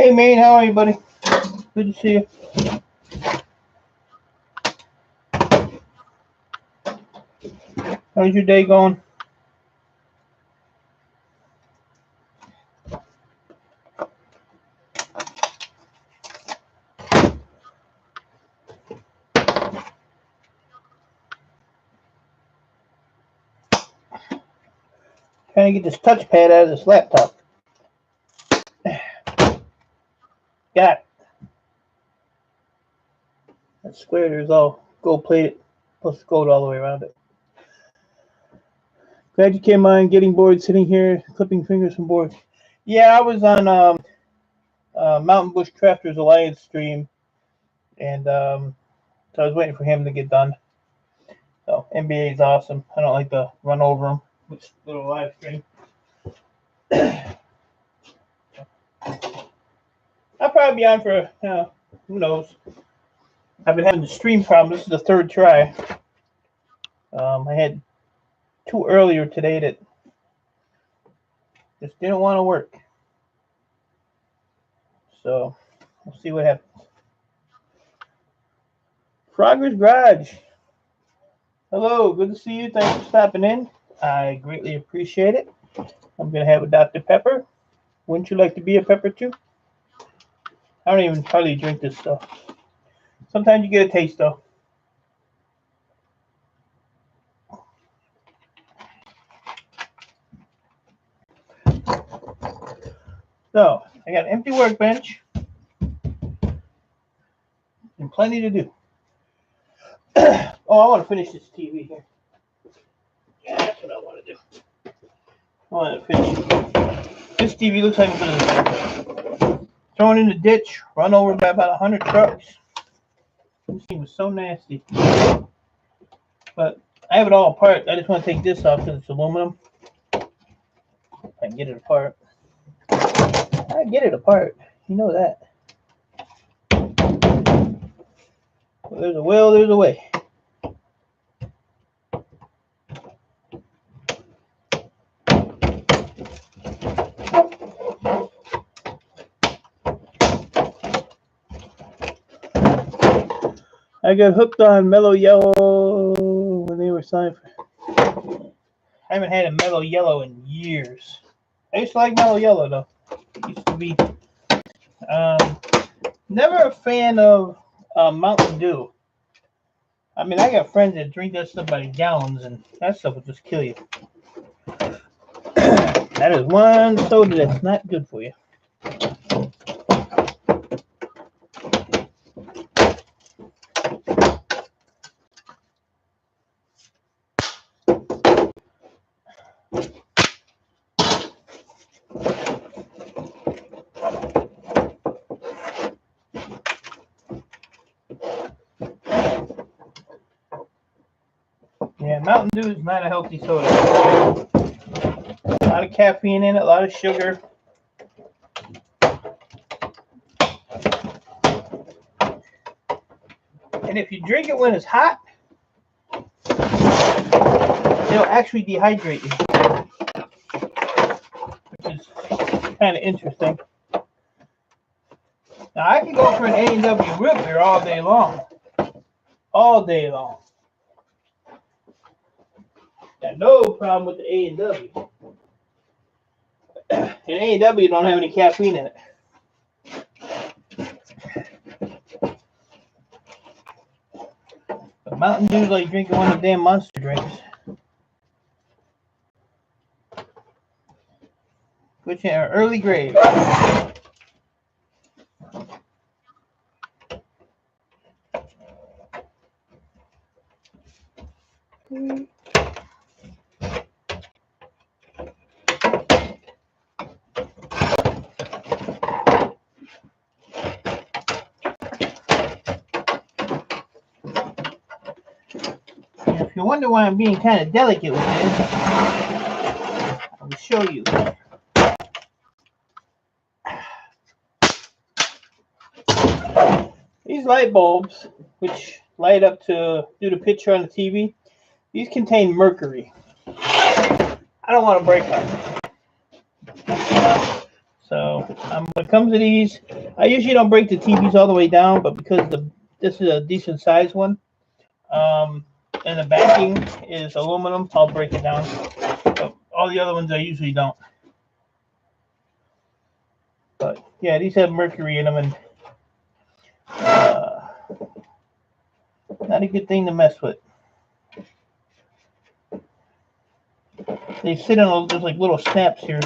Hey, Maine, how are you, buddy? Good to see you. How's your day going? Trying to get this touchpad out of this laptop. Got it. That square there's all gold plated, plus gold all the way around it. Glad you came on. Getting bored sitting here, clipping fingers from board. Yeah, I was on Mountain Bush Crafters Alliance stream, and so I was waiting for him to get done. So NBA is awesome. I don't like to run over him with little live stream. I'll probably be on for, who knows. I've been having the stream problem. This is the third try. I had two earlier today that just didn't want to work. So we'll see what happens. Frogger's Garage. Hello, good to see you. Thanks for stopping in. I greatly appreciate it. I'm going to have a Dr. Pepper. Wouldn't you like to be a pepper too? I don't even hardly drink this stuff. Sometimes you get a taste though. So, I got an empty workbench and plenty to do. Oh, I want to finish this TV here. Yeah, that's what I want to do. I want to finish it. This TV looks like it's going to throw it in the ditch, run over by about 100 trucks. This thing was so nasty. But I have it all apart. I just want to take this off because it's aluminum. I can get it apart. I get it apart. You know that. Well, there's a will, there's a way. I got hooked on Mellow Yellow when they were signed for. I haven't had a Mellow Yellow in years. I used to like Mellow Yellow though. Used to be never a fan of Mountain Dew. I mean, I got friends that drink that stuff by gallons, and that stuff will just kill you. That is one soda that's not good for you. Yeah, Mountain Dew is not a healthy soda. A lot of caffeine in it, a lot of sugar. And if you drink it when it's hot, it'll actually dehydrate you, which is kind of interesting. Now, I can go for an A&W root beer all day long. All day long. Got no problem with the A&W. And A&W don't have any caffeine in it. But Mountain Dew's like drinking one of the damn Monster drinks. Which are early grave. If you wonder why I'm being kind of delicate with this, I will show you. These light bulbs, which light up to do the picture on the TV, these contain mercury. I don't want to break them. So when it comes to these, I usually don't break the TVs all the way down, but because this is a decent size one, and the backing is aluminum, I'll break it down. But all the other ones I usually don't. But yeah, these have mercury in them, and not a good thing to mess with. They sit on there's like little snaps here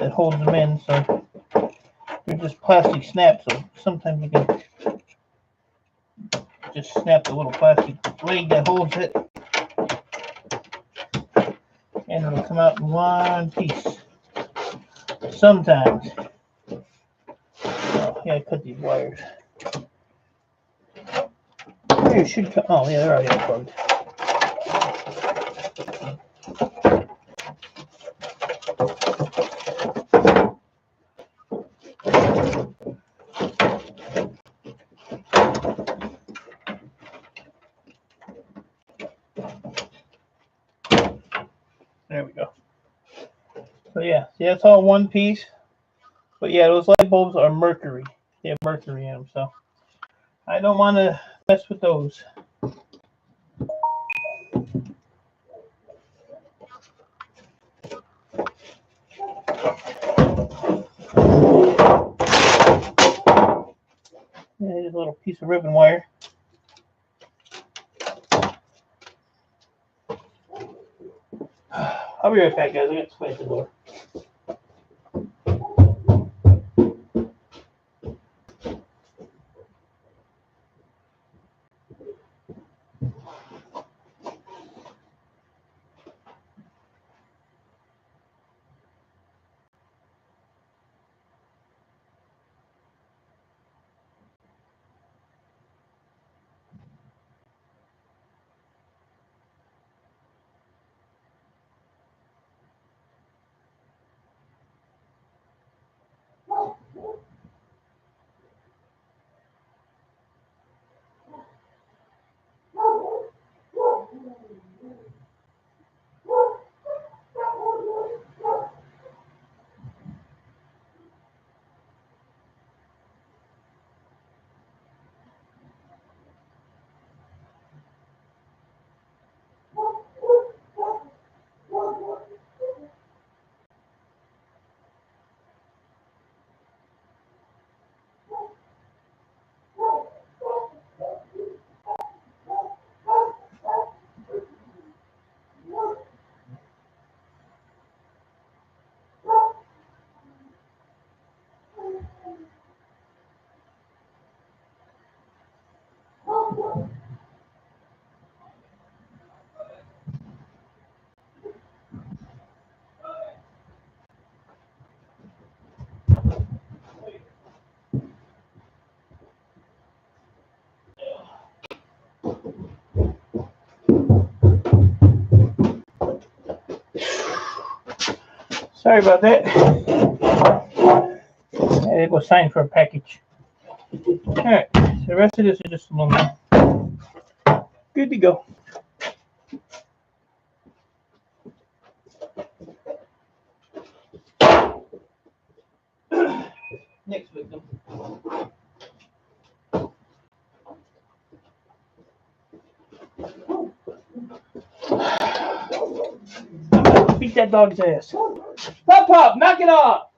that holds them in, so they're just plastic snaps. So sometimes you can just snap the little plastic leg that holds it, and it'll come out in one piece. Sometimes. Oh, yeah, I cut these wires. Here should come. Oh, yeah, they're already unplugged. There we go. So yeah, see, that's all one piece. But yeah, those light bulbs are mercury. They have mercury in them, so I don't want to mess with those. Yeah, there's a little piece of ribbon wire. I'll be right back, guys. I got to smash the door. Sorry about that. It was signed for a package. Alright, so the rest of this is just aluminum. Good to go. Next victim. Beat that dog's ass. Pop, pop, knock it off.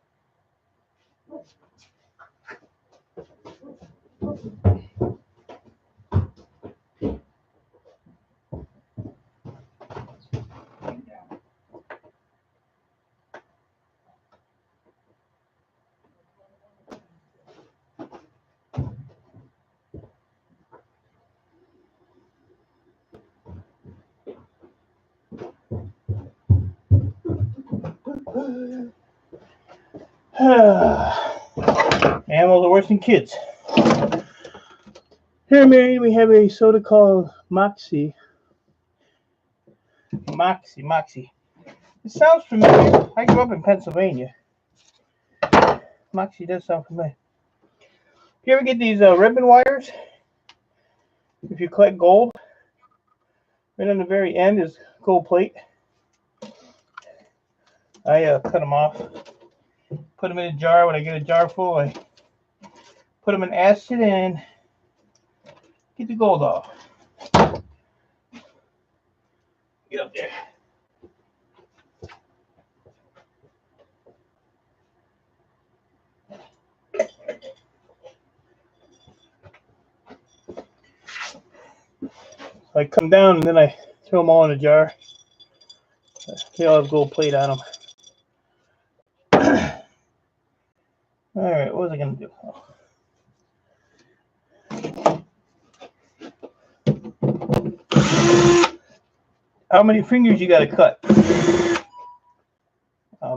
Animals are worse than kids. Here, Mary, we have a soda called Moxie. Moxie. It sounds familiar. I grew up in Pennsylvania. Moxie does sound familiar. If you ever get these ribbon wires, if you collect gold, right on the very end is gold plate. I cut them off, put them in a jar. When I get a jar full, I put them in acid and get the gold off. Get up there. So I come down and then I throw them all in a jar. They all have gold plate on them. All right, what was I gonna do? How many fingers you gotta cut?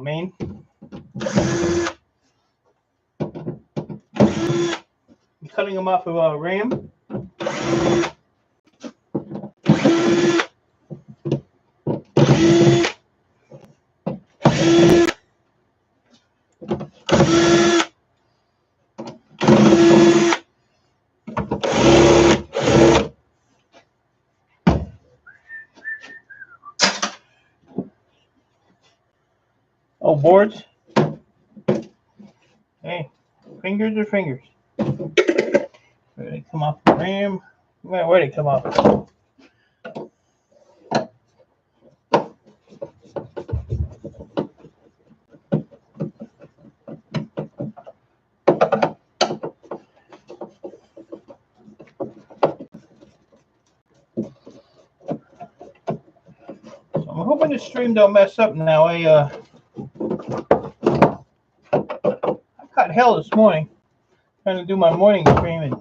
Main. I'm cutting them off of a ram. Oh, boards. Hey, fingers are fingers. Where they come off the ram? Where they come off? So I'm hoping the stream don't mess up now. I caught hell this morning trying to do my morning stream, and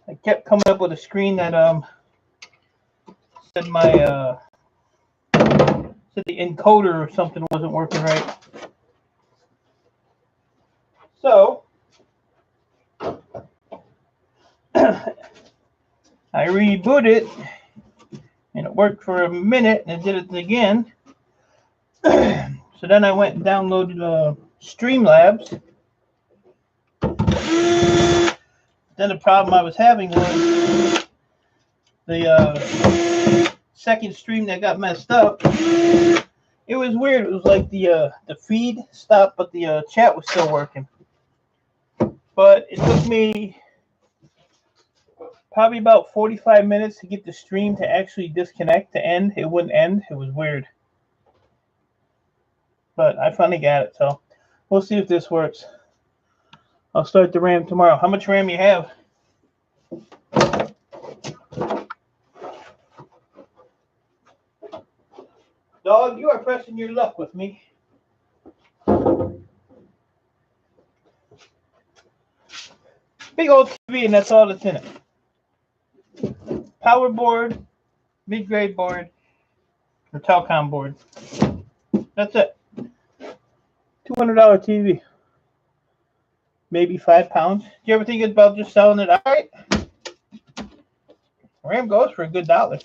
I kept coming up with a screen that said my said the encoder or something wasn't working right. So I rebooted it, and it worked for a minute, and it did it again. So then I went and downloaded Streamlabs. Then the problem I was having was the second stream that got messed up. It was weird. It was like the feed stopped, but the chat was still working. But it took me probably about 45 minutes to get the stream to actually disconnect to end. It wouldn't end. It was weird. But I finally got it, so we'll see if this works. I'll start the RAM tomorrow. How much RAM you have? Dog, you are pressing your luck with me. Big old TV, and that's all that's in it. Power board, mid-grade board, or telecom board. That's it. $200 TV. Maybe £5. Do you ever think about just selling it outright? RAM goes for a good $1.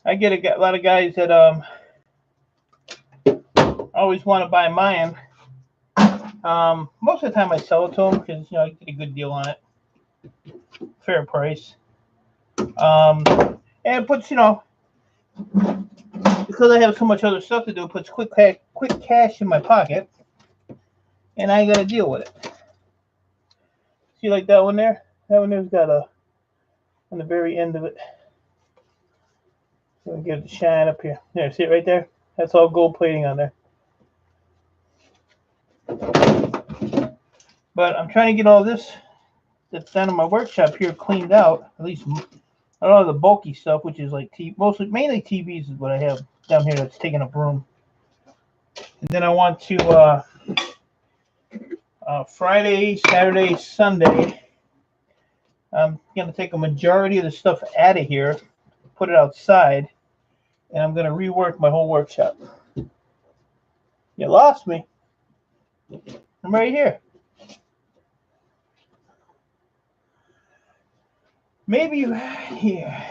I get a lot of guys that always want to buy mine. Most of the time I sell it to them because I get a good deal on it, fair price. And it puts because I have so much other stuff to do, it puts quick cash in my pocket, and I ain't got to deal with it. See, like that one there? That one there's got on the very end of it. So we get it to shine up here. There, see it right there? That's all gold plating on there. But I'm trying to get all this that's down in my workshop here cleaned out. At least a lot of the bulky stuff, which is like mainly TVs is what I have down here that's taking up room. And then I want to Friday, Saturday, Sunday, I'm gonna take a majority of the stuff out of here, put it outside, and I'm gonna rework my whole workshop. You lost me. I'm right here. Maybe you here.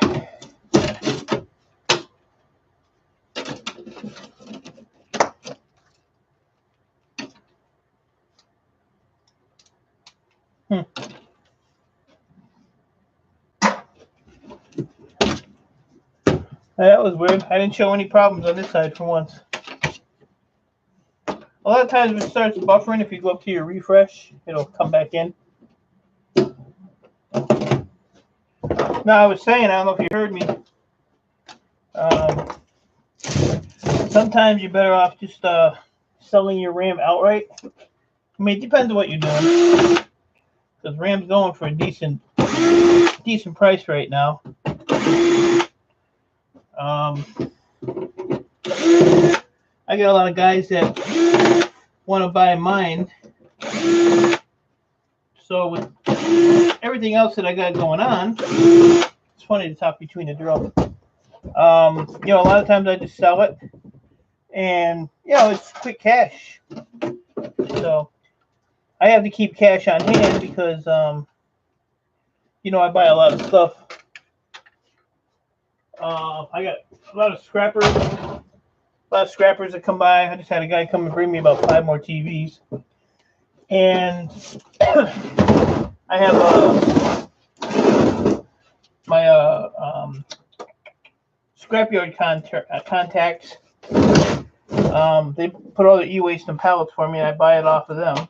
That was weird. I didn't show any problems on this side for once. A lot of times it starts buffering. If you go up to your refresh, it'll come back in. Now, I was saying, I don't know if you heard me. Sometimes you're better off just selling your RAM outright. I mean, it depends on what you're doing. Because RAM's going for a decent price right now. I got a lot of guys that want to buy mine. So with everything else that I got going on, it's funny to talk between the drill. You know, a lot of times I just sell it, and you know, it's quick cash. So I have to keep cash on hand because you know, I buy a lot of stuff. I got a lot of scrappers that come by. I just had a guy come and bring me about 5 more TVs, and I have my scrapyard contacts. They put all the e-waste in pallets for me, and I buy it off of them,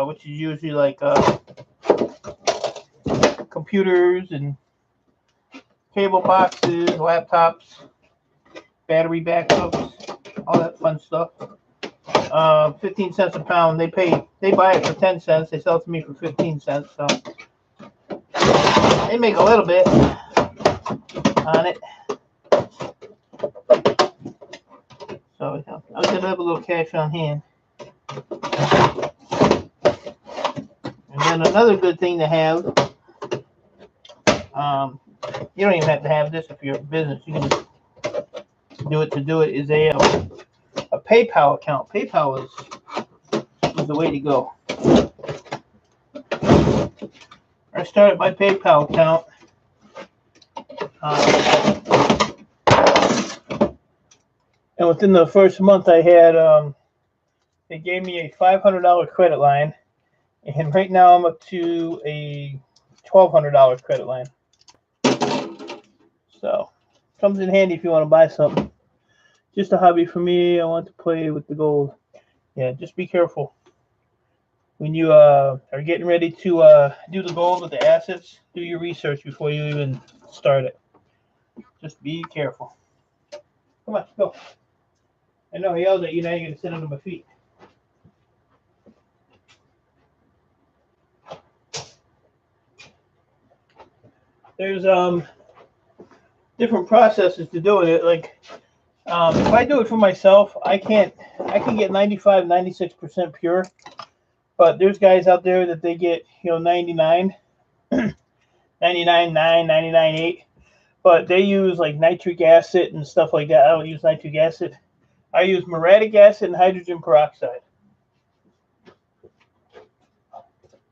which is usually like computers and cable boxes, laptops, battery backups, all that fun stuff. 15 cents a pound. They buy it for 10 cents. They sell it to me for 15 cents. So they make a little bit on it. So I was gonna have a little cash on hand. And then another good thing to have. You don't even have to have this if you're a business. You can just do it. Is a PayPal account. PayPal is the way to go. I started my PayPal account. And within the first month, I had they gave me a $500 credit line, and right now I'm up to a $1,200 credit line. So comes in handy if you want to buy something. Just a hobby for me. I want to play with the gold. Yeah, just be careful when you are getting ready to do the gold with the assets. Do your research before you even start it. Just be careful. Come on, go. I know I yelled at you. Now you're gonna sit under my feet. There's different processes to doing it. Like if I do it for myself, I can get 95, 96% pure. But there's guys out there that they get, you know, 99, 99.9, 99.8. But they use like nitric acid and stuff like that. I don't use nitric acid. I use muriatic acid and hydrogen peroxide.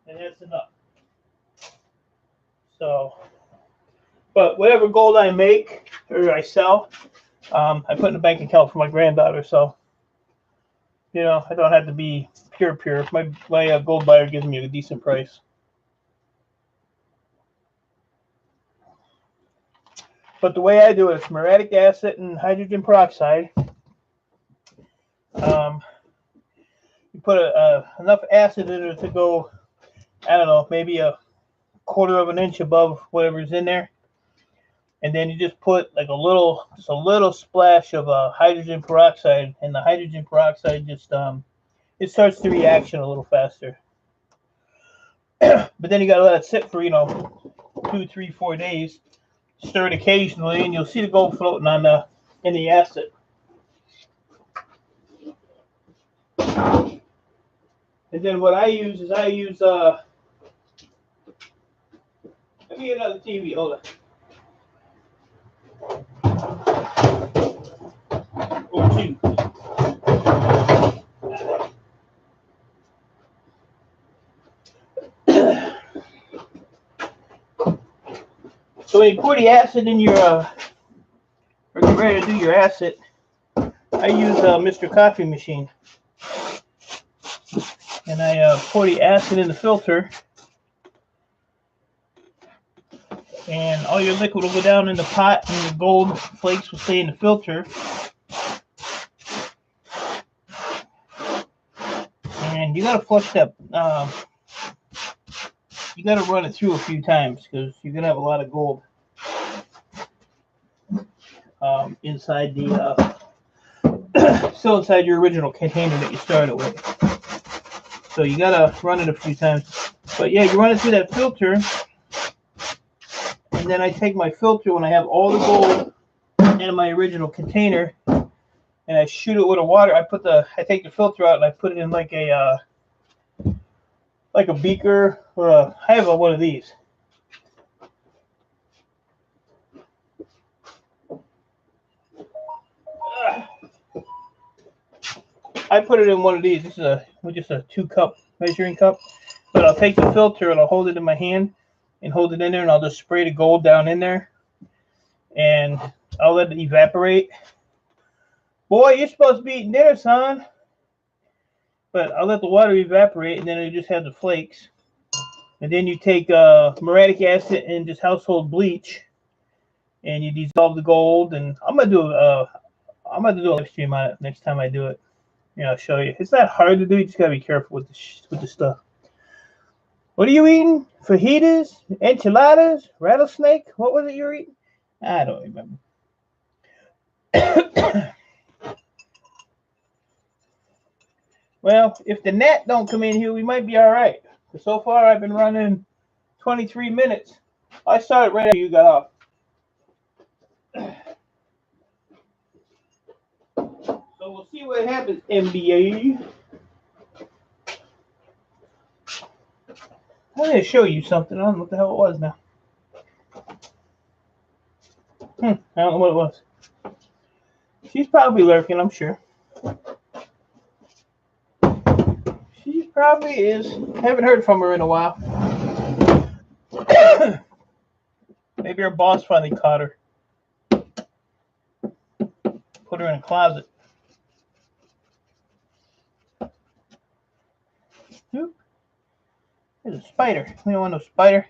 And that's enough. So, but whatever gold I make or I sell, I put in a bank account for my granddaughter. So, you know, I don't have to be pure. My gold buyer gives me a decent price. But the way I do it is muriatic acid and hydrogen peroxide. You put enough acid in it to go, I don't know, maybe a quarter of an inch above whatever's in there. And then you just put like a little splash of hydrogen peroxide, and the hydrogen peroxide just it starts the reaction a little faster. But then you gotta let it sit for 2, 3, 4 days. Stir it occasionally, and you'll see the gold floating in the acid. And then what I use is let me get another TV. Hold on. Or 2. So when you pour the acid in your, or get ready to do your acid, I use Mr. Coffee machine. And I pour the acid in the filter. and all your liquid will go down in the pot, and the gold flakes will stay in the filter. And you gotta flush that. You gotta run it through a few times because you're gonna have a lot of gold inside the still inside your original container that you started with. So you gotta run it a few times. But yeah, you run it through that filter, and then I take my filter when I have all the gold in my original container, and I shoot it with a water. I take the filter out and I put it in like a beaker, or I have one of these. I put it in one of these. This is just a 2-cup measuring cup. But I'll take the filter and I'll hold it in my hand and hold it in there, and I'll just spray the gold down in there, and I'll let it evaporate. Boy, you're supposed to be eating dinner, son. But I'll let the water evaporate, and then you just have the flakes. And then you take muriatic acid and just household bleach, and you dissolve the gold. And I'm gonna do a live stream on it next time I do it. I'll show you. It's not hard to do. You just gotta be careful with the stuff. What are you eating? Fajitas? Enchiladas? Rattlesnake? What was it you were eating? I don't remember. Well, if the gnat don't come in here, we might be all right. But so far, I've been running 23 minutes. I started right after you got off. So we'll see what happens, NBA. I'm going to show you something. I don't know what the hell it was now. I don't know what it was. She's probably lurking, I'm sure. She probably is. Haven't heard from her in a while. Maybe her boss finally caught her. Put her in a closet. Oop. There's a spider. We don't want no spider.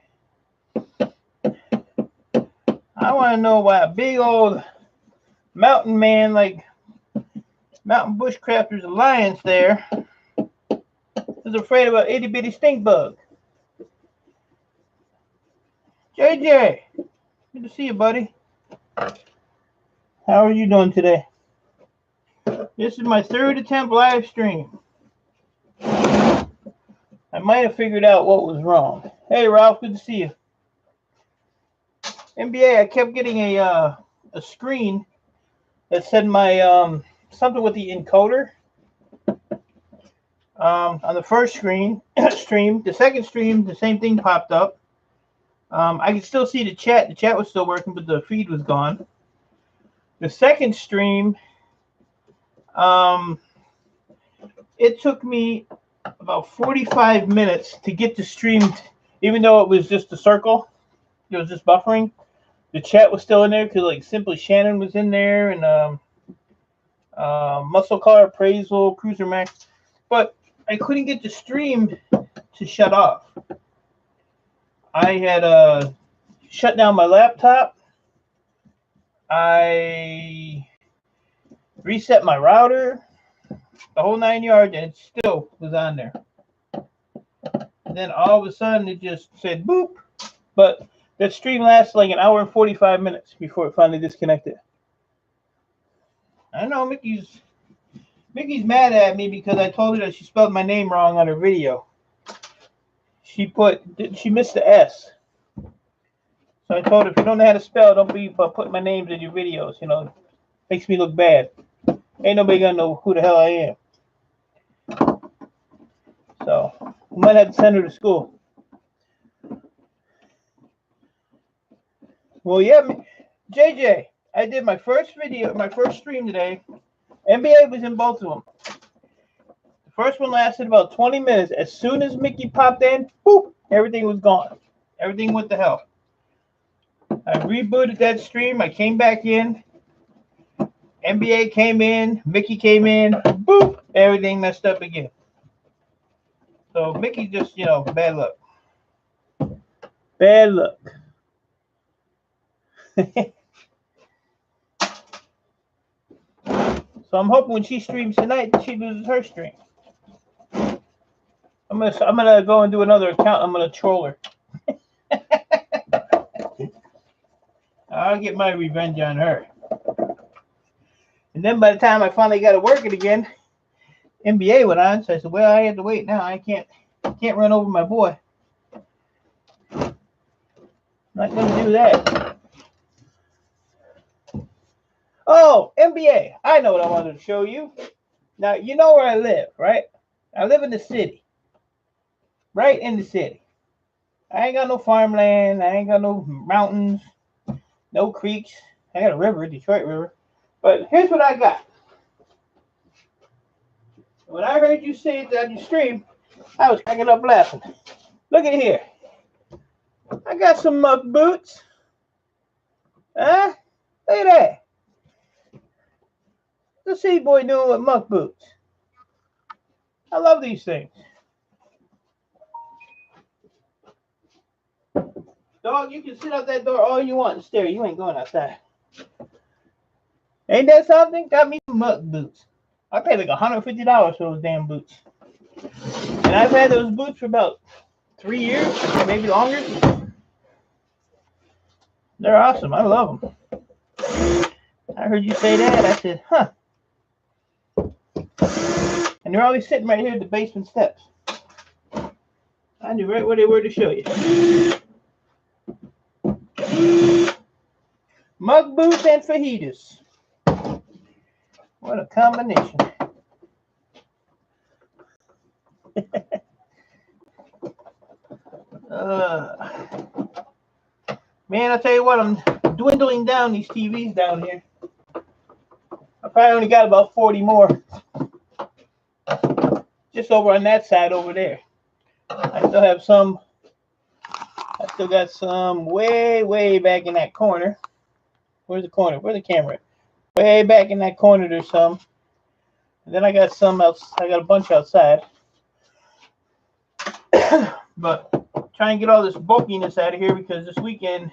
I want to know why a big old mountain man like Mountain Bushcrafters Alliance there is afraid of an itty bitty stink bug. JJ, good to see you, buddy. How are you doing today? This is my 3rd attempt live stream. I might have figured out what was wrong. Hey, Ralph, good to see you. NBA, I kept getting a screen that said my something with the encoder on the first stream. The second stream, the same thing popped up. I could still see the chat. The chat was still working, but the feed was gone. The second stream, it took me about 45 minutes to get the stream, even though it was just a circle. It was just buffering. The chat was still in there because like Simply Shannon was in there, and Muscle Car Appraisal, Cruiser Max, but I couldn't get the stream to shut off. I had shut down my laptop. I reset my router, the whole 9 yards, and it still was on there. And then all of a sudden it just said boop, but that stream lasted like an hour and 45 minutes before it finally disconnected. I know Mickey's mad at me because I told her that she spelled my name wrong on her video. She missed the S. So I told her, if you don't know how to spell, don't be putting my names in your videos. Makes me look bad. Ain't nobody gonna know who the hell I am. So we might have to send her to school. Well, yeah, JJ, I did my first stream today. NBA was in both of them. The first one lasted about 20 minutes. As soon as Mickey popped in, boop, everything was gone. Everything went to hell. I rebooted that stream. I came back in. NBA came in. Mickey came in. Boop, everything messed up again. So Mickey just, bad luck. Bad luck. So I'm hoping when she streams tonight that she loses her stream. I'm gonna go and do another account. I'm gonna troll her. I'll get my revenge on her. And then by the time I finally got to work it again, NBA went on. So I said, well, I have to wait now. I can't run over my boy. Not gonna do that. Oh, NBA. I know what I wanted to show you. Now, you know where I live, right? I live in the city. Right in the city. I ain't got no farmland. I ain't got no mountains. No creeks. I got a river, Detroit River. But here's what I got. When I heard you say it on your stream, I was cracking up laughing. Look at here. I got some muck boots. Huh? Look at that. The city boy doing with muck boots. I love these things. Dog, you can sit out that door all you want and stare. You ain't going outside. Ain't that something? Got me some muck boots. I paid like $150 for those damn boots. And I've had those boots for about 3 years, maybe longer. They're awesome. I love them. I heard you say that. I said, huh. And they're always sitting right here at the basement steps. I knew right where they were to show you. Mug boots and fajitas. What a combination. Man, I tell you what, I'm dwindling down these TVs down here. I probably only got about 40 more. Just over on that side over there. I still have some. I still got some way back in that corner. Where's the corner? Where's the camera? Way back in that corner there's some. And then I got some else. I got a bunch outside. But try and get all this bulkiness out of here because this weekend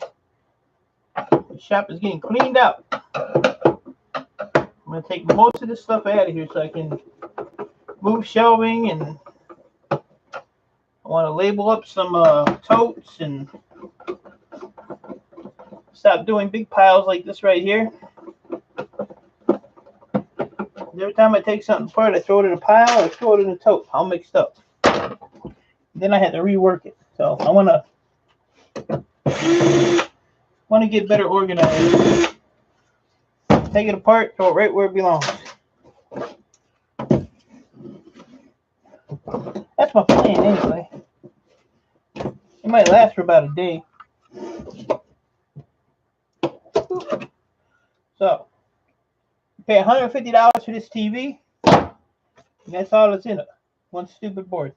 the shop is getting cleaned out. I'm going to take most of this stuff out of here so I can move shelving, and I want to label up some totes and stop doing big piles like this right here. Every time I take something apart, I throw it in a pile or throw it in a tote, all mixed up. Then I had to rework it. So I want to get better organized. Take it apart, throw it right where it belongs. That's my plan anyway. It might last for about a day. So, pay $150 for this TV. And that's all that's in it. One stupid board.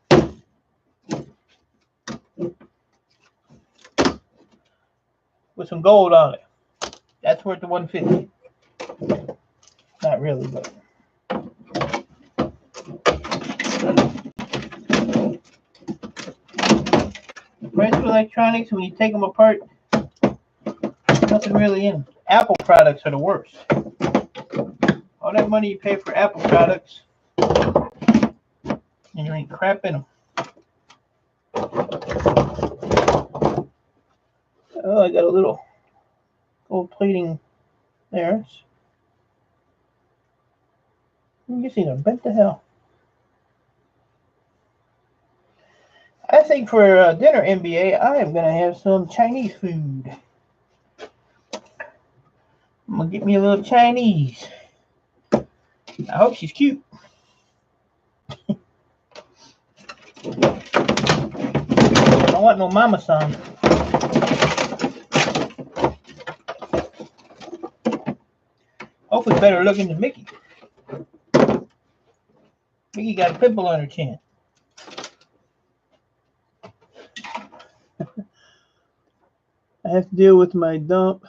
With some gold on it. That's worth the $150. Not really, but. The price of electronics, when you take them apart, nothing really in them. Apple products are the worst. All that money you pay for Apple products, and there ain't crap in them. Oh, I got a little gold plating there. You see them bent to hell. I think for dinner, NBA, I am going to have some Chinese food. I'm going to get me a little Chinese. I hope she's cute. I don't want no mama-san. Hopefully better looking than Mickey. Mickey got a pimple on her chin. I have to deal with my dump.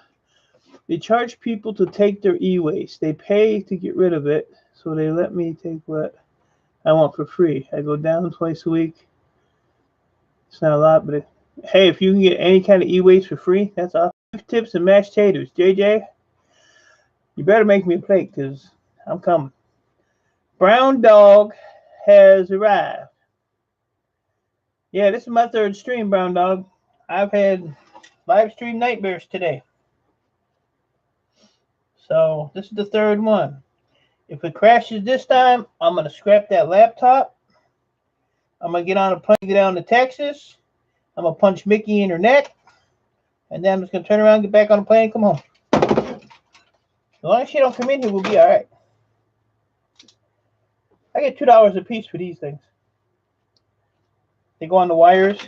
They charge people to take their e-waste. They pay to get rid of it, so they let me take what I want for free. I go down twice a week. It's not a lot, but hey, if you can get any kind of e-waste for free, that's awesome. tips and mashed taters. JJ, you better make me a plate because I'm coming. Brown Dog has arrived. Yeah, this is my third stream, Brown Dog. I've had live stream nightmares today. So this is the third one. If it crashes this time, I'm going to scrap that laptop. I'm going to get on a plane, get down to Texas. I'm going to punch Mickey in her neck. And then I'm just going to turn around, get back on the plane, and come home. As long as she don't come in here, we'll be all right. I get $2 a piece for these things. They go on the wires.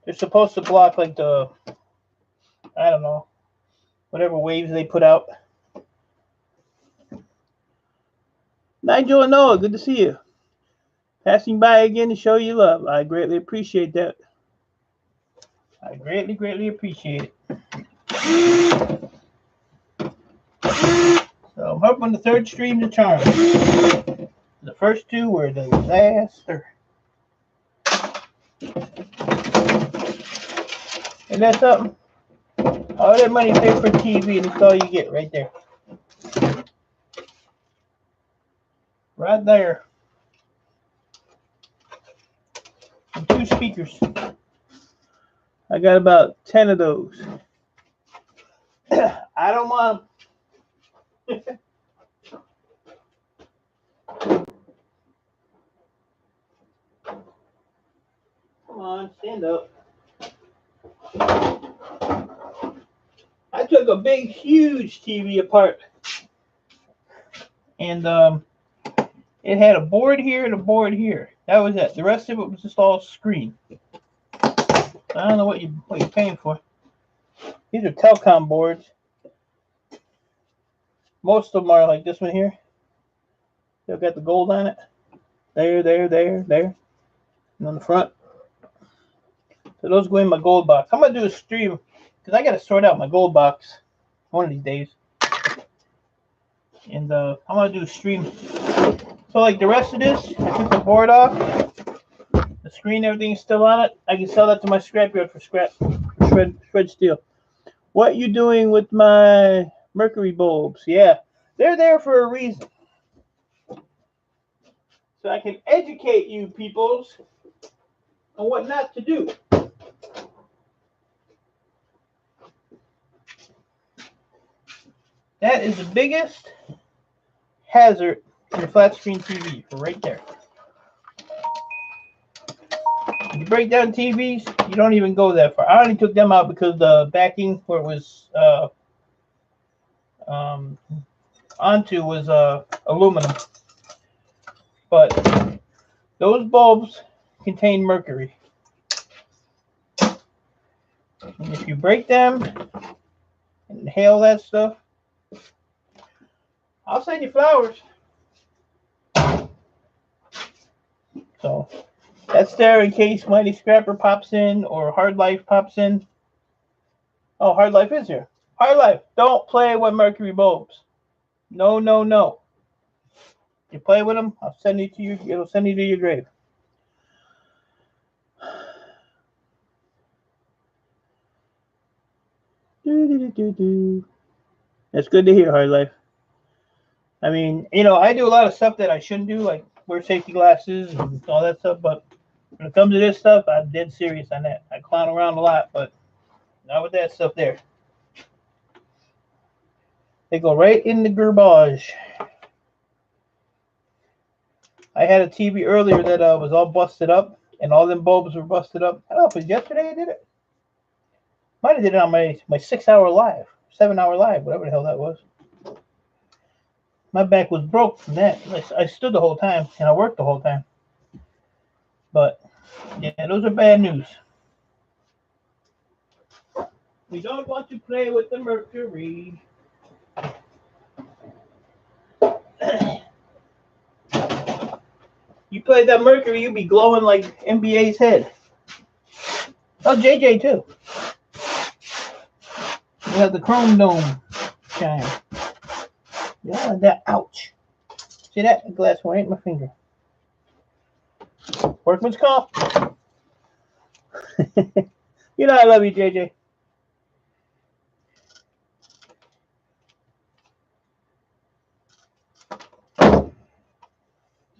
They're supposed to block like the, I don't know, whatever waves they put out. Nigel and Noah, good to see you. Passing by again to show you love. I greatly appreciate that. I greatly, greatly appreciate it. So I'm hoping the third stream's a charm. The first two were a disaster. And that's something. All that money paid for TV, and that's all you get right there. Right there. And 2 speakers. I got about 10 of those. I don't want them. Come on, stand up. I took a big, huge TV apart. And it had a board here and a board here. That was it. The rest of it was just all screen. I don't know what you're paying for. These are Telcom boards. Most of them are like this one here. They've got the gold on it. There. And on the front. So those go in my gold box. I'm going to do a stream because I got to sort out my gold box one of these days. And I'm going to do a stream. So like the rest of this, I took the board off. The screen, everything's still on it. I can sell that to my scrapyard for shred steel. What you doing with my mercury bulbs? Yeah, they're there for a reason. So I can educate you peoples on what not to do. That is the biggest hazard in your flat screen TV, right there. If you break down TVs, you don't even go that far. I only took them out because the backing where it was onto was aluminum. But those bulbs contain mercury. And if you break them and inhale that stuff, I'll send you flowers. So that's there in case Mighty Scrapper pops in or Hard Life pops in. Oh, Hard Life is here. Hard Life, don't play with mercury bulbs. No. You play with them, I'll send it to you. It'll send you to your grave. That's good to hear, Hard Life. I mean, I do a lot of stuff that I shouldn't do, like wear safety glasses and all that stuff, but when it comes to this stuff, I'm dead serious on that. I clown around a lot, but not with that stuff there. They go right in the garbage. I had a TV earlier that was all busted up, and all them bulbs were busted up. I don't know if it was yesterday I did it. Might have did it on my 6-hour live, 7-hour live, whatever the hell that was. My back was broke from that. I stood the whole time, and I worked the whole time. But, yeah, those are bad news. We don't want to play with the mercury. You play that mercury, you'll be glowing like NBA's head. Oh, JJ, too. You have the chrome dome shine. Yeah, that. Ouch. See that? The glass went right in my finger. Workman's comp. I love you, JJ.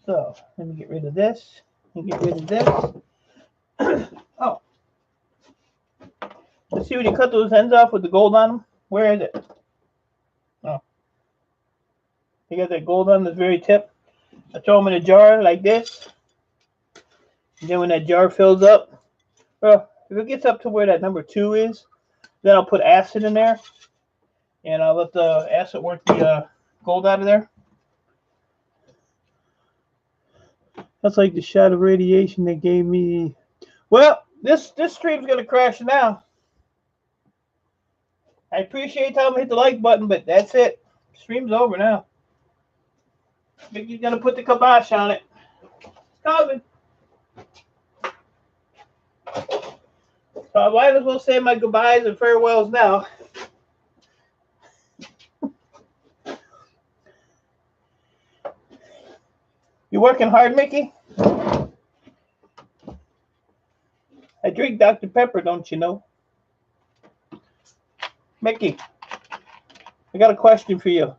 So let me get rid of this. Let me get rid of this. Oh. Let's see when you cut those ends off with the gold on them. Where is it? Oh. You got that gold on the very tip. I throw them in a jar like this. And then when that jar fills up, well, if it gets up to where that number 2 is, then I'll put acid in there. And I'll let the acid work the gold out of there. That's like the shot of radiation they gave me. Well, this stream's going to crash now. I appreciate you telling me to hit the like button, but that's it. Stream's over now. Mickey's going to put the kibosh on it. It's coming. So I might as well say my goodbyes and farewells now. You working hard, Mickey? I drink Dr. Pepper, don't you know? Mickey, I got a question for you.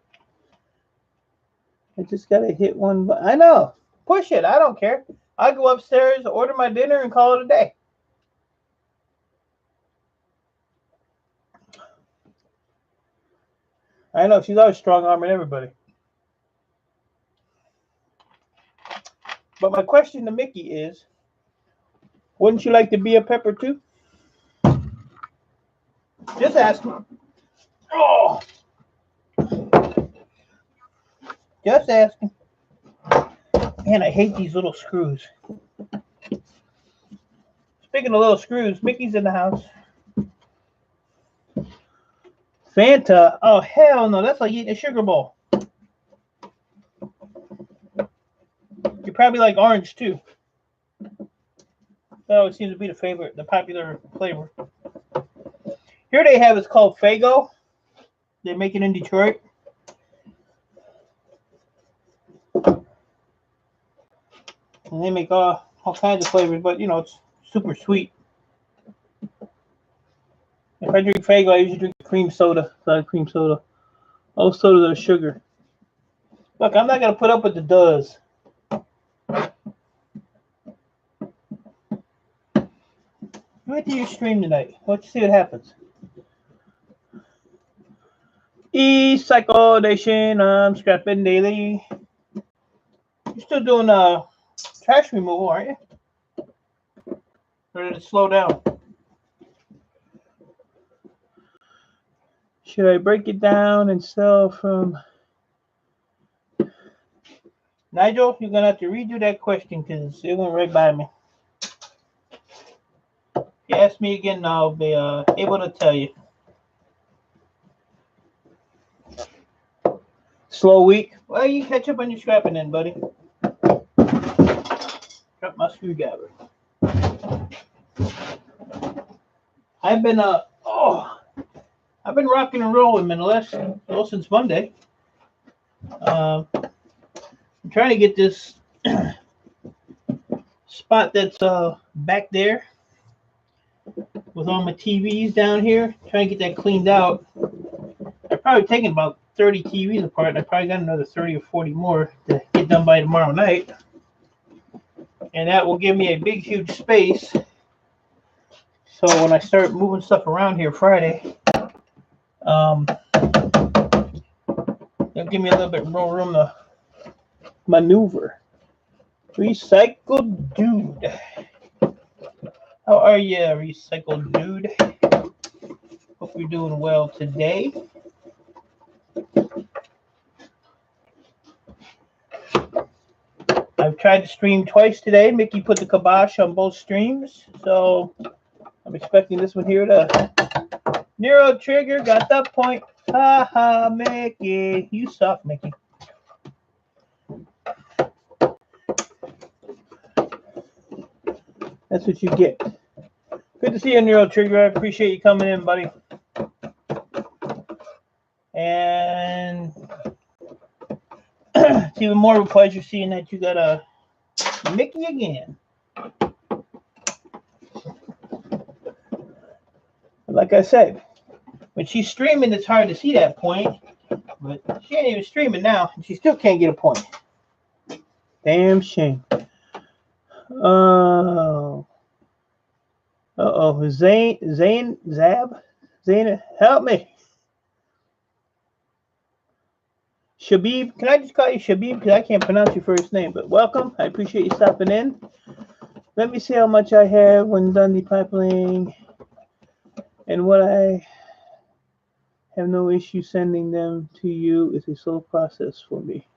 I just got to hit one button. I know. Push it. I don't care. I'll go upstairs, order my dinner, and call it a day. I know. She's always strong-arming everybody. But my question to Mickey is, wouldn't you like to be a pepper too? Just ask me. Oh! Just asking. Man, I hate these little screws. Speaking of little screws, Mickey's in the house. Fanta? Oh, hell no. That's like eating a sugar bowl. You probably like orange, too. That always seems to be the popular flavor. Here they have, it's called Faygo. They make it in Detroit. And they make all kinds of flavors, but, you know, it's super sweet. If I drink Faygo, I usually drink cream soda. Not cream soda. All sodas are sugar. Look, I'm not going to put up with the does. Wait till you stream tonight. Let's see what happens. Cycle Nation, I'm scrapping daily. You're still doing trash removal, aren't you? Or did it slow down? Should I break it down and sell from... Nigel, you're going to have to redo that question because it went right by me. If you ask me again, I'll be able to tell you. Slow week. Well, you catch up on your scrapping then, buddy. Drop my screwdriver. I've been rocking and rolling, man, since Monday. I'm trying to get this spot that's back there with all my TVs down here. Trying to get that cleaned out. I've probably taken about 30 TVs apart, and I probably got another 30 or 40 more to get done by tomorrow night. And that will give me a big, huge space. So when I start moving stuff around here Friday, it'll give me a little bit more room to maneuver. Recycled Dude. How are you, Recycled Dude? Hope you're doing well today. I've tried to stream twice today. Mickey put the kibosh on both streams, so I'm expecting this one here to... Nero Trigger got that point. Ha ha, Mickey. You suck, Mickey. That's what you get. Good to see you, Nero Trigger. I appreciate you coming in, buddy. And it's even more of a pleasure seeing that you got a Mickey again. Like I said, when she's streaming, it's hard to see that point. But she ain't even streaming now, and she still can't get a point. Damn shame. Oh. Uh-oh. Zane, help me. Shabib, can I just call you Shabib? Because I can't pronounce your first name. But welcome. I appreciate you stopping in. Let me see how much I have when done depipeling and what I have no issue sending them to you. It's a slow process for me.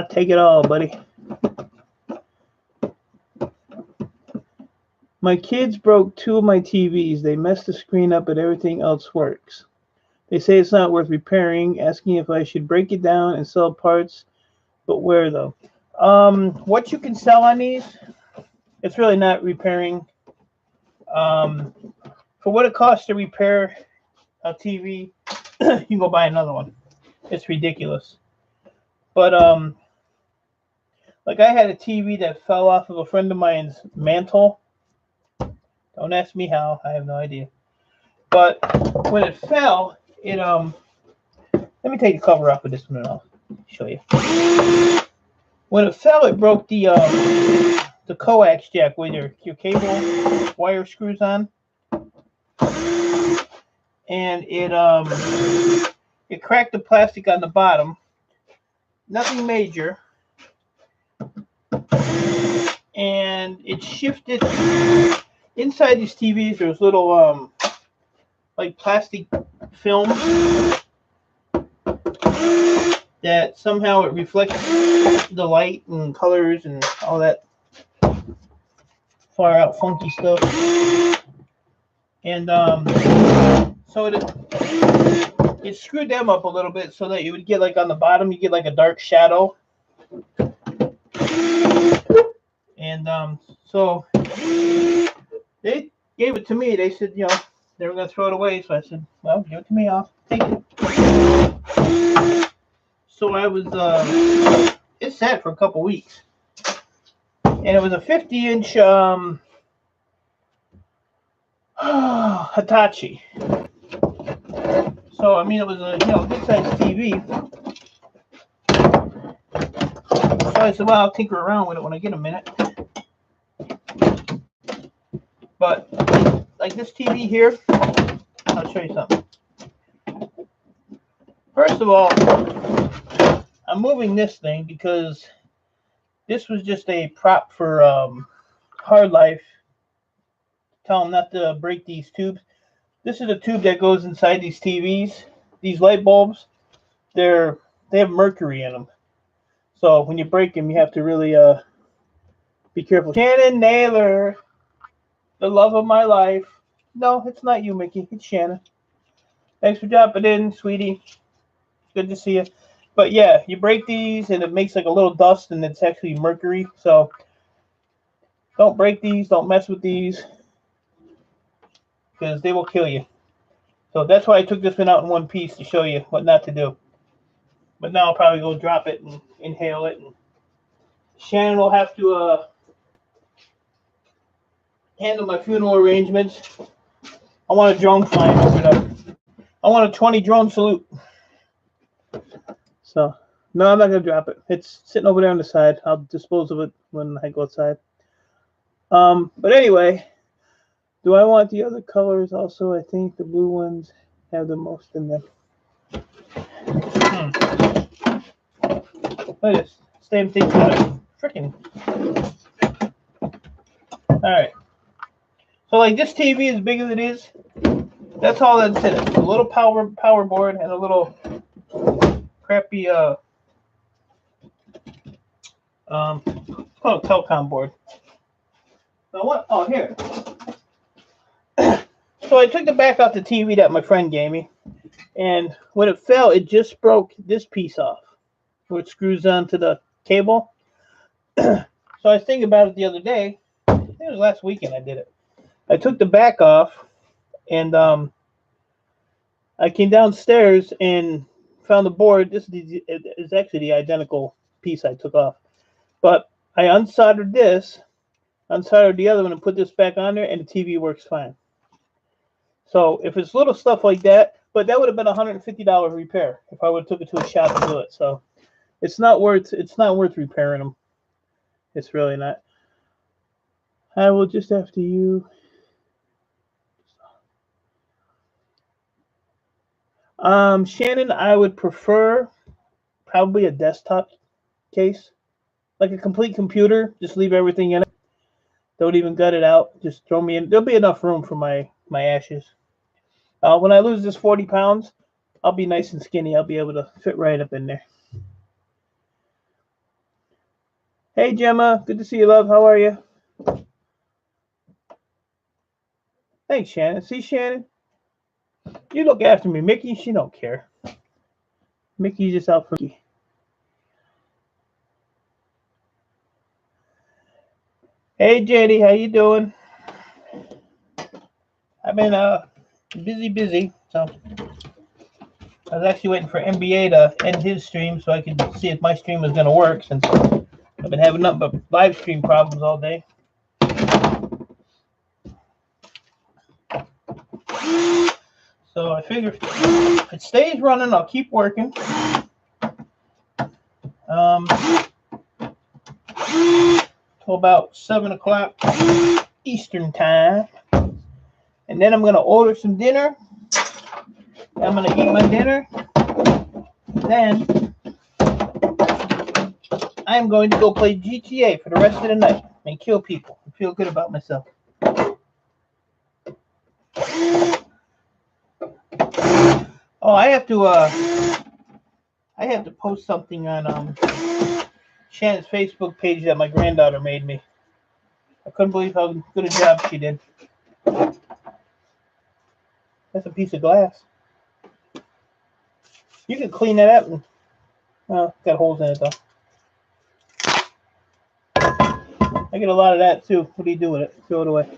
Take it all, buddy. My kids broke 2 of my TVs. They messed the screen up, but everything else works. They say it's not worth repairing, asking if I should break it down and sell parts, but where though? What you can sell on these, it's really not repairing. For what it costs to repair a TV, you can go buy another one. It's ridiculous. But like I had a TV that fell off of a friend of mine's mantle. Don't ask me how. I have no idea. But when it fell, it let me take the cover off of this one and I'll show you. When it fell, it broke the coax jack with your cable wire screws on, and it cracked the plastic on the bottom. Nothing major, and it shifted. Inside these TVs, there's little like plastic film that somehow it reflects the light and colors and all that far out funky stuff. And so it screwed them up a little bit so that you would get like on the bottom, you get like a dark shadow. And so they gave it to me. They said, you know, they were going to throw it away. So I said, well, give it to me. I'll take it. So I was, it sat for a couple weeks. And it was a 50-inch Hitachi. So, I mean, it was a, good-sized TV. So I said, well, I'll tinker around with it when I get a minute. But like this TV here, I'll show you something. First of all, I'm moving this thing because this was just a prop for Hard Life. Tell them not to break these tubes. This is a tube that goes inside these TVs. These light bulbs, they have mercury in them. So when you break them, you have to really be careful. Shannon Naylor, the love of my life. No, it's not you, Mickey. It's Shannon. Thanks for dropping in, sweetie. Good to see you. But yeah, you break these and it makes like a little dust and it's actually mercury. So don't break these. Don't mess with these because they will kill you. So that's why I took this one out in one piece to show you what not to do. But now I'll probably go drop it and inhale it. And Shannon will have to handle my funeral arrangements. I want a drone flying over it. I want a 20 drone salute. So, no, I'm not going to drop it. It's sitting over there on the side. I'll dispose of it when I go outside. But anyway, do I want the other colors also? I think the blue ones have the most in them. Look at this. Same thing. Freaking. Alright. So like this TV, as big as it is, that's all that's in it. A little power board and a little crappy it's called a telecom board. So what? Oh, here. So I took the back off the TV that my friend gave me, and when it fell, it just broke this piece off, where it screws onto the cable. So I was thinking about it the other day. I think it was last weekend I did it. I took the back off, and I came downstairs and found the board. This is actually the identical piece I took off. But I unsoldered this, unsoldered the other one, and put this back on there, and the TV works fine. So if it's little stuff like that, but that would have been a $150 repair if I would have took it to a shop to do it. So It's not worth repairing them. It's really not. I will just after you. Shannon, I would prefer probably a desktop case, like a complete computer. Just leave everything in it. Don't even gut it out. Just throw me in. There'll be enough room for my ashes. When I lose this 40 pounds, I'll be nice and skinny. I'll be able to fit right up in there. Hey, Gemma. Good to see you, love. How are you? Thanks, Shannon. See, Shannon? You look after me. Mickey, she don't care. Mickey's just out for me. Hey, JD. How you doing? I've been busy. So I was actually waiting for NBA to end his stream so I could see if my stream was going to work, since I've been having nothing but live stream problems all day. So I figure if it stays running, I'll keep working. Till about 7 o'clock Eastern time. And then I'm going to order some dinner. I'm going to eat my dinner. Then I'm going to go play GTA for the rest of the night and kill people and feel good about myself. Oh, I have to post something on Shannon's Facebook page that my granddaughter made me. I couldn't believe how good a job she did. That's a piece of glass. You can clean that up. And, well, got holes in it though. I get a lot of that too. What do you do with it? Throw it away.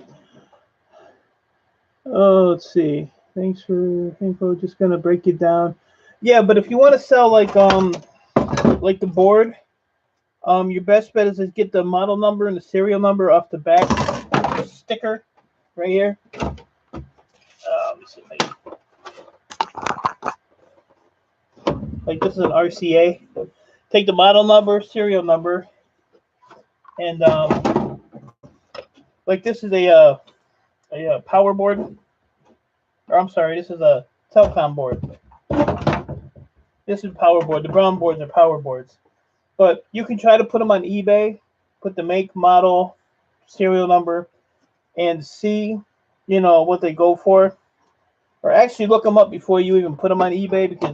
Oh, let's see. Thanks for info. Just gonna break it down. Yeah, but if you want to sell like the board, your best bet is to get the model number and the serial number off the back sticker right here. Let me see if I can. Like this is an RCA. Take the model number, serial number, and like this is a power board. Or I'm sorry, this is a telecom board. This is power board. The brown boards are power boards. But you can try to put them on eBay, put the make, model, serial number, and see, what they go for. Or actually look them up before you even put them on eBay, because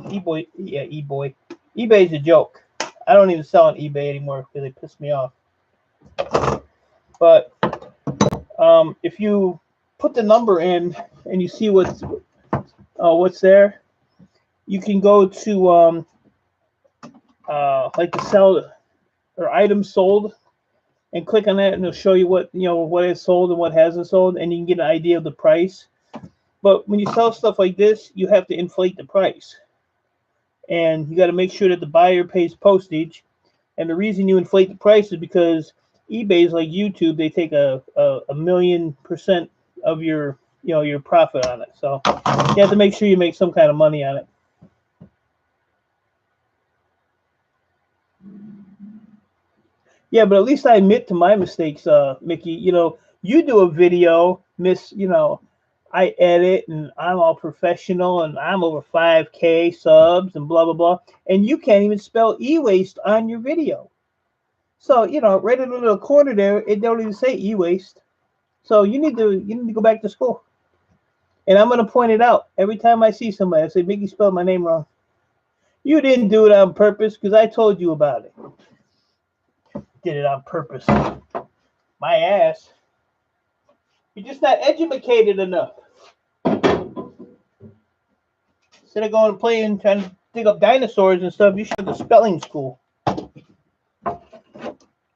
eBay's a joke. I don't even sell on eBay anymore because they piss me off. But if you put the number in and you see what's there, you can go to like the sell or items sold and click on that, and it'll show you what is sold and what hasn't sold, and you can get an idea of the price. But when you sell stuff like this, you have to inflate the price, and you got to make sure that the buyer pays postage. And the reason you inflate the price is because eBay is like YouTube; they take a 1,000,000% of your profit on it. So you have to make sure you make some kind of money on it. Yeah, but at least I admit to my mistakes, Mickey. You do a video, I edit and I'm all professional and I'm over 5K subs and blah, blah, blah. And you can't even spell e-waste on your video. So, right in the little corner there, it don't even say e-waste. So you need to go back to school. And I'm going to point it out every time I see somebody. I say, Mickey spelled my name wrong. You didn't do it on purpose because I told you about it. Did it on purpose. My ass. You're just not educated enough. Instead of going and playing, trying to dig up dinosaurs and stuff, you should have the spelling school.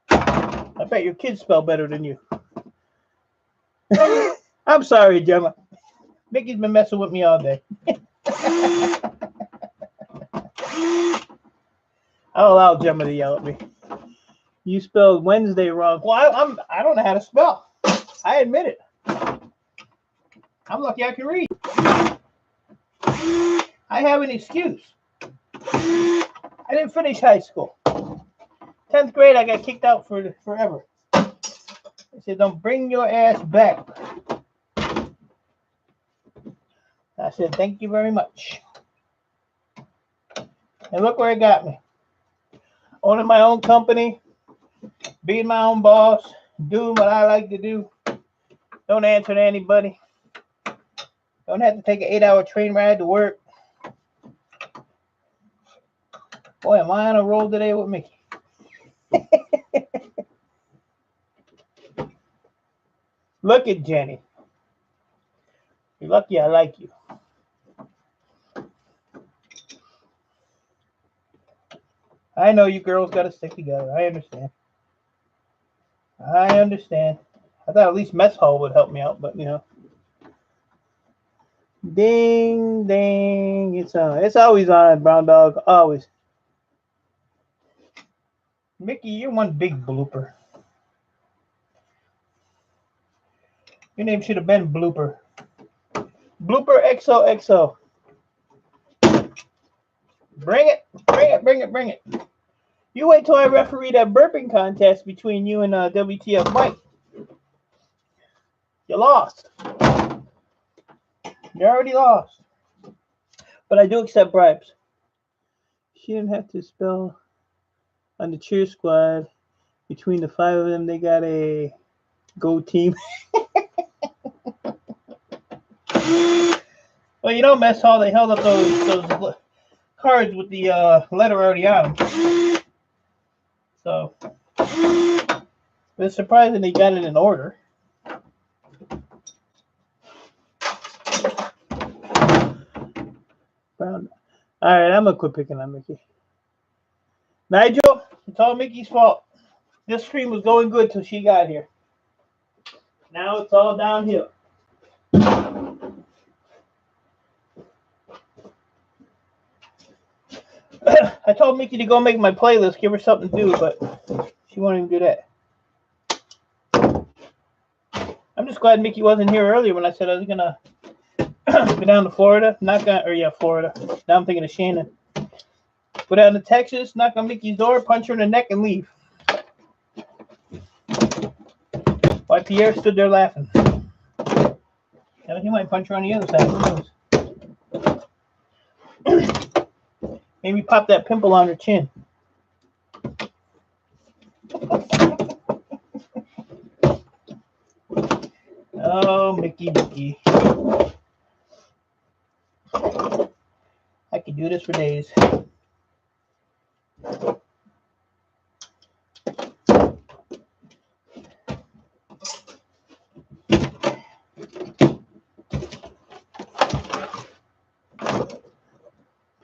I bet your kids spell better than you. I'm sorry, Gemma. Mickey's been messing with me all day. I'll allow Gemma to yell at me. You spelled Wednesday wrong. Well, I don't know how to spell. I admit it. I'm lucky I can read. I have an excuse. I didn't finish high school. 10th grade, I got kicked out for forever. They said, don't bring your ass back. I said, thank you very much. And look where it got me. Owning my own company, being my own boss, doing what I like to do. Don't answer to anybody. Don't have to take an 8-hour train ride to work. Boy, am I on a roll today with Mickey. Look at Jenny. You're lucky I like you. I know you girls got to stick together. I understand. I thought at least mess hall would help me out, but you know. Ding, ding. It's on. It's always on, brown dog. Always. Mickey, you're one big blooper. Your name should have been Blooper. Blooper XOXO. Bring it. Bring it. Bring it. Bring it. You wait till I referee that burping contest between you and WTF Mike. You lost. You already lost. But I do accept bribes. She didn't have to spell on the cheer squad. Between the 5 of them, they got a go team. Well, you know, mess hall, they held up those cards with the letter already on them. So, it's surprising they got it in order. Brown. All right, I'm going to quit picking on Mickey. Nigel, it's all Mickey's fault. This stream was going good till she got here. Now it's all downhill. I told Mickey to go make my playlist, give her something to do, but she won't even do that. I'm just glad Mickey wasn't here earlier when I said I was gonna go down to Florida. Florida. Now I'm thinking of Shannon. Go down to Texas, knock on Mickey's door, punch her in the neck, and leave. While Pierre stood there laughing. He might punch her on the other side. Who knows? Maybe pop that pimple on her chin. Oh, Mickey. I could do this for days.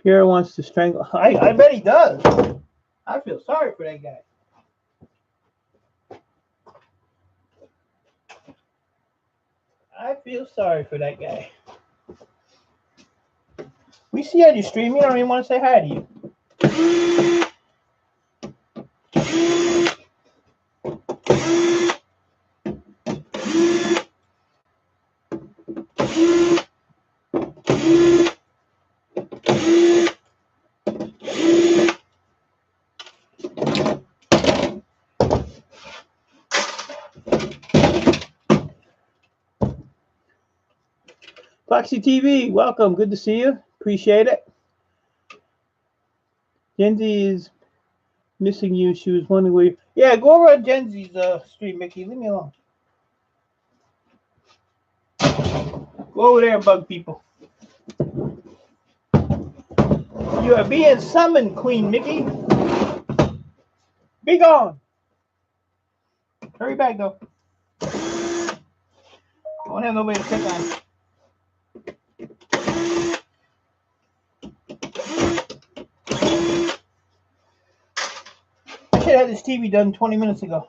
Pierre wants to strangle. I bet he does. I feel sorry for that guy. I feel sorry for that guy. We see you on your stream. You don't even want to say hi to you. Foxy TV, welcome. Good to see you. Appreciate it. Genzi is missing you. She was wondering where you... Yeah, go over on Genzi's stream, Mickey. Leave me alone. Go over there and bug people. You are being summoned, Queen Mickey. Be gone. Hurry back, though. I won't have nobody to pick on. I should have had this TV done 20 minutes ago.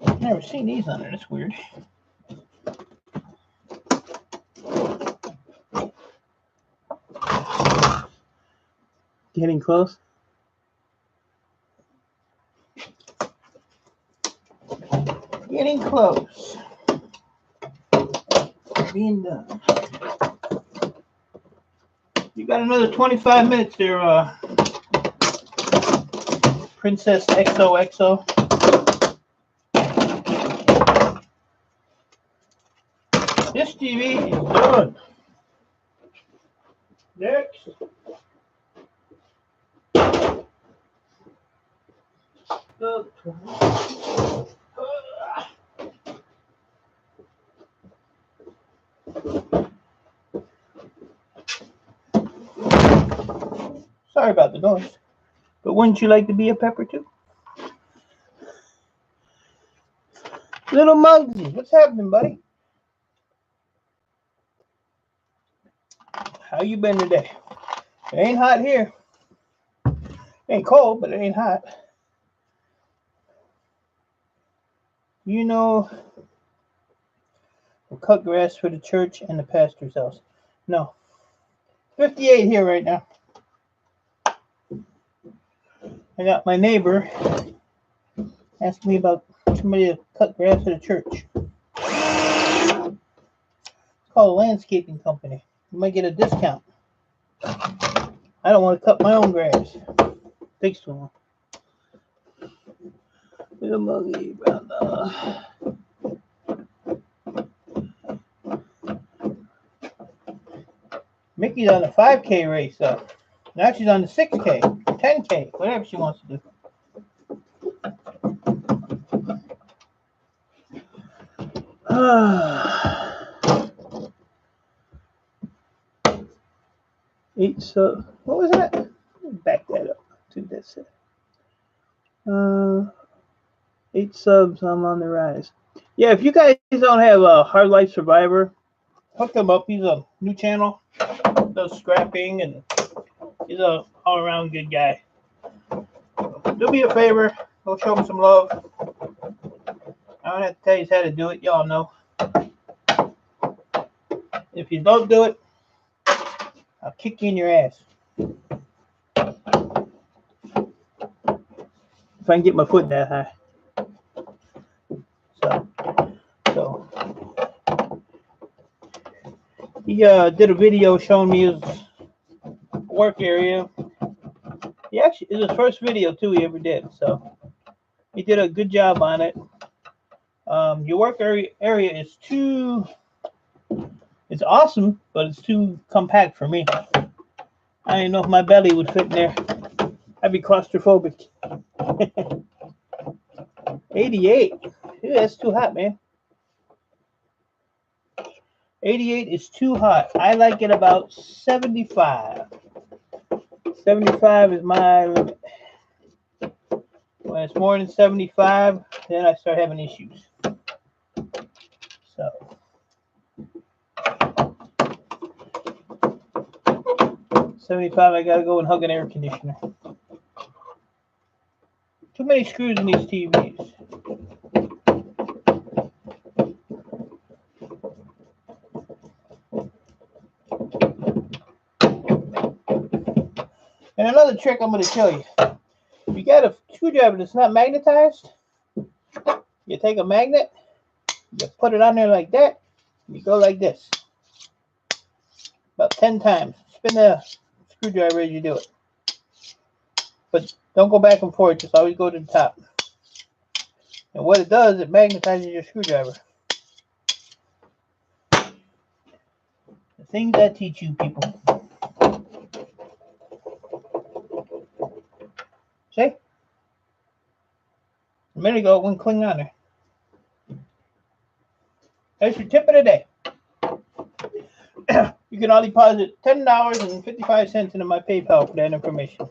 I've never seen these on there. That's weird. Getting close. Getting close. Being done. You got another 25 minutes there, Princess XOXO. This TV is done. Next. Sorry about the noise, but wouldn't you like to be a pepper too? Little Muggsy, what's happening, buddy? How you been today? It ain't hot here. It ain't cold, but it ain't hot. You know, we'll cut grass for the church and the pastor's house. No. 58 here right now. I got my neighbor asking me about somebody to cut grass for the church. It's called a landscaping company. You might get a discount. I don't want to cut my own grass. Takes too long. Little Muggy, brother. Mickey's on the 5K race, though. Now she's on the 6K, 10K, whatever she wants to do. What was that? Let me back that up. Do this. 8 subs. I'm on the rise. Yeah, if you guys don't have a Hard Life Survivor, hook him up. He's a new channel. Does scrapping and he's a all-around good guy. Do me a favor. Go show him some love. I don't have to tell you how to do it. Y'all know. If you don't do it, I'll kick you in your ass. If I can get my foot that high. So he did a video showing me his work area. He actually, it's his first video too he ever did. So he did a good job on it. Your work area is too, it's awesome, but it's too compact for me. I didn't know if my belly would fit in there. I'd be claustrophobic. 88. Ew, that's too hot, man. 88 is too hot. I like it about 75. 75 is my limit. When it's more than 75, then I start having issues. So. $75, I gotta go and hug an air conditioner. Too many screws in these TVs. And another trick I'm going to show you. If you got a screwdriver that's not magnetized, you take a magnet, you put it on there like that, and you go like this. About 10 times. Spin the screwdriver as you do it. But don't go back and forth, just always go to the top. And what it does, it magnetizes your screwdriver. The things I teach you people. See? A minute ago, it wouldn't cling on there. That's your tip of the day. You can only deposit $10.55 into my PayPal for that information.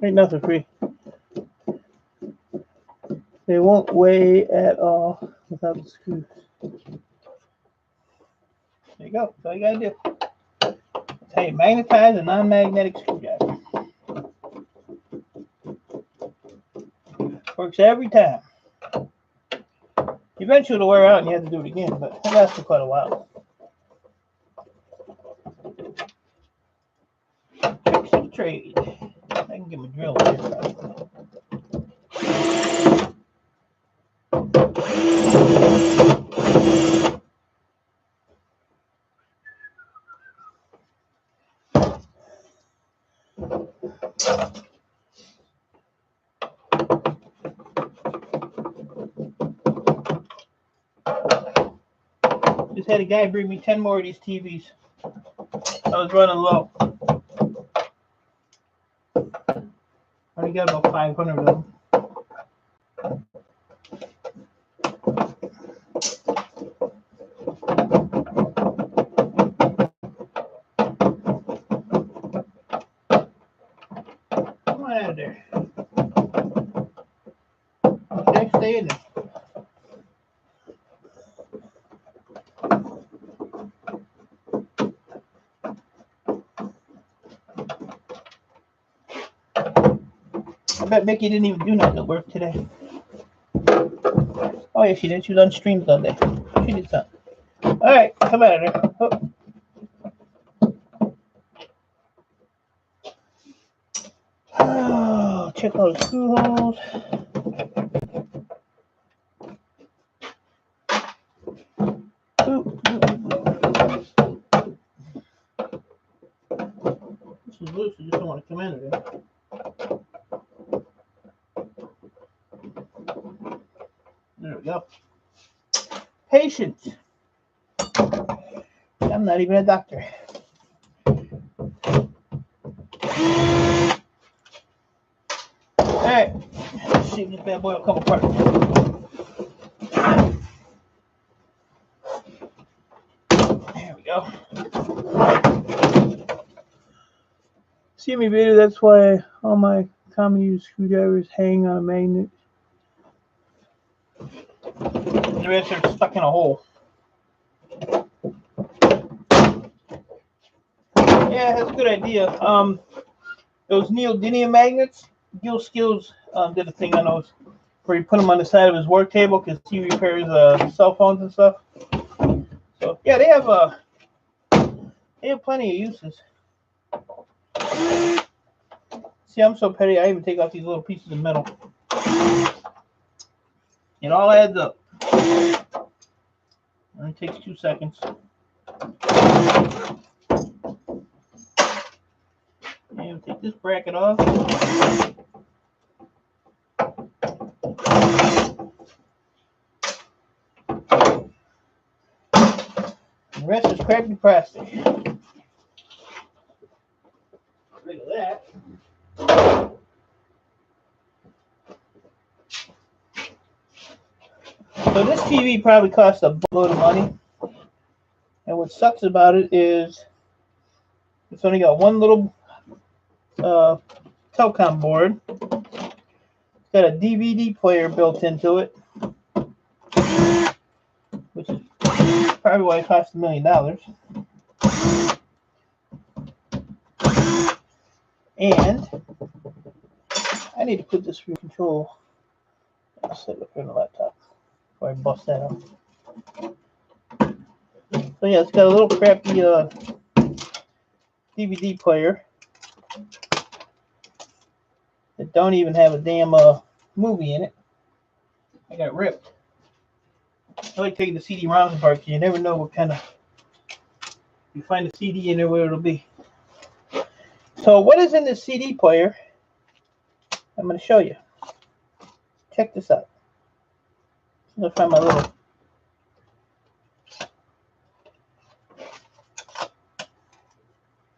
Ain't nothing free. They won't weigh at all without the screws. There you go. That's all you gotta do. That's how you magnetize a non-magnetic screwdriver. Works every time. Eventually it'll wear out and you have to do it again, but it lasts for quite a while. Tricks of the trade. I can get my drill in here. just had a guy bring me 10 more of these TVs. I was running low. I only got about 500 of them. Come on out of there. Okay, stay in there. I bet Mickey didn't even do nothing at work today. Oh, yeah, she did. She was on streams all day. She did something. All right, come out of there. Oh, check all the screw holes. This is loose. I just don't want to come out of there. There we go. Patience. I'm not even a doctor. Alright. Let's see if this bad boy will come apart. There we go. See me video, that's why all my common use screwdrivers hang on a magnet. The rest are stuck in a hole. Yeah, that's a good idea. Those neodymium magnets, Gil Skills did a thing on those where he put them on the side of his work table because he repairs cell phones and stuff. So yeah, they have plenty of uses. See, I'm so petty, I even take off these little pieces of metal. It all adds up. And it takes 2 seconds. And take this bracket off. The rest is crappy plastic. Rid of that. So this TV probably cost a boatload of money. And what sucks about it is it's only got one little telecom board. It's got a DVD player built into it, which is probably why it cost $1 million. And I need to put this remote control. I'll set it up here on the laptop before I bust that out. So yeah, it's got a little crappy DVD player that don't even have a damn movie in it. I got ripped. I like taking the CD-ROMs apart because you never know what kind of. You find a CD in there, where it'll be. So what is in this CD player? I'm going to show you. Check this out. I'm going to find my little.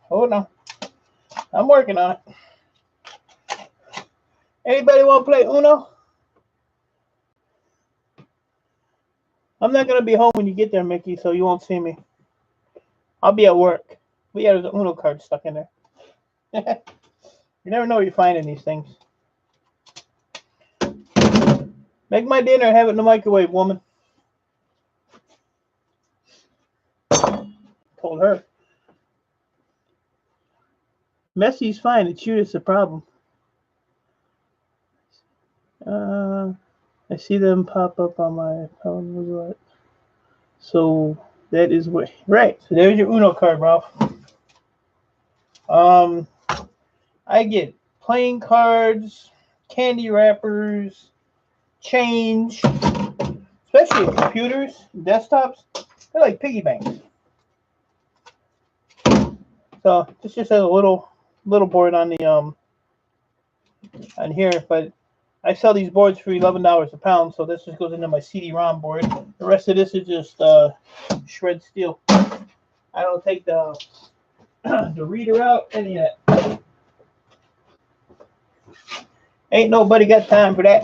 Hold on. I'm working on it. Anybody want to play Uno? I'm not going to be home when you get there, Mickey, so you won't see me. I'll be at work. But yeah, there's an Uno card stuck in there. You never know where you're finding these things. Make my dinner and have it in the microwave, woman. Told her. Messy's fine. It's you that's the problem. I see them pop up on my phone. So that is what. Right. So there's your Uno card, Ralph. I get playing cards, candy wrappers, change, especially computers, desktops. They're like piggy banks. So this just has a little board on the on here, but I sell these boards for $11 a pound, so this just goes into my CD-ROM board. The rest of this is just shred steel. I don't take the the reader out, any of that. Ain't nobody got time for that.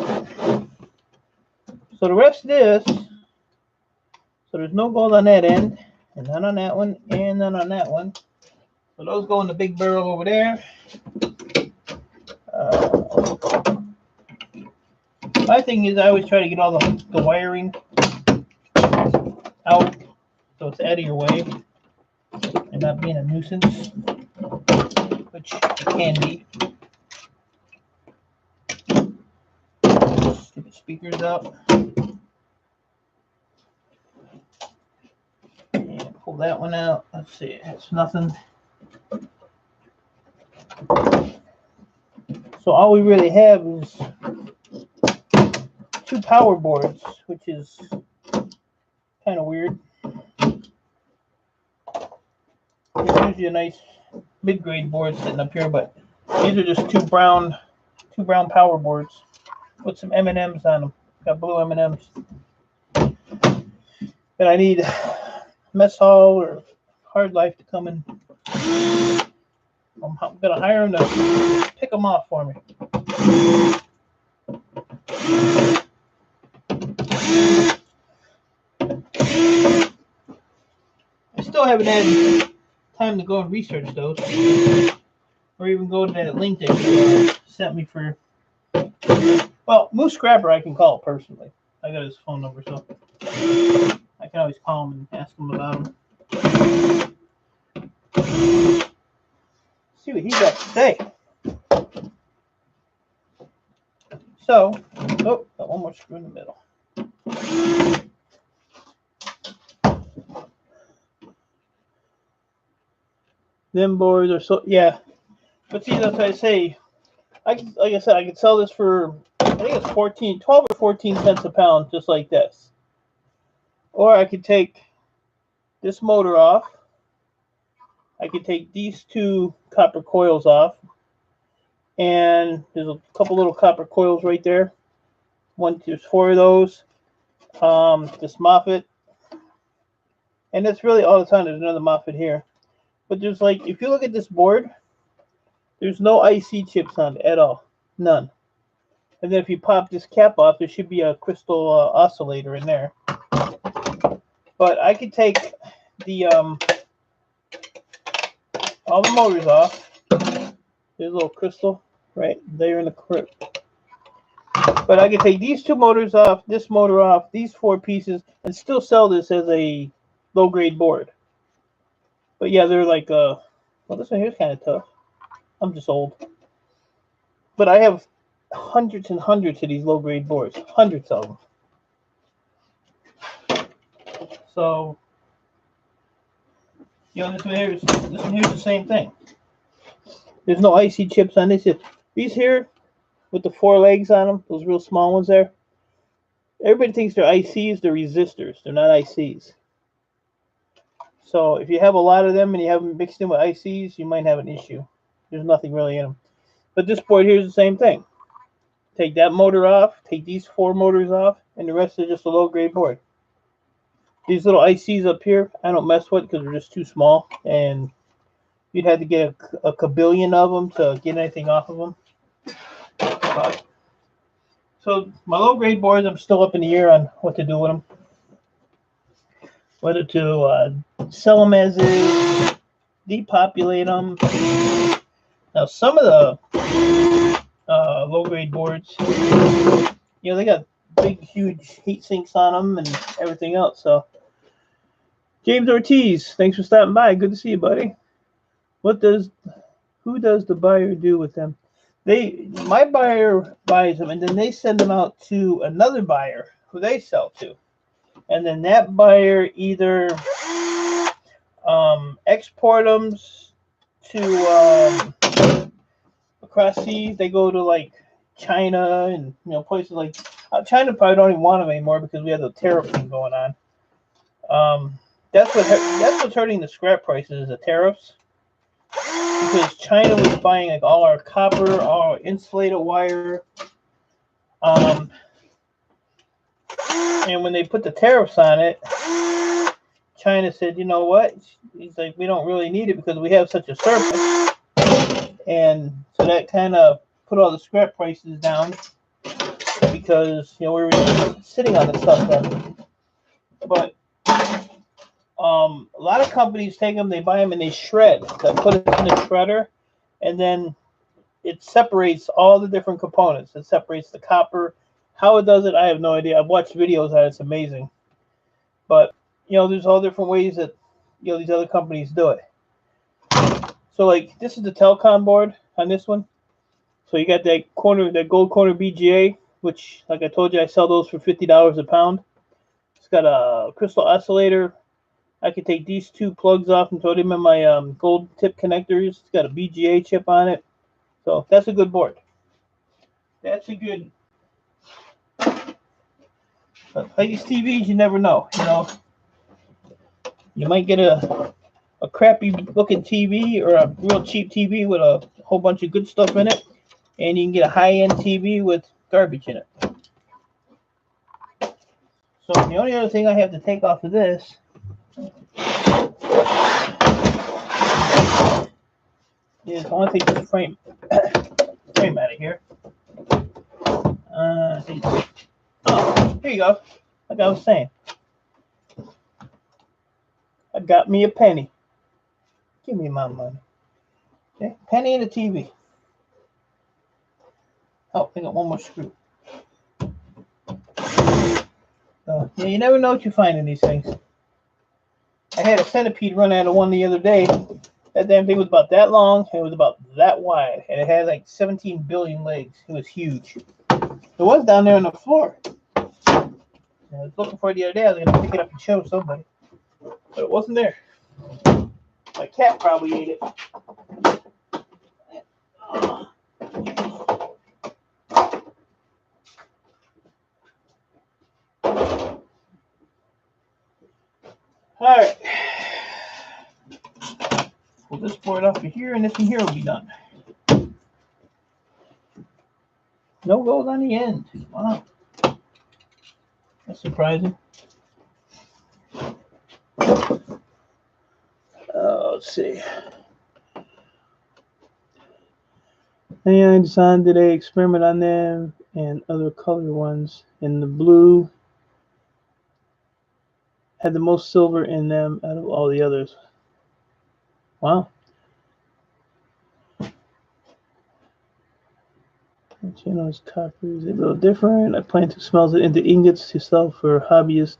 So the rest of this, so there's no gold on that end, and none on that one, and none on that one. So those go in the big barrel over there. My thing is I always try to get all the wiring out so it's out of your way and not being a nuisance, which it can be. Stupid speakers out. And pull that one out. Let's see, it's nothing. So all we really have is 2 power boards, which is kind of weird. There's usually a nice mid-grade board sitting up here, but these are just two brown power boards with some M&Ms on them. Got blue M&Ms. And I need Mess Hall or Hard Life to come in. I'm gonna hire them to pick them off for me. I still haven't had time to go and research those, or even go to that link that you sent me for. Well, Moose Scrapper I can call personally. I got his phone number, so I can always call him and ask him about him. See what he got to say. So, oh, got one more screw in the middle. Them boards are so, yeah. But see, that's what I say. Like I said, I could sell this for, I think it's 12 or 14 cents a pound, just like this. Or I could take this motor off. I could take these 2 copper coils off. And there's a couple little copper coils right there. There's 4 of those. This Moffett. And that's really all the time. There's another Moffett here. But there's like, if you look at this board, there's no IC chips on it at all. None. And then if you pop this cap off, there should be a crystal oscillator in there. But I could take the all the motors off. There's a little crystal right there in the crypt. But I could take these 2 motors off, this motor off, these 4 pieces, and still sell this as a low-grade board. But yeah, they're like, well, this one here's kind of tough. I'm just old. But I have hundreds and hundreds of these low-grade boards. Hundreds of them. So, you know, this one here's the same thing. There's no IC chips on this. These here, with the 4 legs on them, those real small ones there, everybody thinks they're ICs. They're resistors. They're not ICs. So if you have a lot of them and you have them mixed in with ICs, you might have an issue. There's nothing really in them. But this board here is the same thing. Take that motor off, take these 4 motors off, and the rest is just a low-grade board. These little ICs up here, I don't mess with because they're just too small, and you'd have to get a kabillion of them to get anything off of them. So my low-grade boards, I'm still up in the air on what to do with them. Whether to sell them as is, depopulate them. Now some of the low-grade boards, you know, they got big, huge heat sinks on them and everything else. So James Ortiz, thanks for stopping by. Good to see you, buddy. Who does the buyer do with them? My buyer buys them, and then they send them out to another buyer who they sell to. And then that buyer either export them to across seas. They go to like China and places like China probably don't even want them anymore because we have the tariff thing going on. That's what's hurting the scrap prices, the tariffs. Because China was buying like all our copper, all our insulated wire, And when they put the tariffs on it, China said, you know what? He's like, we don't really need it because we have such a surplus. And so that kind of put all the scrap prices down because, you know, we were sitting on the stuff then. But a lot of companies take them, they buy them, and they shred. They put it in the shredder, and then it separates all the different components. It separates the copper. How it does it, I have no idea. I've watched videos on it. It's amazing. But, you know, there's all different ways that, you know, these other companies do it. So, like, this is the Telcon board on this one. So you got that gold corner BGA, which, like I told you, I sell those for $50 a pound. It's got a crystal oscillator. I can take these two plugs off and throw them in my gold tip connectors. It's got a BGA chip on it. So that's a good board. That's a good. But like these TVs, you never know. You know, you might get a crappy looking TV or a real cheap TV with a whole bunch of good stuff in it, and you can get a high-end TV with garbage in it. So the only other thing I have to take off of this is I want to take this frame out of here. Oh, here you go. Like I was saying, I got me a penny. Give me my money. Okay, penny and a TV. Oh, I got one more screw. So, yeah, you never know what you find in these things. I had a centipede run out of one the other day. That damn thing was about that long, and it was about that wide, and it had like 17 billion legs. It was huge. It was down there on the floor. I was looking for it the other day. I was going to pick it up and show somebody, but it wasn't there. My cat probably ate it. All right. Pull this board off of here, and this one here will be done. No gold on the end. Wow. That's surprising. Let's see. And I decided did a experiment on them and other color ones. And the blue had the most silver in them out of all the others. Wow. Channel's copper is a little different. I plan to smelt it into ingots to sell for hobbyists.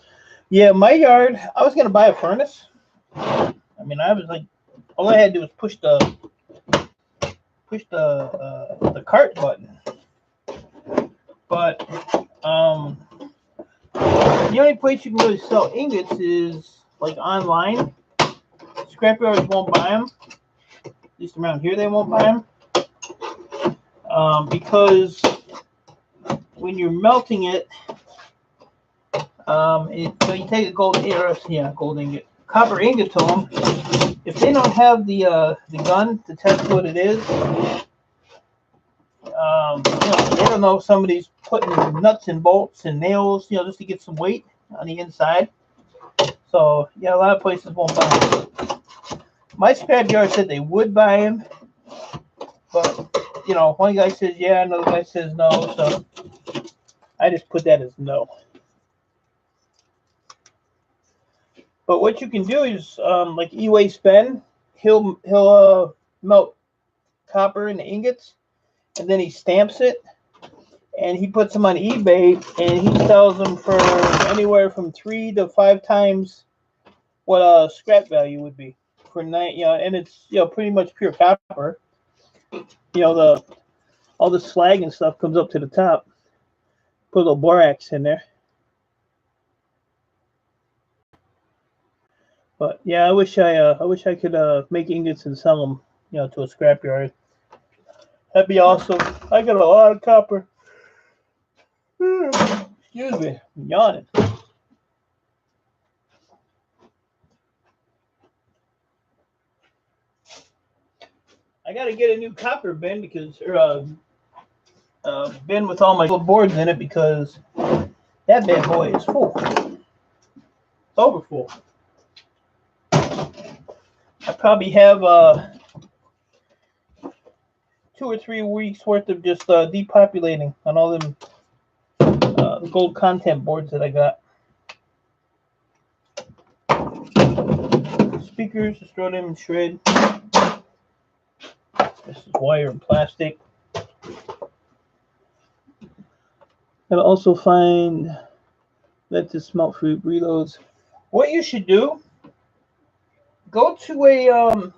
Yeah, my yard, I was going to buy a furnace. I mean, I was like, all I had to do was push the cart button. But the only place you can really sell ingots is like online. Scrapyards won't buy them. At least around here, they won't buy them. Because when you're melting it, so you take a gold ingot, copper ingot to them. If they don't have the gun to test what it is, you know, they don't know if somebody's putting nuts and bolts and nails, you know, just to get some weight on the inside. So yeah, a lot of places won't buy them. My scrapyard said they would buy them, but you know, one guy says yeah, another guy says no, so I just put that as no. But what you can do is, like E-Waste Ben, he'll melt copper in the ingots, and then he stamps it, and he puts them on eBay, and he sells them for anywhere from 3 to 5 times what a scrap value would be for and it's pretty much pure copper. You know, all the slag and stuff comes up to the top. Put a little borax in there. But yeah, I wish I could make ingots and sell them, to a scrapyard. That'd be awesome. I got a lot of copper. Excuse me, I'm yawning. I got to get a new copper bin because bin with all my boards in it because that bad boy is full. It's over full. I probably have 2 or 3 weeks worth of just depopulating on all them gold content boards that I got. Speakers, just throw them in shred. This is wire and plastic. And also find let this smelt fruit reloads. What you should do, go to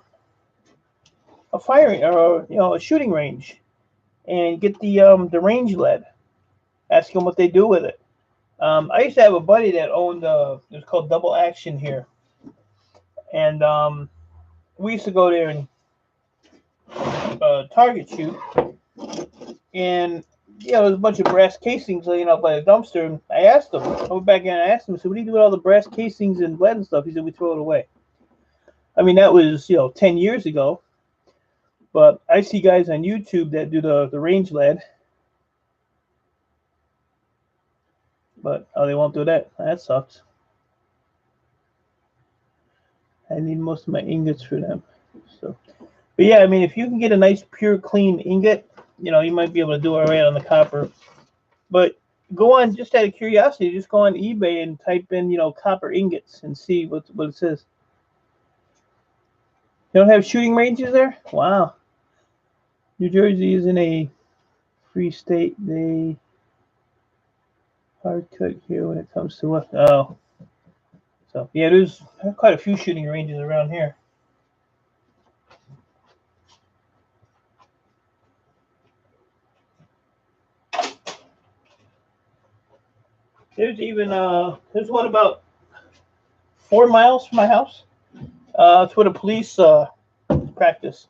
a firing or a shooting range and get the range lead. Ask them what they do with it. I used to have a buddy that owned it was called Double Action here, and we used to go there and target shoot, and there was a bunch of brass casings laying out by the dumpster. And I asked him, I went back in and I asked him, I said, "What do you do with all the brass casings and lead and stuff?" He said, "We throw it away." I mean, that was 10 years ago, but I see guys on YouTube that do the range lead. But they won't do that. That sucks. I need most of my ingots for them. So, but yeah, I mean, if you can get a nice, pure, clean ingot, you might be able to do all right on the copper. But go on, just out of curiosity, just go on eBay and type in, copper ingots and see what it says. You don't have shooting ranges there? Wow. New Jersey isn't a free state. They hard cut here when it comes to what? Oh. So, yeah, there's quite a few shooting ranges around here. There's even, there's one about 4 miles from my house. It's where the police practice.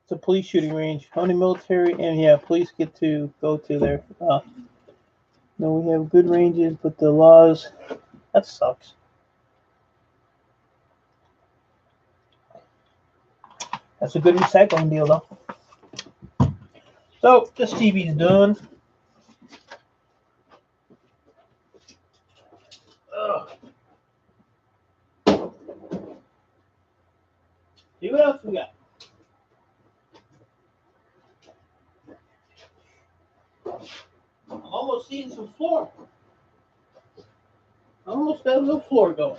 It's a police shooting range. Only military and, police get to go to there. No, we have good ranges, but the laws, that sucks. That's a good recycling deal, though. So, this TV's done. See what else we got. I'm almost seeing some floor. I almost got a little floor going.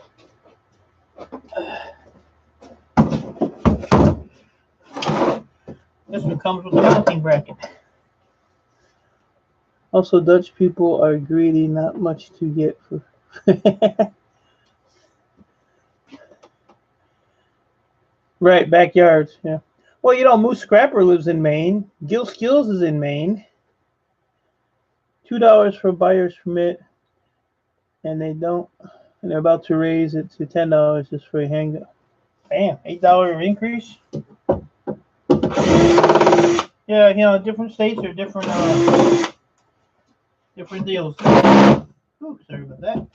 This one comes with a mounting bracket. Also, Dutch people are greedy, not much to get for. Right, backyards, yeah. Well, Moose Scrapper lives in Maine. Gil Skills is in Maine. $2 for a buyer's permit, and they're about to raise it to $10 just for a hang. Bam, $8 increase. Yeah, different states are different deals. Ooh, sorry about that.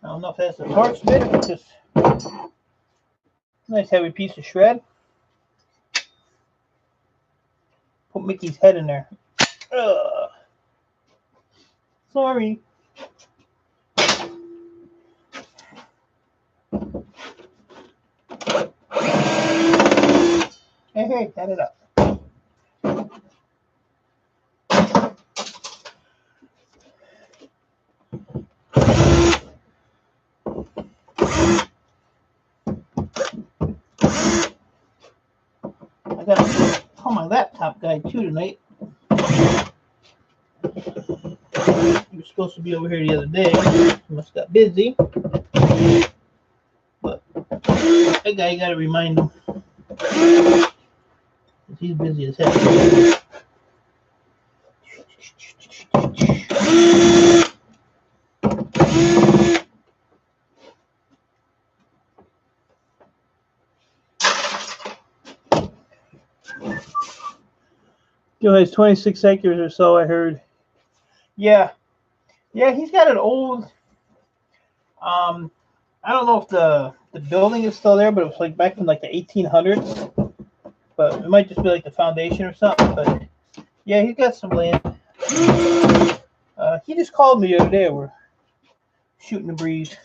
I don't know if that's a Torx bit or just nice heavy piece of shred. Put Mickey's head in there. Sorry. Hey, cut it up. I gotta call my laptop guy too tonight. He was supposed to be over here the other day. He must have got busy. But that guy, you gotta remind him. He's busy as hell. Gil has 26 acres or so, I heard. Yeah, he's got an old I don't know if the building is still there, but it was like back in like the 1800s. But it might just be like the foundation or something. But yeah, he's got some land. He just called me the other day. We're shooting the breeze,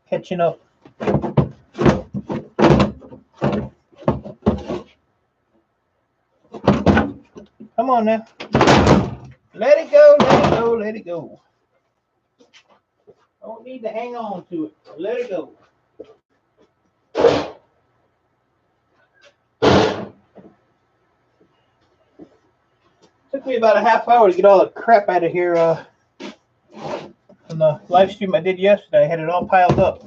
catching up. Come on now. Let it go, let it go, let it go. Don't need to hang on to it. Let it go. Took me about a half hour to get all the crap out of here from the live stream I did yesterday. I had it all piled up.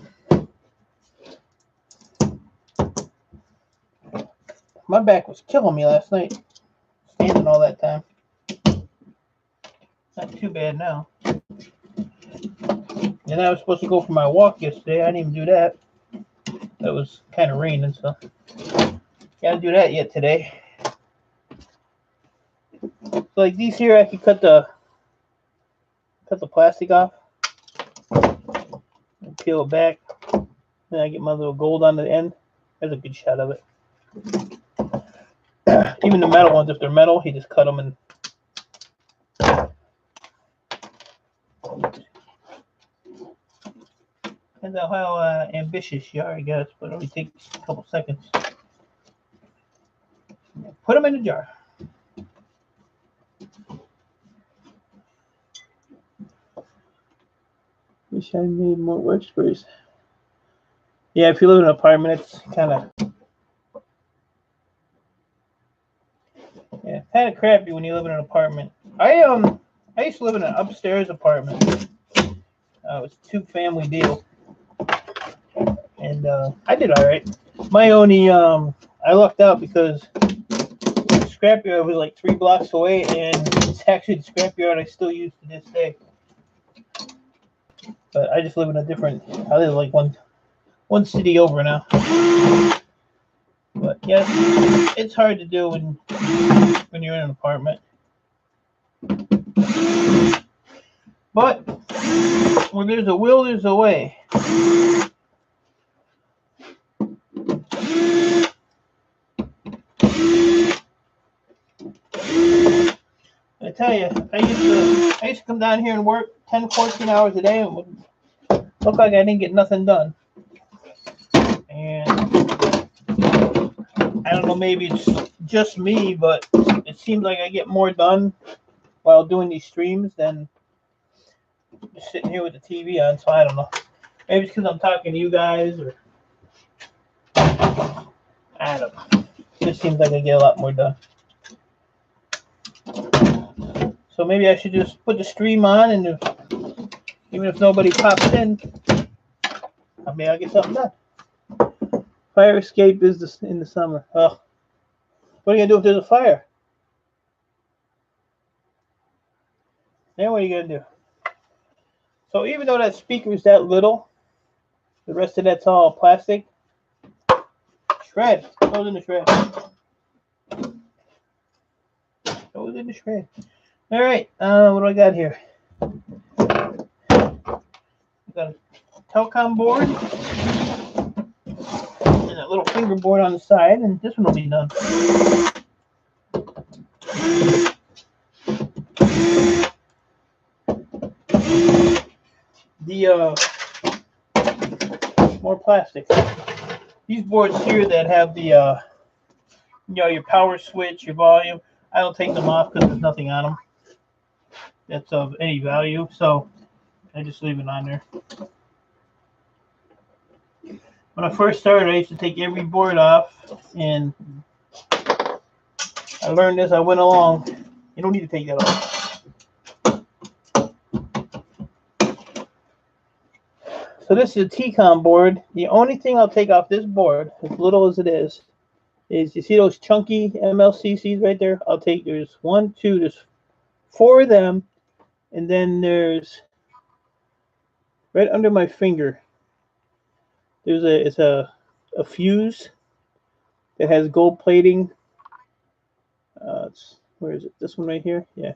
My back was killing me last night, standing all that time. Not too bad now. And I was supposed to go for my walk yesterday. I didn't even do that. It was kind of raining, so gotta do that yet today. So like these here, I could cut the plastic off and peel it back. Then I get my little gold on the end. There's a good shot of it. Even the metal ones, if they're metal, he just cut them and. Depends on how ambitious you are, I guess, but it only takes a couple seconds. Put them in the jar. Wish I made more workspace. Yeah, if you live in an apartment, it's kind of crappy when you live in an apartment. I used to live in an upstairs apartment. It was a 2-family deal, and I did all right. My only I lucked out because the scrapyard was like 3 blocks away, and it's actually the scrapyard I still use to this day. But I just live in a different. I live like one city over now. But yes, it's hard to do when you're in an apartment. But when there's a will, there's a way. I tell you, I used to come down here and work 10, 14 hours a day and would look like I didn't get nothing done. And I don't know, maybe it's just me, but it seems like I get more done while doing these streams than just sitting here with the TV on. So I don't know. Maybe it's because I'm talking to you guys, or I don't know. It just seems like I get a lot more done. So maybe I should just put the stream on, and even if nobody pops in, maybe I'll get something done. Fire escape is in the summer. Oh, what are you gonna do if there's a fire? Then what are you gonna do? So even though that speaker is that little, the rest of that's all plastic. Shred. Goes in the shred. Goes in the shred. All right. What do I got here? Got a telecom board and a little fingerboard on the side, and this one will be done. The more plastic. These boards here that have the your power switch, your volume, I don't take them off because there's nothing on them that's of any value, so I just leave it on there. When I first started, I used to take every board off, and I learned as I went along. You don't need to take that off. So this is a T-Con board. The only thing I'll take off this board, as little as it is you see those chunky MLCCs right there? There's 1, 2, there's 4 of them, and then there's right under my finger. It's a fuse that has gold plating. Where is it? This one right here? Yeah.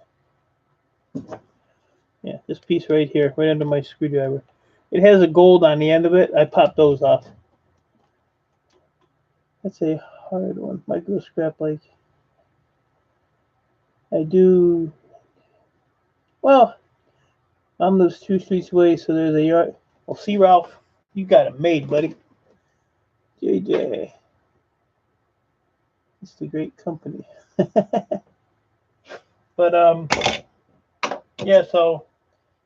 Yeah, this piece right here, right under my screwdriver. It has a gold on the end of it. I popped those off. That's a hard one. Micro scrap like I do. Well, I'm those 2 streets away, so there's a yard. Well, see, Ralph, you got it made, buddy. JJ. It's the great company. But, yeah, so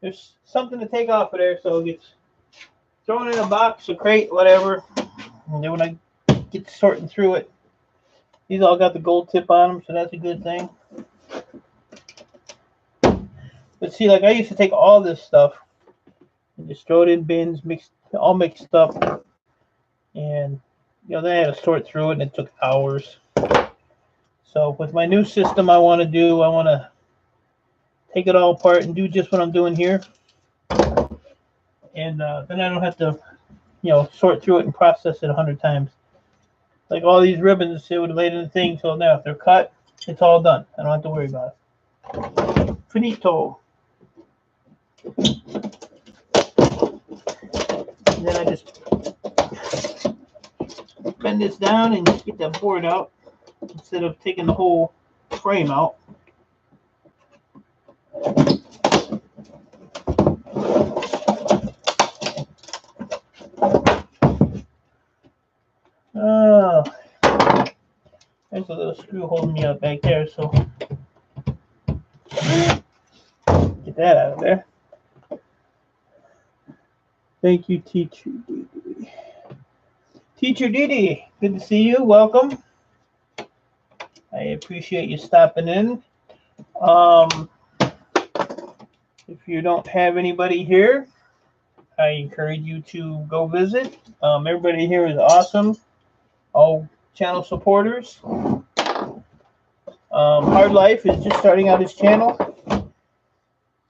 there's something to take off of there, so it gets thrown in a box, a crate, whatever. And then when I get sorting through it, these all got the gold tip on them, so that's a good thing. But see, like I used to take all this stuff and just throw it in bins, all mixed up, and then I had to sort through it, and it took hours. So with my new system, I want to take it all apart and do just what I'm doing here, and then I don't have to, sort through it and process it 100 times. Like all these ribbons, it would have laid in the thing, so now if they're cut, it's all done. I don't have to worry about it. Finito. And then I just bend this down and get that board out instead of taking the whole frame out. Oh, there's a little screw holding me up back there, so get that out of there. Thank you, Teacher Didi. Teacher Didi, good to see you. Welcome. I appreciate you stopping in. If you don't have anybody here, I encourage you to go visit. Everybody here is awesome. All channel supporters. Hard Life is just starting out his channel.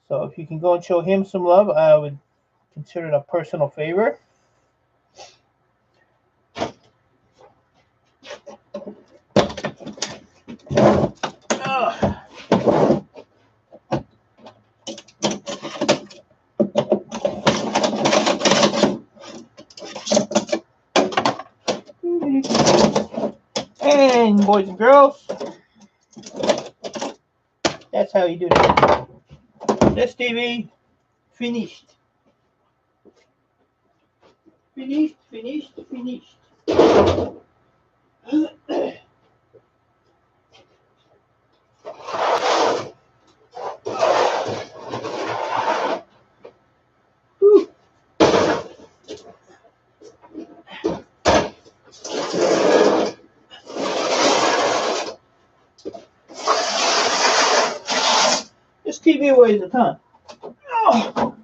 So if you can go and show him some love, I would consider it a personal favor. And boys and girls, that's how you do that. This TV finished. Finished. This TV weighs a ton. Oh.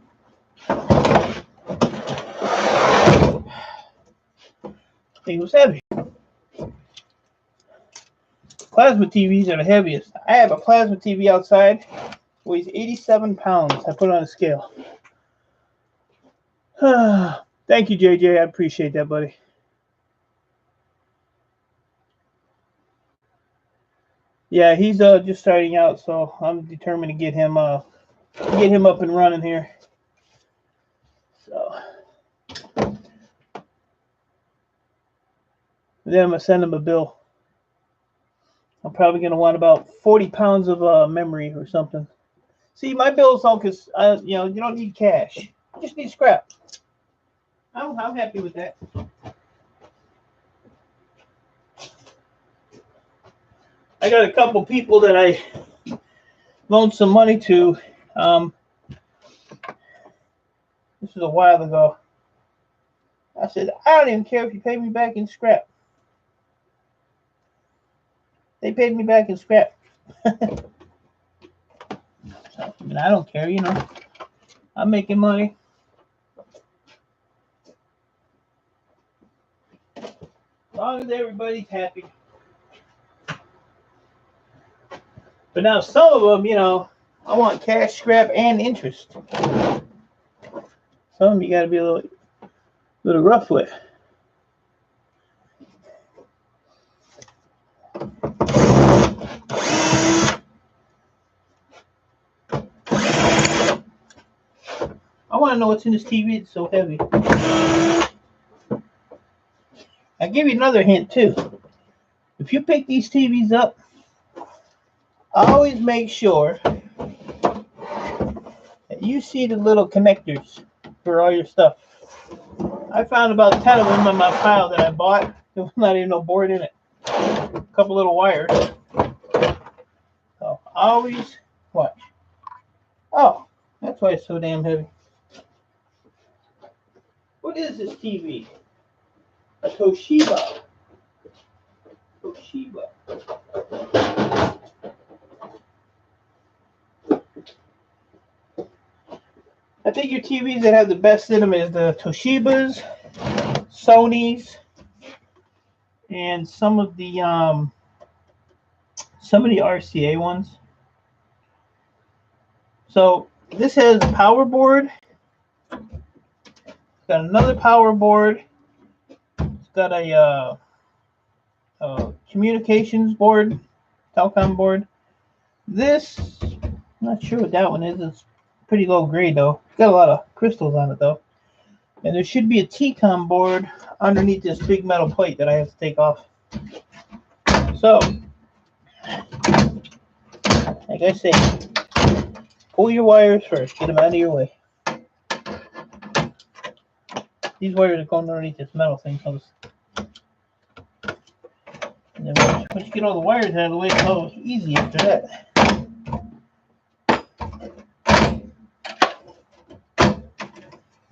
It was heavy. Plasma TVs are the heaviest. I have a plasma TV outside. Weighs 87 pounds. I put it on a scale. Thank you, JJ. I appreciate that, buddy. Yeah, he's just starting out, so I'm determined to get him up and running here. So then I'm gonna send him a bill. I'm probably gonna want about 40 pounds of memory or something. See, my bills don't, because you don't need cash. You just need scrap. I'm happy with that. I got a couple people that I loaned some money to. This was a while ago. I said, I don't even care if you pay me back in scrap. They paid me back in scrap. So, I mean, I don't care, I'm making money. As long as everybody's happy. But now some of them, I want cash, scrap, and interest. Some of them you got to be a little rough with. I want to know what's in this TV. It's so heavy. I'll give you another hint too. If you pick these TVs up, always make sure that you see the little connectors for all your stuff. I found about 10 of them in my pile that I bought. There was not even no board in it. A couple little wires. So always watch. Oh, that's why it's so damn heavy. What is this TV? A Toshiba. Toshiba. I think your TVs that have the best in them is the Toshibas, Sonys, and some of the RCA ones. So this has a power board. It's got another power board. It's got a communications board, telecom board. This, I'm not sure what that one is. It's pretty low grade though. It's got a lot of crystals on it though. And there should be a T-Com board underneath this big metal plate that I have to take off. So, like I say, pull your wires first. Get them out of your way. These wires are going underneath this metal thing. And then once you get all the wires out of the way, it's almost easy after that.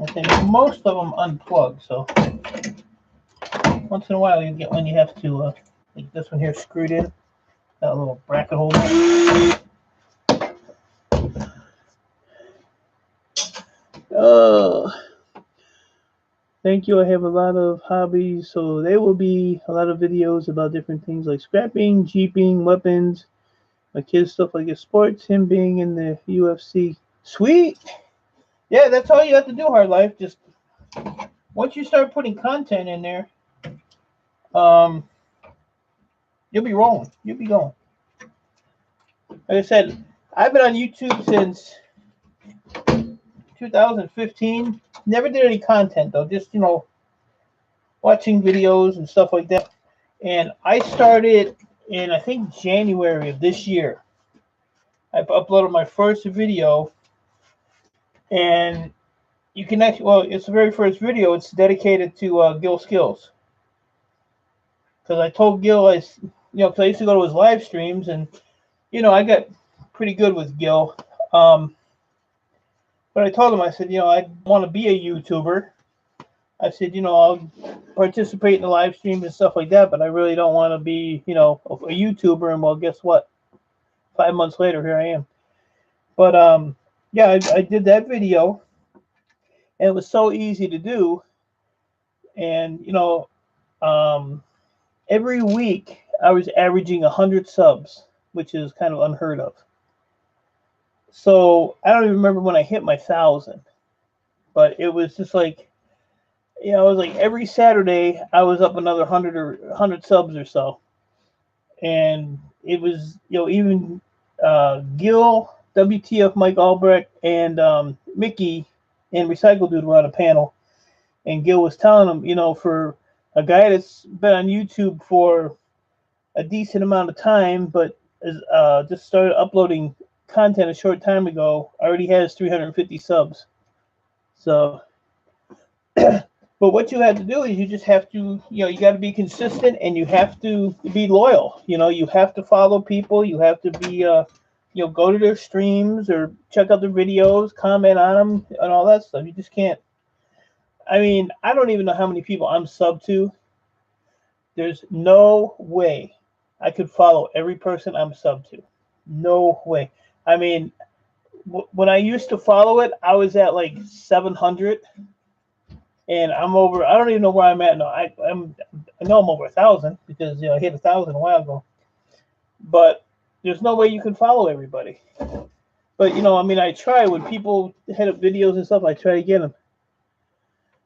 I think most of them unplug, so once in a while you get one you have to, like this one here screwed in, got a little bracket holder. Thank you. I have a lot of hobbies, so there will be a lot of videos about different things like scrapping, jeeping, weapons, my kids' stuff like his sports, him being in the UFC. Sweet! Yeah, that's all you have to do, Hard Life. Just once you start putting content in there, you'll be rolling. You'll be going. Like I said, I've been on YouTube since 2015. Never did any content though. Just, you know, watching videos and stuff like that. And I started in, I think, January of this year. I uploaded my first video. And you can actually, well, it's the very first video. It's dedicated to Gil Skills. Because I told Gil, because I used to go to his live streams, and, you know, I got pretty good with Gil. But I told him, I said, you know, I want to be a YouTuber. I said, you know, I'll participate in the live streams and stuff like that, but I really don't want to be, you know, a YouTuber. And, well, guess what? 5 months later, here I am. But, yeah, I did that video, and it was so easy to do. And, you know, every week I was averaging 100 subs, which is kind of unheard of. So I don't even remember when I hit my 1,000, but it was just like, you know, it was like every Saturday I was up another 100 subs or so. And it was, you know, even Gil, WTF Mike Albrecht, and Mickey and Recycle Dude were on a panel, and Gil was telling them, you know, for a guy that's been on YouTube for a decent amount of time, but is just started uploading content a short time ago, already has 350 subs. So, but what you have to do is you just have to, you know, you got to be consistent, and you have to be loyal. You know, you have to follow people. You have to be, you know, go to their streams or check out their videos, comment on them, and all that stuff. You just can't. I mean, I don't even know how many people I'm subbed to. There's no way I could follow every person I'm subbed to. No way. I mean, when I used to follow it, I was at like 700, and I'm over. I don't even know where I'm at now. I know I'm over 1,000 because, you know, I hit 1,000 a while ago. But there's no way you can follow everybody. But, you know, I mean, I try. When people hit up videos and stuff, I try to get them.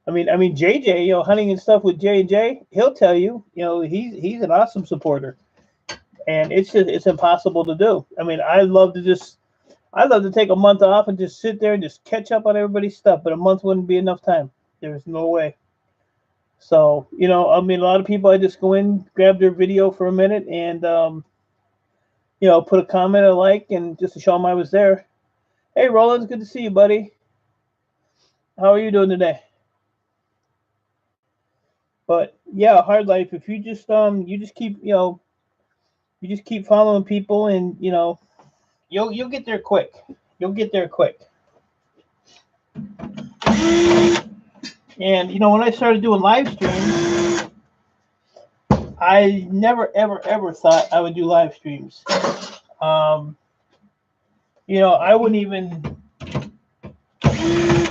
I mean, JJ, you know, hunting and stuff with J&J, he'll tell you, you know, he's an awesome supporter. And it's impossible to do. I mean, I love to just, I'd love to take a month off and just sit there and just catch up on everybody's stuff, but a month wouldn't be enough time. There's no way. So, I mean, a lot of people, I just go in, grab their video for a minute, and put a comment, a like, and just to show them I was there. Hey, Roland, it's good to see you, buddy. How are you doing today? But yeah, hard life. If you just keep following people, and you'll get there quick. You'll get there quick. And when I started doing live streams, I never ever thought I would do live streams. I wouldn't even.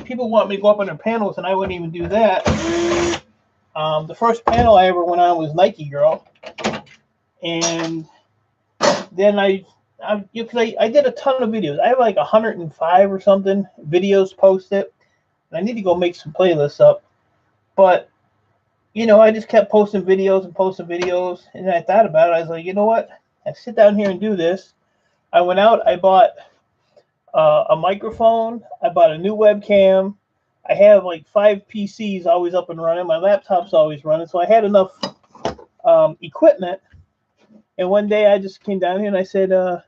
People want me to go up on their panels, and I wouldn't even do that. The first panel I ever went on was Nike Girl, and then I did a ton of videos. I have like 105 or something videos posted. I need to go make some playlists up, but I just kept posting videos, and I thought about it. I was like, you know what? I sit down here and do this. I went out. I bought a microphone. I bought a new webcam. I have like 5 PCs always up and running. My laptop's always running. So I had enough equipment. And one day I just came down here and I said, I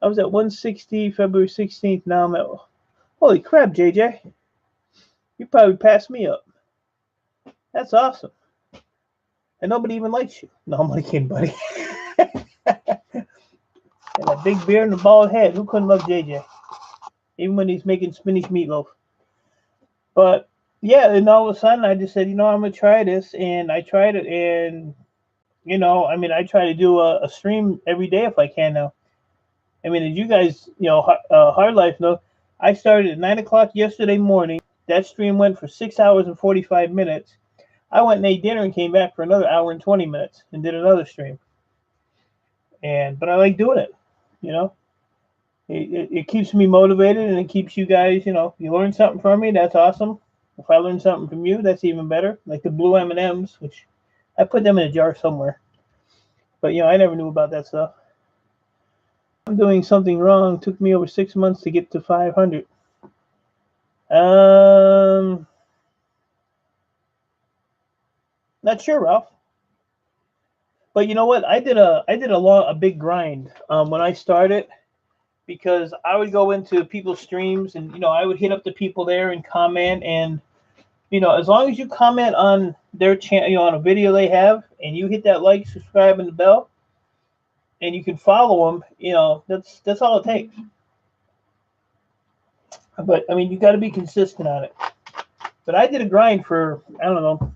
was at 160, February 16th. Now I'm at, holy crap, JJ. You probably passed me up. That's awesome. And nobody even likes you. No, I'm only kidding, buddy. And a big beard and a bald head. Who couldn't love JJ? Even when he's making spinach meatloaf. But yeah, and all of a sudden I just said, I'm going to try this. And I tried it. And, I try to do a stream every day if I can now. I mean, as you guys, Hard Life know, I started at 9 o'clock yesterday morning. That stream went for 6 hours and 45 minutes. I went and ate dinner and came back for another hour and 20 minutes and did another stream. But I like doing it, It keeps me motivated, and it keeps you guys, you learn something from me. That's awesome. If I learn something from you, that's even better. Like the blue M&Ms, which I put them in a jar somewhere. But, I never knew about that stuff. I'm doing something wrong. It took me over 6 months to get to 500. Not sure, Ralph. But you know what? I did a big grind when I started, because I would go into people's streams and I would hit up the people there and comment, and as long as you comment on their channel, on a video they have, and you hit that like, subscribe, and the bell, and you can follow them, that's all it takes. But I mean, you got to be consistent on it. But I did a grind for, I don't know,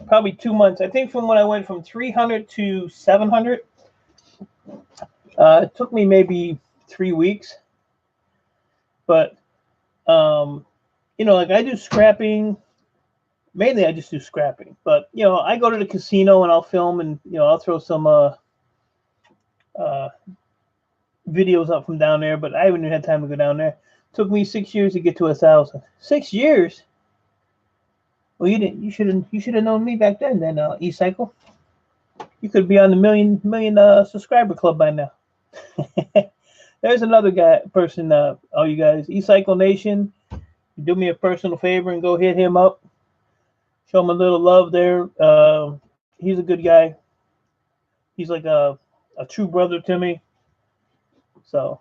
probably 2 months. I think from when I went from 300 to 700, it took me maybe 3 weeks. But like I do scrapping. Mainly I just do scrapping. But I go to the casino and I'll film, and I'll throw some videos up from down there. But I haven't even had time to go down there. It took me 6 years to get to 1,000. 6 years. Well, you didn't. You should have known me back then. Then E-Cycle, you could be on the million subscriber club by now. There's another person. All you guys, E-Cycle Nation, do me a personal favor and go hit him up. Show him a little love there. He's a good guy. He's like a true brother to me. So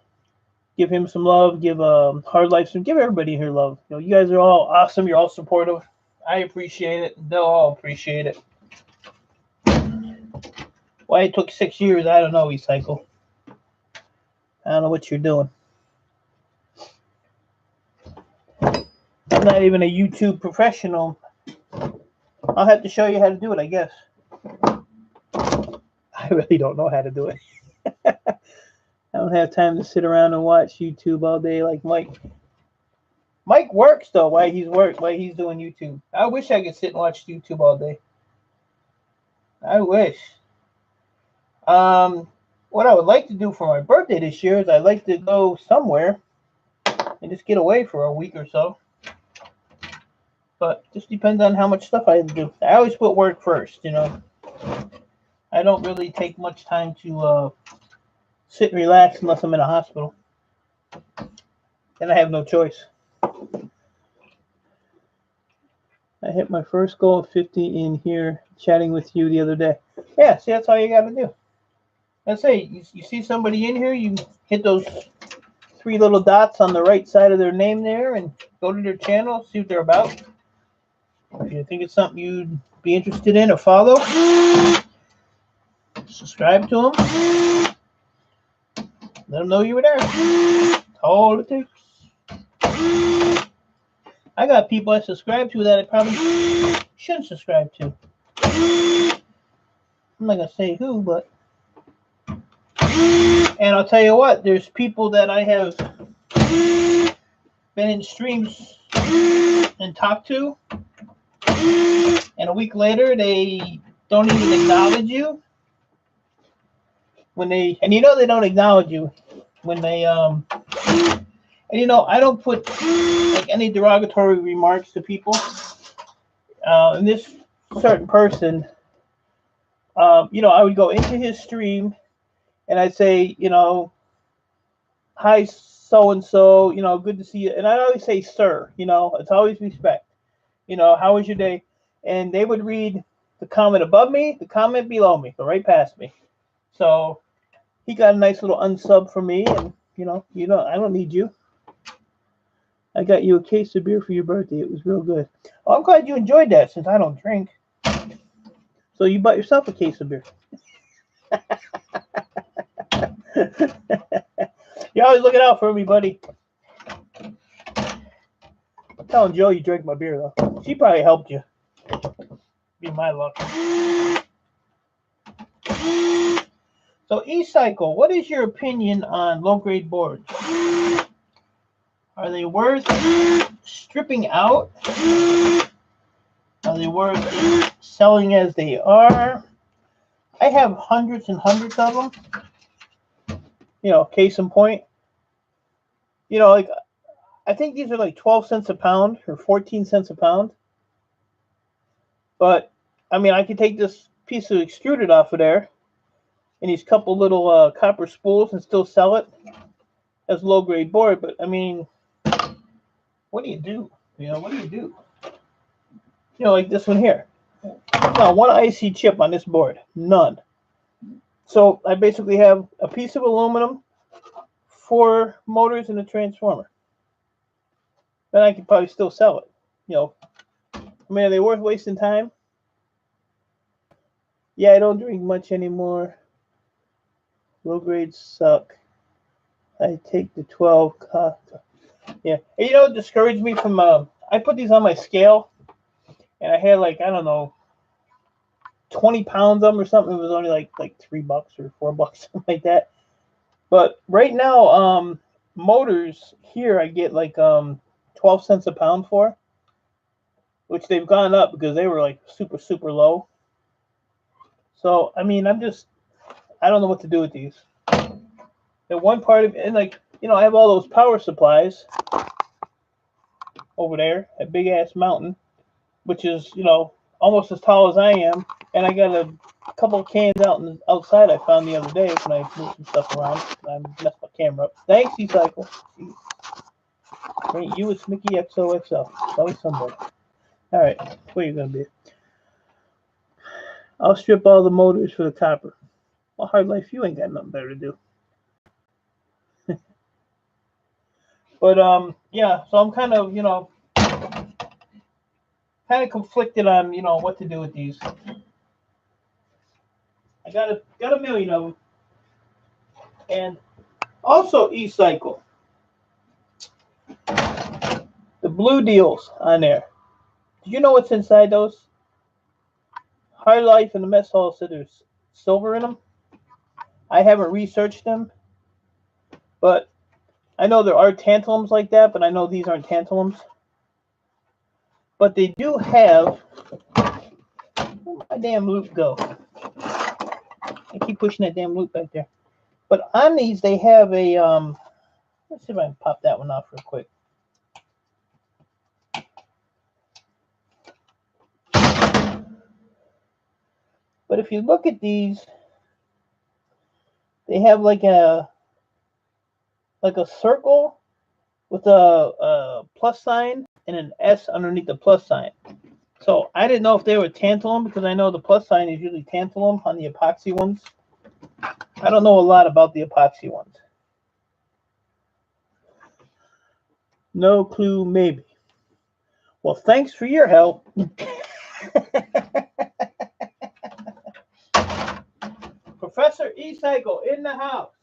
give him some love. Give Hard Life some. Give everybody here love. You guys are all awesome. You're all supportive. I appreciate it. They'll all appreciate it. Why it took 6 years, I don't know, E-Cycle. I don't know what you're doing. I'm not even a YouTube professional. I'll have to show you how to do it, I guess. I really don't know how to do it. I don't have time to sit around and watch YouTube all day like Mike. Mike works though. While he's doing YouTube. I wish I could sit and watch YouTube all day. I wish. What I would like to do for my birthday this year is I'd like to go somewhere and just get away for a week or so. But just depends on how much stuff I have to do. I always put work first, I don't really take much time to sit and relax unless I'm in a hospital. then I have no choice. I hit my first goal of 50 in here chatting with you the other day. Yeah, see, that's all you got to do. Let's say you see somebody in here, you hit those 3 little dots on the right side of their name there and go to their channel, see what they're about. If you think it's something you'd be interested in or follow, subscribe to them. Let them know you were there. That's all it takes. I got people I subscribe to that I probably shouldn't subscribe to. I'm not going to say who, but... And I'll tell you what, there's people that I have been in streams and talked to, and a week later they don't even acknowledge you. When they, and you know they don't acknowledge you when they, and you know, I don't put like any derogatory remarks to people. And this certain person, you know, I would go into his stream and I'd say, you know, hi, so-and-so, you know, good to see you. And I always say, sir, you know, it's always respect. You know, how was your day? And they would read the comment above me, the comment below me, go right past me. So he got a nice little unsub from me, and you know, I don't need you. I got you a case of beer for your birthday. It was real good. Oh, I'm glad you enjoyed that since I don't drink. So you bought yourself a case of beer. You're always looking out for me, buddy. I'm telling Joe you drank my beer, though. She probably helped you. Be my luck. So, E-Cycle, what is your opinion on low-grade boards? Are they worth stripping out? Are they worth selling as they are? I have hundreds and hundreds of them. You know, case in point. You know, like, I think these are like 12 cents a pound or 14 cents a pound. But, I mean, I could take this piece of extruded off of there and these couple little copper spools and still sell it as low-grade board. But, I mean, what do you do? You know, what do you do? You know, like this one here. Not one IC chip on this board. None. So I basically have a piece of aluminum, 4 motors, and a transformer. Then I could probably still sell it. You know, I mean, are they worth wasting time? Yeah, I don't drink much anymore. Low grades suck. I take the 12 yeah. And you know what discouraged me from I put these on my scale and I had like, I don't know, 20 pounds of them or something. It was only like $3 or $4, something like that. But right now, motors here I get like 12 cents a pound for, which they've gone up because they were like super low. So I mean, I don't know what to do with these. The one part of, and like, you know, I have all those power supplies over there, a big ass mountain, which is, you know, almost as tall as I am, and I got a couple of cans outside I found the other day when I moved some stuff around. I messed my camera up. Thanks, E-Cycle. Ain't you, it's Mickey XOXO. It's always somebody. All right, where you gonna be? I'll strip all the motors for the copper. Well, hard life, you ain't got nothing better to do. But yeah, so I'm kind of, you know, conflicted on, you know, what to do with these. I got a million of them. And also E-Cycle. The blue deals on there. Do you know what's inside those? Hard Life and the Mess Hall said there's silver in them. I haven't researched them, but I know there are tantalums like that, but I know these aren't tantalums. But they do have, where'd my damn loop go? I keep pushing that damn loop back there. But on these, they have a, let's see if I can pop that one off real quick. But if you look at these, they have like a like a circle with a plus sign and an S underneath the plus sign. So I didn't know if they were tantalum because I know the plus sign is usually tantalum on the epoxy ones. I don't know a lot about the epoxy ones. No clue, maybe. Well, thanks for your help. Professor E-Cycle in the house.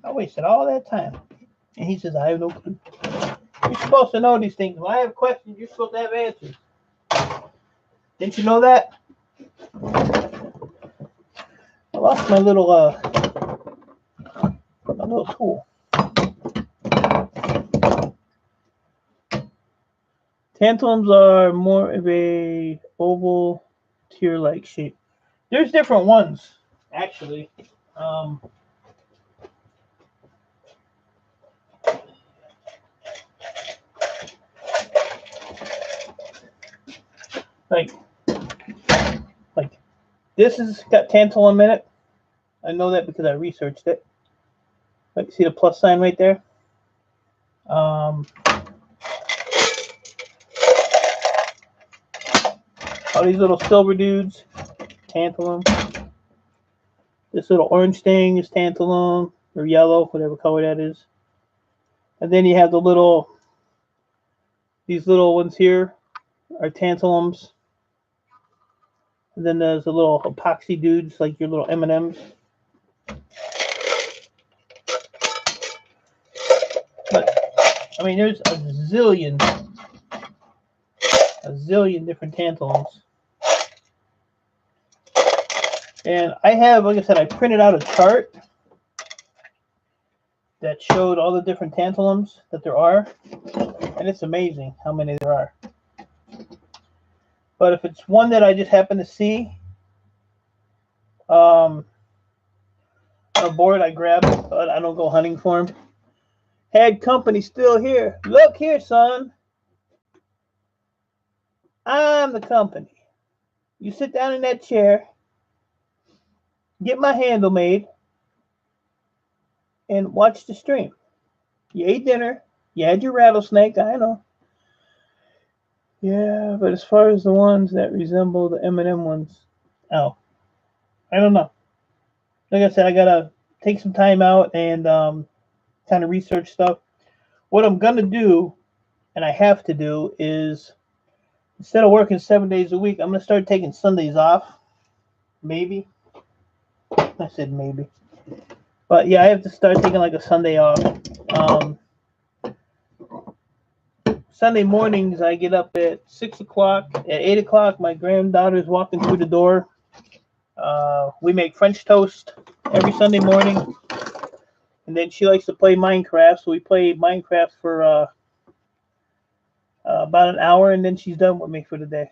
I wasted all that time. And he says, I have no clue. You're supposed to know these things. When I have questions, you're supposed to have answers. Didn't you know that? I lost my little tool. Tantalums are more of a oval tear-like shape. There's different ones, actually. Like this has got tantalum in it. I know that because I researched it. Like, see the plus sign right there? All these little silver dudes, tantalum. This little orange thing is tantalum, or yellow, whatever color that is. And then you have these little ones here are tantalums. And then there's the little epoxy dudes, like your little M&Ms. But, I mean, there's a zillion different tantalums. And I have, like I said, I printed out a chart that showed all the different tantalums that there are. And it's amazing how many there are. But if it's one that I just happen to see on a board, I grab it, but I don't go hunting for them. Head company still here. Look here, son. I'm the company. You sit down in that chair, get my handle made, and watch the stream. You ate dinner. You had your rattlesnake, I know. Yeah, but as far as the ones that resemble the M&M ones, oh, I don't know. Like I said, I gotta take some time out and kind of research stuff. What I'm gonna do, and I have to do, is instead of working 7 days a week, I'm gonna start taking Sundays off. Maybe. I said maybe. But yeah, I have to start taking like a Sunday off. Sunday mornings, I get up at 6 o'clock. At 8 o'clock, my granddaughter's walking through the door. We make French toast every Sunday morning. And then she likes to play Minecraft, so we play Minecraft for about an hour, and then she's done with me for the day.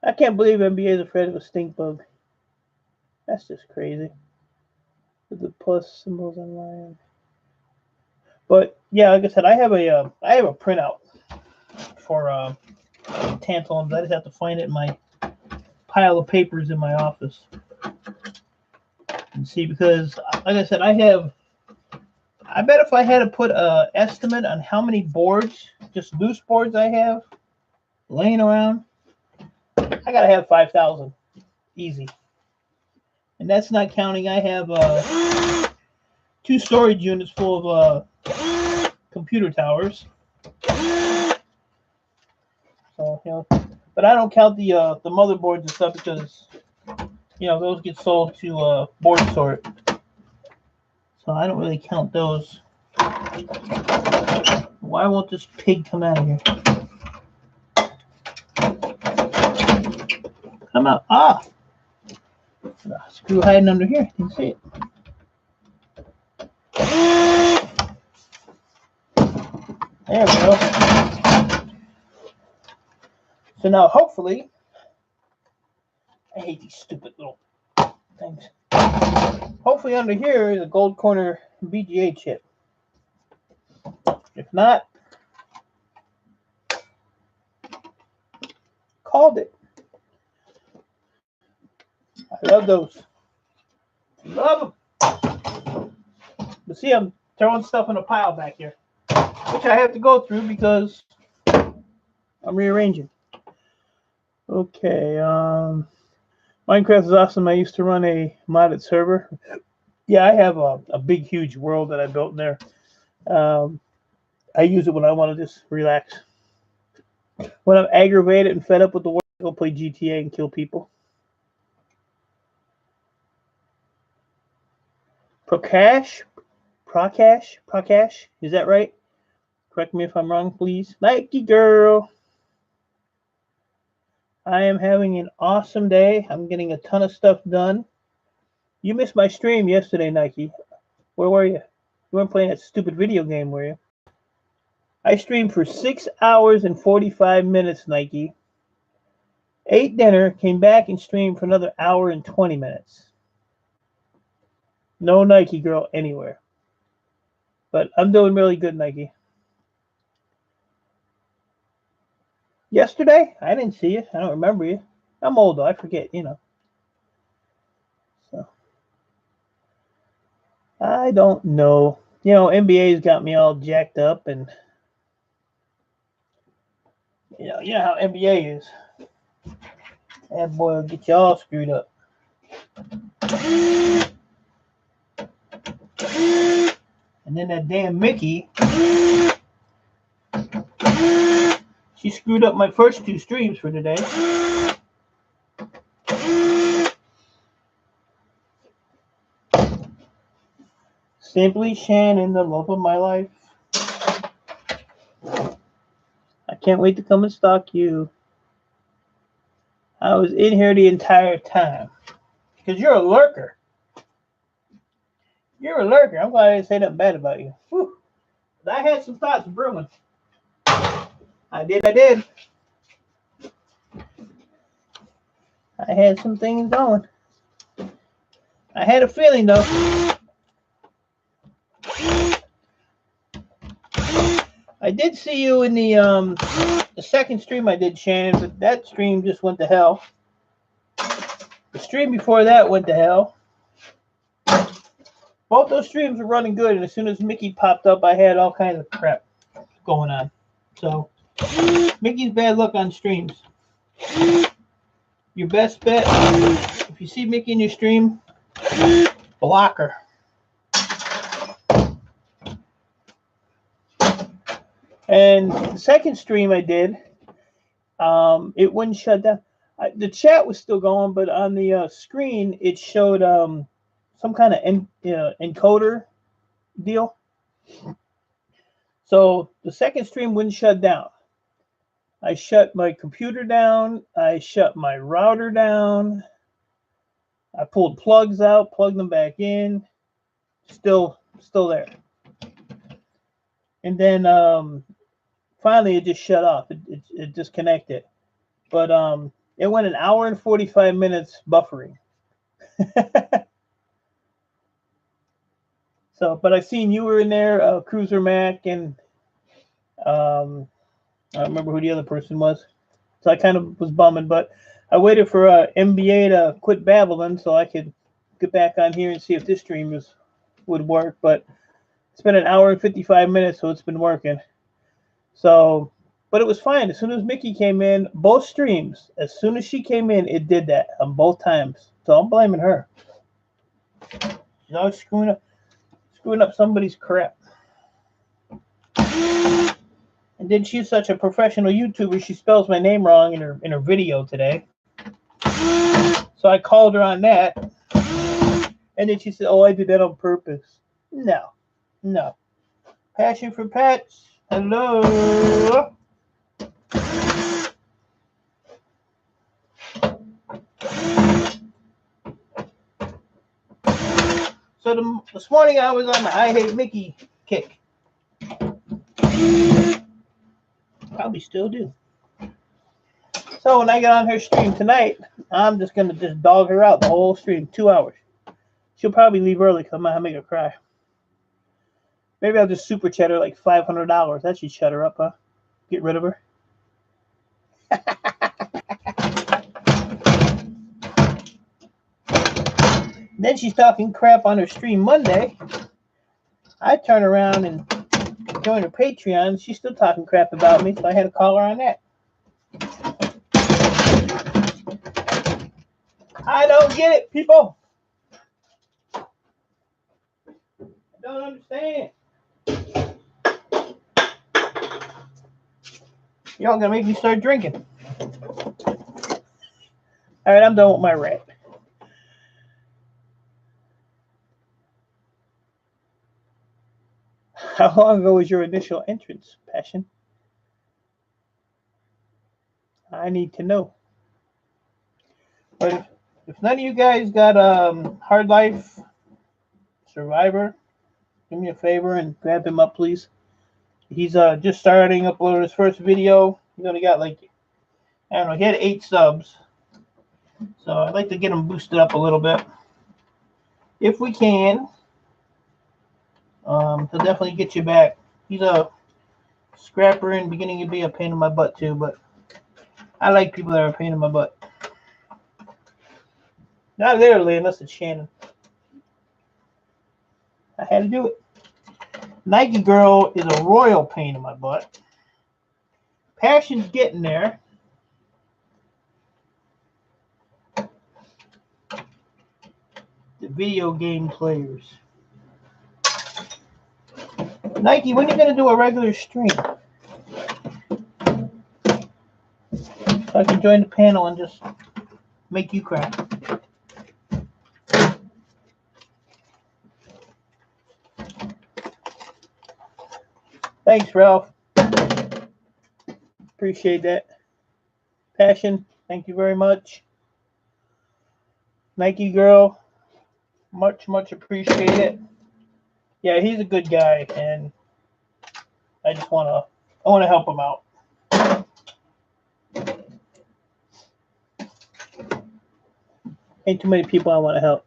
I can't believe NBA is afraid of a stink bug. That's just crazy. With the plus symbols online. But yeah, like I said, I have a printout for tantalums. I just have to find it in my pile of papers in my office and see, because like I said, I bet if I had to put an estimate on how many boards, just loose boards I have laying around, I gotta have 5,000 easy. And that's not counting, I have 2 storage units full of computer towers. So, you know, but I don't count the motherboards and stuff because, you know, those get sold to Board Sort. So I don't really count those. Why won't this pig come out of here? Come out. Ah! Screw hiding under here. You can see it. There we go. So now, hopefully, I hate these stupid little things. Hopefully under here is a Gold Corner VGA chip. If not, called it. I love those. Love them. But see, I'm throwing stuff in a pile back here, which I have to go through because I'm rearranging. Okay, Minecraft is awesome. I used to run a modded server. Yeah, I have a big, huge world that I built in there. I use it when I want to just relax. When I'm aggravated and fed up with the world, I'll play GTA and kill people. Prakash, is that right? Correct me if I'm wrong, please. Nike girl. I am having an awesome day. I'm getting a ton of stuff done. You missed my stream yesterday, Nike. Where were you? You weren't playing that stupid video game, were you? I streamed for 6 hours and 45 minutes, Nike. Ate dinner, came back and streamed for another hour and 20 minutes. No Nike girl anywhere. But I'm doing really good, Nike. Yesterday? I didn't see you. I don't remember you. I'm old, though. I forget, So, I don't know. NBA's got me all jacked up, and you know how NBA is. That boy will get you all screwed up. And then that damn Mickey, she screwed up my first 2 streams for today. Simply Shannon, the love of my life. I can't wait to come and stalk you. I was in here the entire time. Because you're a lurker. You're a lurker. I'm glad I didn't say nothing bad about you. Whew. I had some thoughts brewing. I did. I had some things going. I had a feeling, though. I did see you in the second stream I did, Shannon, but that stream just went to hell. The stream before that went to hell. Both those streams were running good, and as soon as Mickey popped up, I had all kinds of crap going on. So, Mickey's bad luck on streams. Your best bet, if you see Mickey in your stream, block her. And the second stream I did, it wouldn't shut down. The chat was still going, but on the screen, it showed some kind of encoder deal. So the second stream wouldn't shut down. I shut my computer down. I shut my router down. I pulled plugs out, plugged them back in. Still there. And then finally it just shut off. It disconnected. But it went an hour and 45 minutes buffering. So, but I seen you were in there, Cruiser Mac, and I don't remember who the other person was. So I kind of was bumming, but I waited for NBA to quit babbling so I could get back on here and see if this stream would work. But it's been an hour and 55 minutes, so it's been working. So, but it was fine. As soon as Mickey came in, both streams, as soon as she came in, it did that on both times. So I'm blaming her. She's always screwing up somebody's crap. And then she's such a professional YouTuber, she spells my name wrong in her video today. So I called her on that. And then she said, "Oh, I did that on purpose." No. Passion for pets. Hello. So this morning I was on the I Hate Mickey kick. Probably still do. So when I get on her stream tonight, I'm just going to just dog her out the whole stream, 2 hours. She'll probably leave early because I'm going to make her cry. Maybe I'll just super chat her like $500. That should shut her up, huh? Get rid of her. Then she's talking crap on her stream Monday. I turn around and join her Patreon. She's still talking crap about me, so I had to call her on that. I don't get it, people. I don't understand. Y'all gonna make me start drinking. All right, I'm done with my rant. How long ago was your initial entrance, Passion? I need to know. But if none of you guys got Hard Life Survivor, do me a favor and grab him up, please. He's just starting uploading his first video. He's only got like, I don't know, he had 8 subs. So I'd like to get him boosted up a little bit. If we can, he'll definitely get you back. He's a scrapper and beginning to be a pain in my butt too, but I like people that are a pain in my butt. Not literally, unless it's Shannon. I had to do it. Nike Girl is a royal pain in my butt. Passion's getting there. The video game players. Nike, when are you going to do a regular stream? So I can join the panel and just make you cry. Thanks, Ralph. Appreciate that. Passion, thank you very much. Nike Girl, much appreciate it. Yeah, he's a good guy, and I just want to help him out. Ain't too many people I want to help.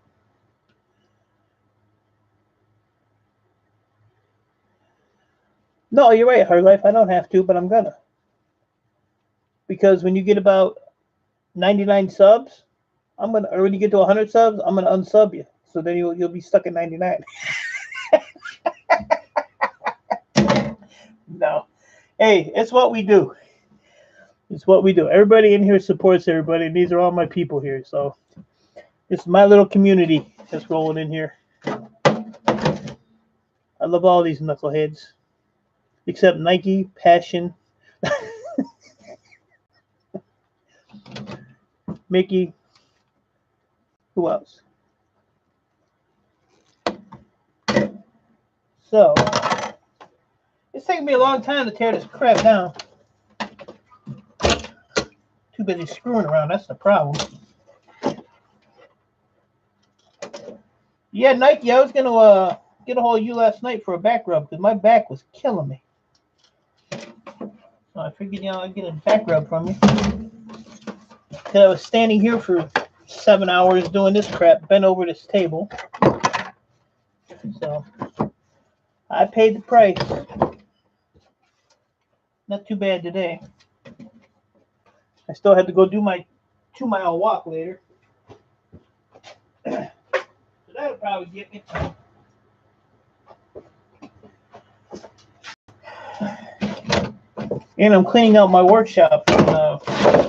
No, you're right, Hard Life. I don't have to, but I'm gonna. Because when you get about 99 subs, or when you get to 100 subs, I'm gonna unsub you. So then you'll be stuck at 99. No. Hey, it's what we do. It's what we do. Everybody in here supports everybody, and these are all my people here. So it's my little community that's rolling in here. I love all these knuckleheads. Except Nike, Passion, Mickey. Who else? So, it's taking me a long time to tear this crap down. Too busy screwing around, that's the problem. Yeah, Nike, I was going to get a hold of you last night for a back rub because my back was killing me. So I figured, I'd get a back rub from you. Because I was standing here for 7 hours doing this crap, bent over this table. So I paid the price. Not too bad today. I still had to go do my 2-mile walk later. So that'll probably get me. And I'm cleaning out my workshop. I'm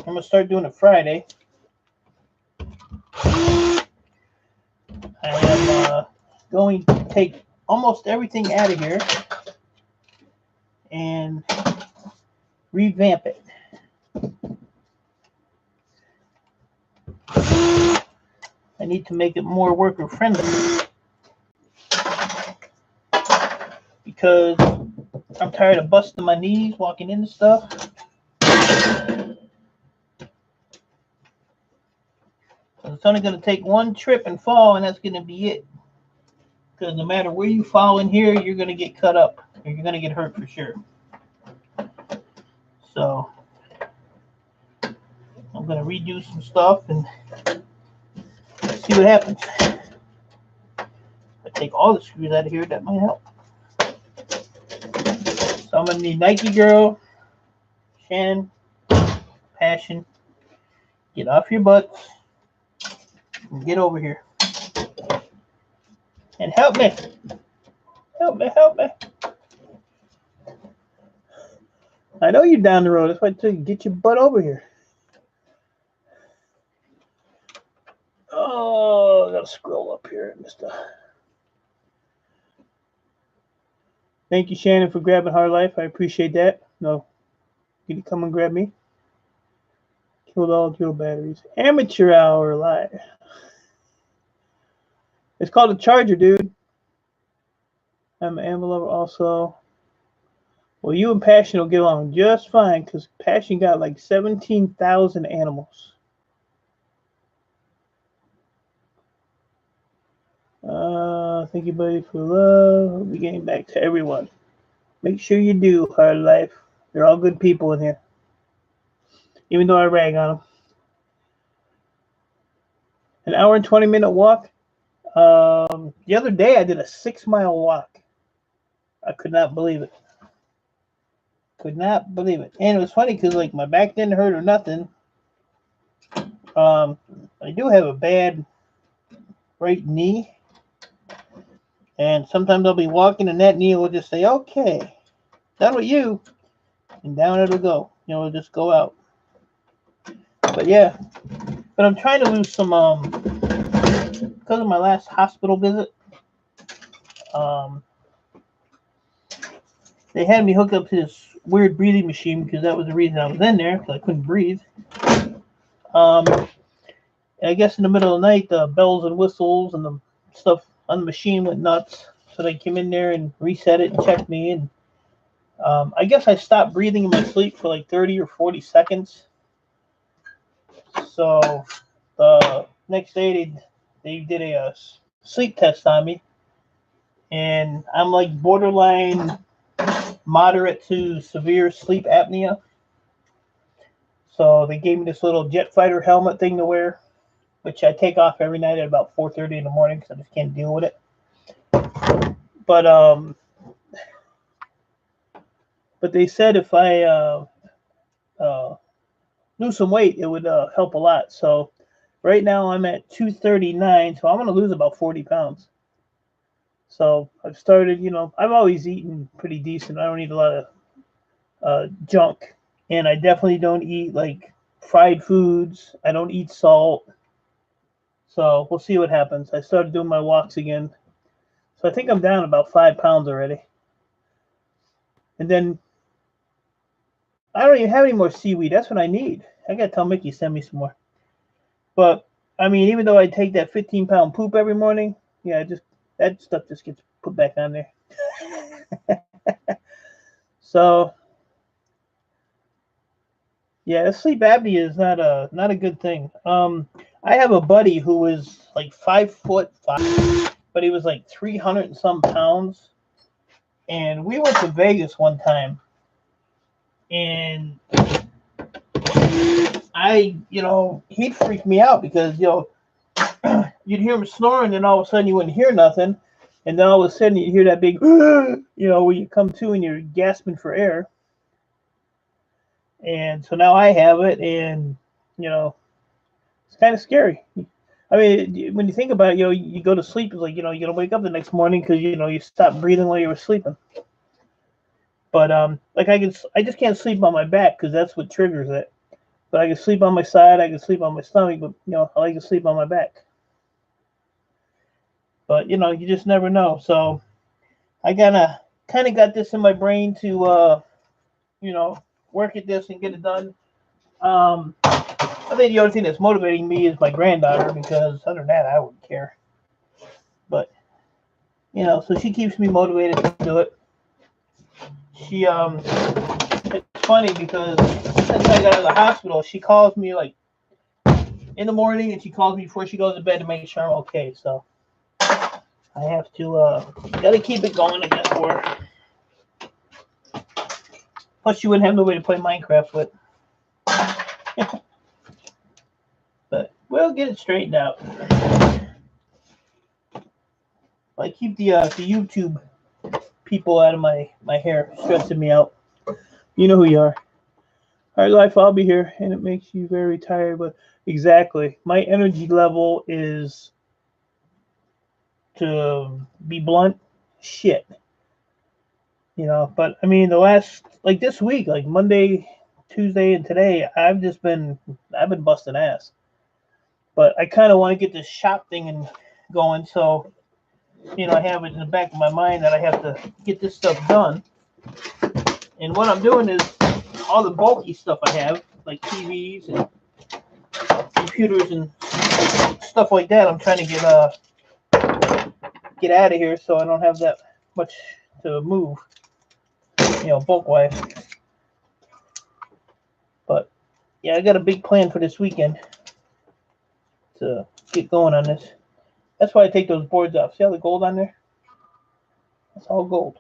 going to start doing it Friday. I am going to take almost everything out of here and revamp it. I need to make it more worker friendly because I'm tired of busting my knees walking into stuff. So it's only going to take one trip and fall, and that's going to be it. Because no matter where you fall in here, you're going to get cut up. Or you're going to get hurt for sure. So I'm going to redo some stuff and see what happens. If I take all the screws out of here, that might help. So I'm going to need Nike Girl, Shannon, Passion. Get off your butts and get over here. And help me. Help me, help me. I know you're down the road. That's why I tell you, get your butt over here. Oh, I gotta scroll up here, Mr. Thank you, Shannon, for grabbing Hard Life. I appreciate that. No, can you come and grab me? Killed all drill batteries. Amateur hour live. It's called a charger, dude. I'm an animal lover also. Well, you and Passion will get along just fine because Passion got like 17,000 animals. Thank you, buddy, for love. We'll be getting back to everyone. Make sure you do, Hard Life. They're all good people in here. Even though I rag on them. An hour and 20-minute walk. The other day I did a 6-mile walk. I could not believe it. Could not believe it. And it was funny because like my back didn't hurt or nothing. I do have a bad right knee. And sometimes I'll be walking and that knee will just say, okay, done with you. And down it'll go. You know, it'll just go out. But yeah. But I'm trying to lose some, because of my last hospital visit. They had me hooked up to this weird breathing machine because that was the reason I was in there, because I couldn't breathe. I guess in the middle of the night, the bells and whistles and the stuff on the machine went nuts. So they came in there and reset it and checked me. And I guess I stopped breathing in my sleep for like 30 or 40 seconds. So the next day, they did a sleep test on me. And I'm like borderline moderate to severe sleep apnea. So they gave me this little jet fighter helmet thing to wear, which I take off every night at about 4:30 in the morning because I just can't deal with it. But they said if I lose some weight, it would help a lot. So right now I'm at 239, so I'm going to lose about 40 pounds. So I've started, you know, I've always eaten pretty decent. I don't eat a lot of junk. And I definitely don't eat like fried foods. I don't eat salt. So we'll see what happens. I started doing my walks again. So I think I'm down about 5 pounds already. And then I don't even have any more seaweed. That's what I need. I got to tell Mickey send me some more. But I mean, even though I take that 15-pound poop every morning, yeah, just that stuff just gets put back on there. So yeah, sleep apnea is not a good thing. I have a buddy who was like 5'5", but he was like 300 and some pounds. And we went to Vegas one time, and he'd freak me out because you'd hear him snoring, and all of a sudden you wouldn't hear nothing, and then all of a sudden you'd hear that big, where you come to and you're gasping for air. And so now I have it, and it's kind of scary. I mean, when you think about it, you go to sleep, it's like, you're gonna wake up the next morning because you stopped breathing while you were sleeping. But like I just can't sleep on my back because that's what triggers it. But I can sleep on my side, I can sleep on my stomach, but I like to sleep on my back. But you just never know. So I kind of got this in my brain to work at this and get it done. I think the only thing that's motivating me is my granddaughter, because other than that, I wouldn't care. But so she keeps me motivated to do it. She it's funny because since I got out of the hospital, she calls me like in the morning, and she calls me before she goes to bed to make sure I'm okay. So I have to gotta keep it going, I guess, for her. Plus, she wouldn't have nobody to play Minecraft with. But we'll get it straightened out. I keep the YouTube people out of my hair, stressing me out. You know who you are. Hard Life, I'll be here, and it makes you very tired. But exactly, my energy level is to be blunt, shit. You know, but I mean, the last, like this week, like Monday, Tuesday, and today, I've been busting ass. But I kind of want to get this shop thing and going, so you know, I have it in the back of my mind that I have to get this stuff done. And what I'm doing is all the bulky stuff I have, like TVs and computers and stuff like that. I'm trying to get out of here so I don't have that much to move, you know, bulk wise. But yeah, I got a big plan for this weekend to get going on this. That's why I take those boards off. See all the gold on there? That's all gold.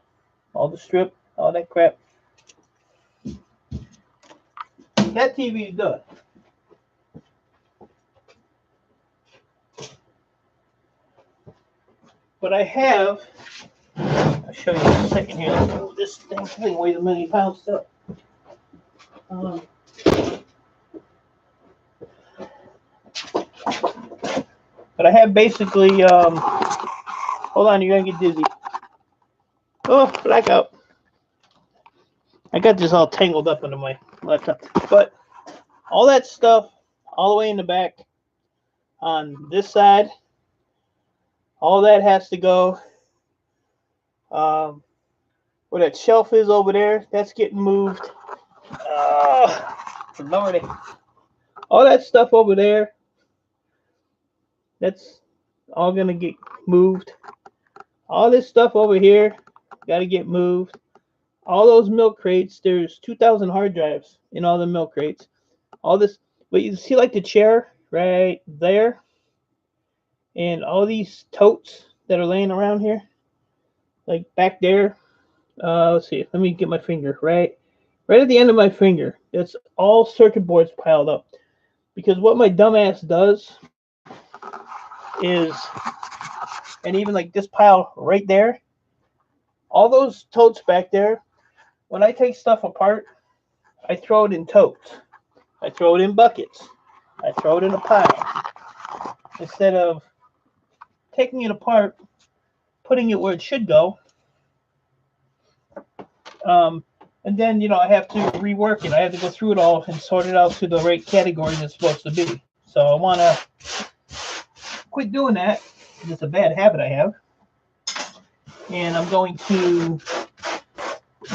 All the strip, all that crap. That TV is done. But I have, I'll show you in a second here. Oh, this thing weighs 1,000,000 pounds still. But I have basically, hold on, you're gonna get dizzy. Oh, blackout. I got this all tangled up into my laptop. But all that stuff, all the way in the back, on this side, all that has to go. Where that shelf is over there, that's getting moved. Oh, Lordy. All that stuff over there, that's all gonna get moved. All this stuff over here, gotta get moved. All those milk crates, there's 2,000 hard drives in all the milk crates. All this, but you see like the chair right there, and all these totes that are laying around here, like back there. Let's see, let me get my finger right at the end of my finger. That's all circuit boards piled up. Because what my dumbass does is, and even like this pile right there, all those totes back there, when I take stuff apart, I throw it in totes. I throw it in buckets. I throw it in a pile. Instead of taking it apart, putting it where it should go, and then, you know, I have to rework it. I have to go through it all and sort it out to the right category it's supposed to be. So I want to quit doing that. It's a bad habit I have. And I'm going to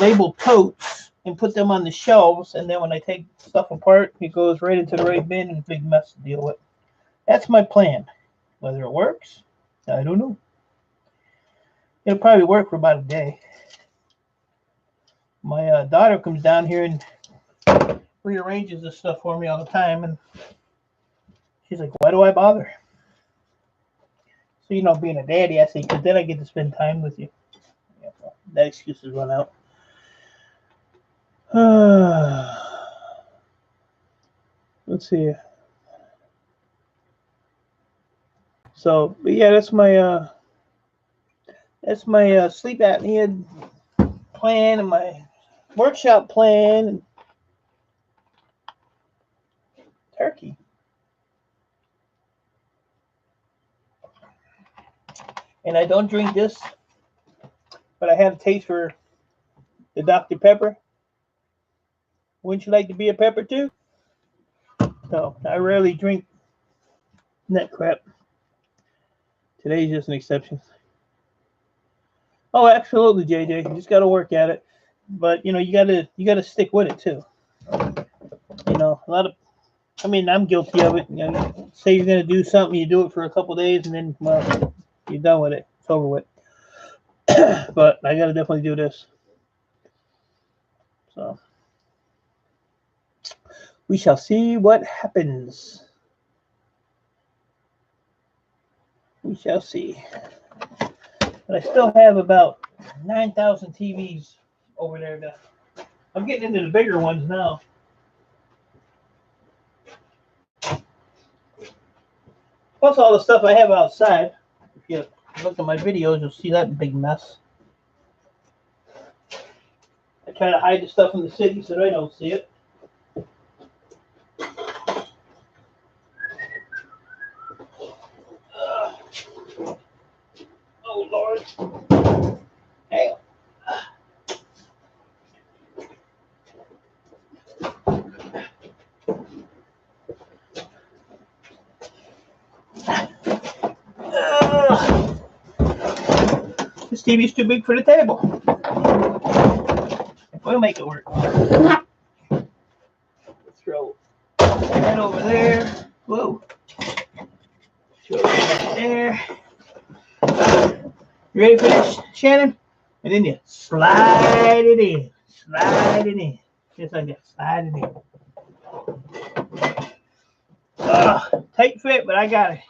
label totes and put them on the shelves. And then when I take stuff apart, it goes right into the right bin and a big mess to deal with. That's my plan. Whether it works, I don't know. It'll probably work for about a day. My daughter comes down here and rearranges this stuff for me all the time, and she's like, "Why do I bother?" So, you know, being a daddy, I say, "Because then I get to spend time with you." Yeah, well, that excuse has run out. Let's see. So, but yeah, that's my sleep apnea plan and my workshop plan. And turkey. And I don't drink this, but I have a taste for the Dr. Pepper. Wouldn't you like to be a pepper too? So I rarely drink that crap. Today's just an exception. Oh, absolutely, JJ. You just got to work at it, but you know you gotta stick with it too. You know, I mean, I'm guilty of it. You know, say you're gonna do something, you do it for a couple days, and then well, you're done with it. It's over with. But I gotta definitely do this. So we shall see what happens. We shall see. But I still have about 9,000 TVs over there. I'm getting into the bigger ones now. Plus all the stuff I have outside. If you look at my videos, you'll see that big mess. I try to hide the stuff in the city so they don't see it. Hang on. This TV's too big for the table. We'll make it work. Throw that over there. Whoa. Throw that there. You ready for this, Shannon? And then you slide it in. Slide it in. Just like that. Slide it in. Tight fit, but I got it.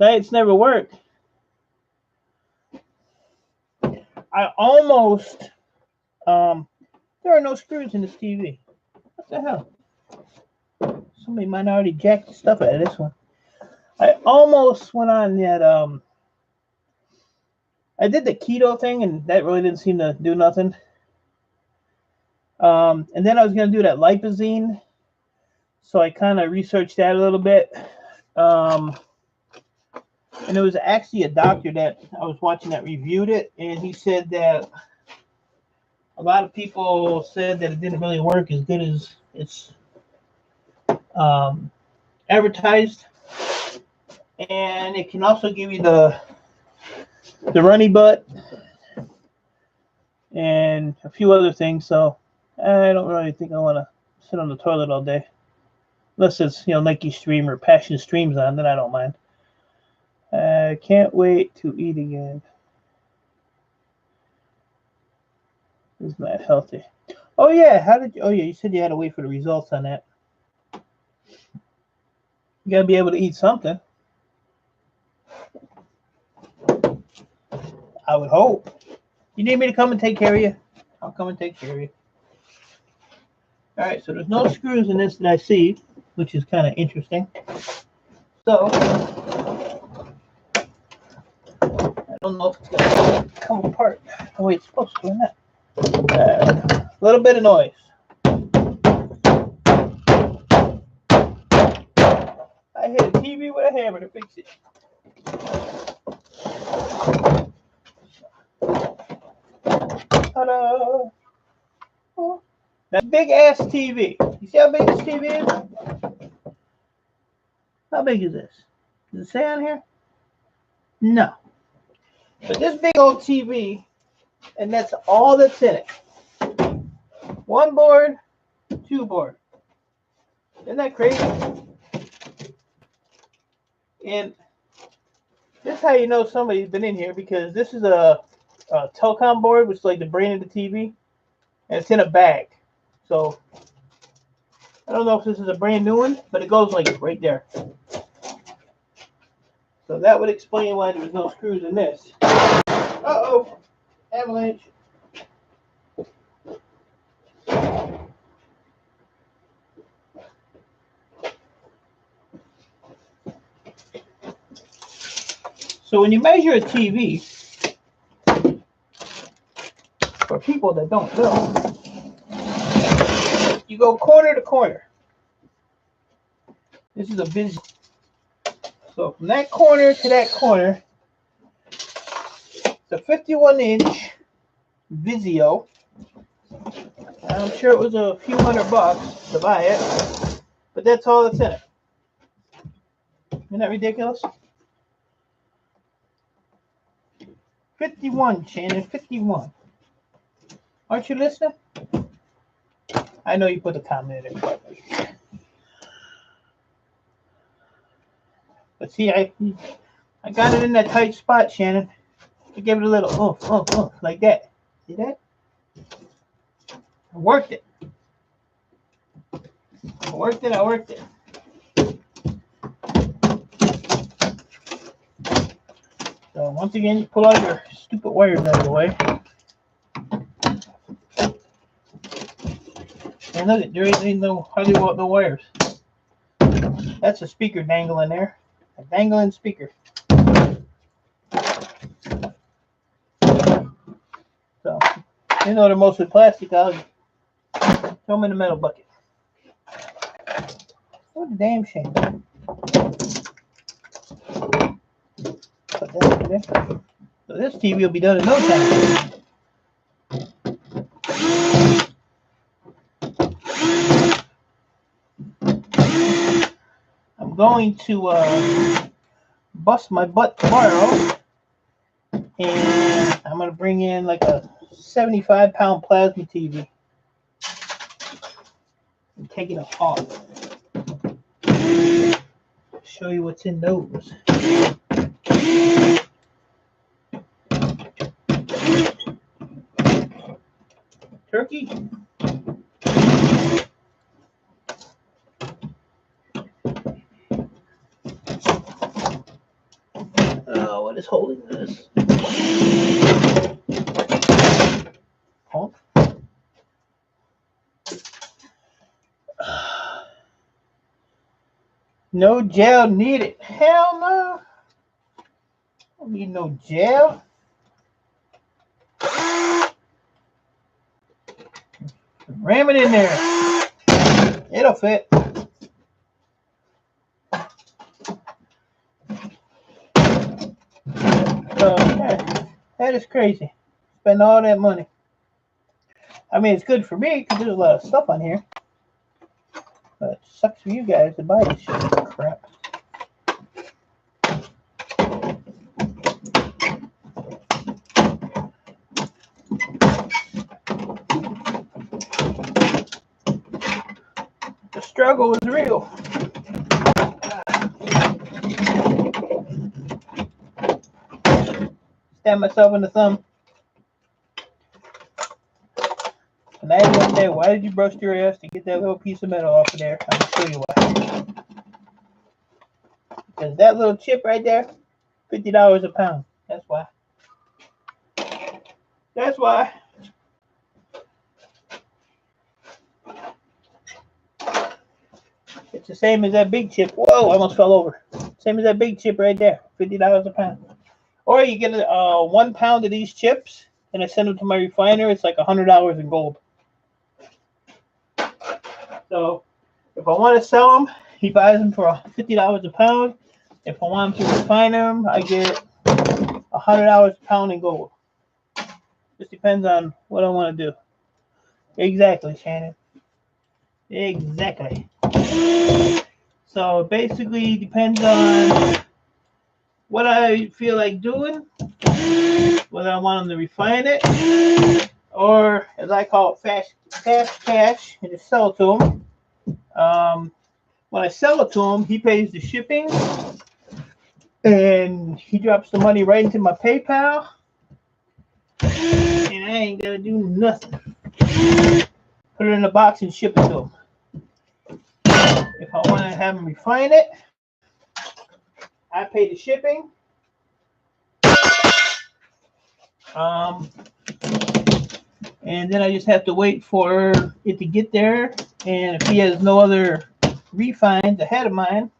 It's never worked. I almost, there are no screws in this TV. What the hell? Somebody might already jacked the stuff out of this one. I almost went on that, I did the keto thing, and that really didn't seem to do nothing. And then I was going to do that lipozene. So I kind of researched that a little bit. And it was actually a doctor that I was watching that reviewed it, and he said that a lot of people said that it didn't really work as good as it's advertised, and it can also give you the runny butt and a few other things. So I don't really think I want to sit on the toilet all day, unless it's Nike Stream or Passion Streams on, then I don't mind. I can't wait to eat again. It's not healthy. Oh yeah, you said you had to wait for the results on that. You gotta be able to eat something. I would hope. You need me to come and take care of you? I'll come and take care of you. All right, so there's no screws in this that I see, which is kind of interesting. So I don't know if it's gonna come apart the way it's supposed to or not. A little bit of noise. I hit a TV with a hammer to fix it. Ta-da! Oh, that big ass TV. You see how big this TV is? How big is this? Does it say on here? No. But this big old TV, and that's all that's in it. One board, two board. Isn't that crazy? And this is how you know somebody's been in here, because this is a telecom board, which is like the brain of the TV, and it's in a bag. So I don't know if this is a brand new one, but it goes like right there. So that would explain why there's no screws in this. Uh-oh, avalanche. So when you measure a TV, for people that don't know, you go corner to corner. This is a Vizio. So from that corner to that corner, it's a 51-inch Vizio. I'm sure it was a few $100 to buy it, but that's all that's in it. Isn't that ridiculous? 51, Shannon, 51. Aren't you listening? I know you put a comment in there. But see, I got it in that tight spot, Shannon. I gave it a little like that. See that? I worked it. I worked it. So once again, you pull all your stupid wires out of the way. And look, there ain't hardly no wires. That's a speaker dangling there. A dangling speaker. So, even though they're mostly plastic, I'll throw them in the metal bucket. What a damn shame. Put that in there. So this TV will be done in no time. I'm going to bust my butt tomorrow, and I'm going to bring in like a 75-pound plasma TV and take it apart. Show you what's in those. Turkey. Oh, what is holding this? Oh. No gel needed. Hell no. Don't need no gel. Ram it in there. It'll fit. So, yeah, that is crazy. Spend all that money. I mean, it's good for me because there's a lot of stuff on here. But it sucks for you guys to buy this shit. Crap. The struggle is real. Stab myself in the thumb. And I had one day, why did you brush your ass to get that little piece of metal off of there? I'll show you why. Because that little chip right there, $50 a pound. That's why. That's why. It's the same as that big chip. Whoa, I almost fell over. Same as that big chip right there, $50 a pound. Or you get 1 pound of these chips, and I send them to my refiner. It's like $100 in gold. So if I want to sell them, he buys them for $50 a pound. If I want him to refine them, I get $100 a pound in gold. Just depends on what I want to do. Exactly, Shannon. Exactly. So it basically depends on what I feel like doing, whether I want him to refine it, or as I call it, fast cash, and just sell it to him. When I sell it to him, he pays the shipping, and he drops the money right into my PayPal, and I ain't gonna do nothing. Put it in a box and ship it to him. If I want to have him refine it, I pay the shipping. And then I just have to wait for it to get there. And if he has no other refines ahead of mine,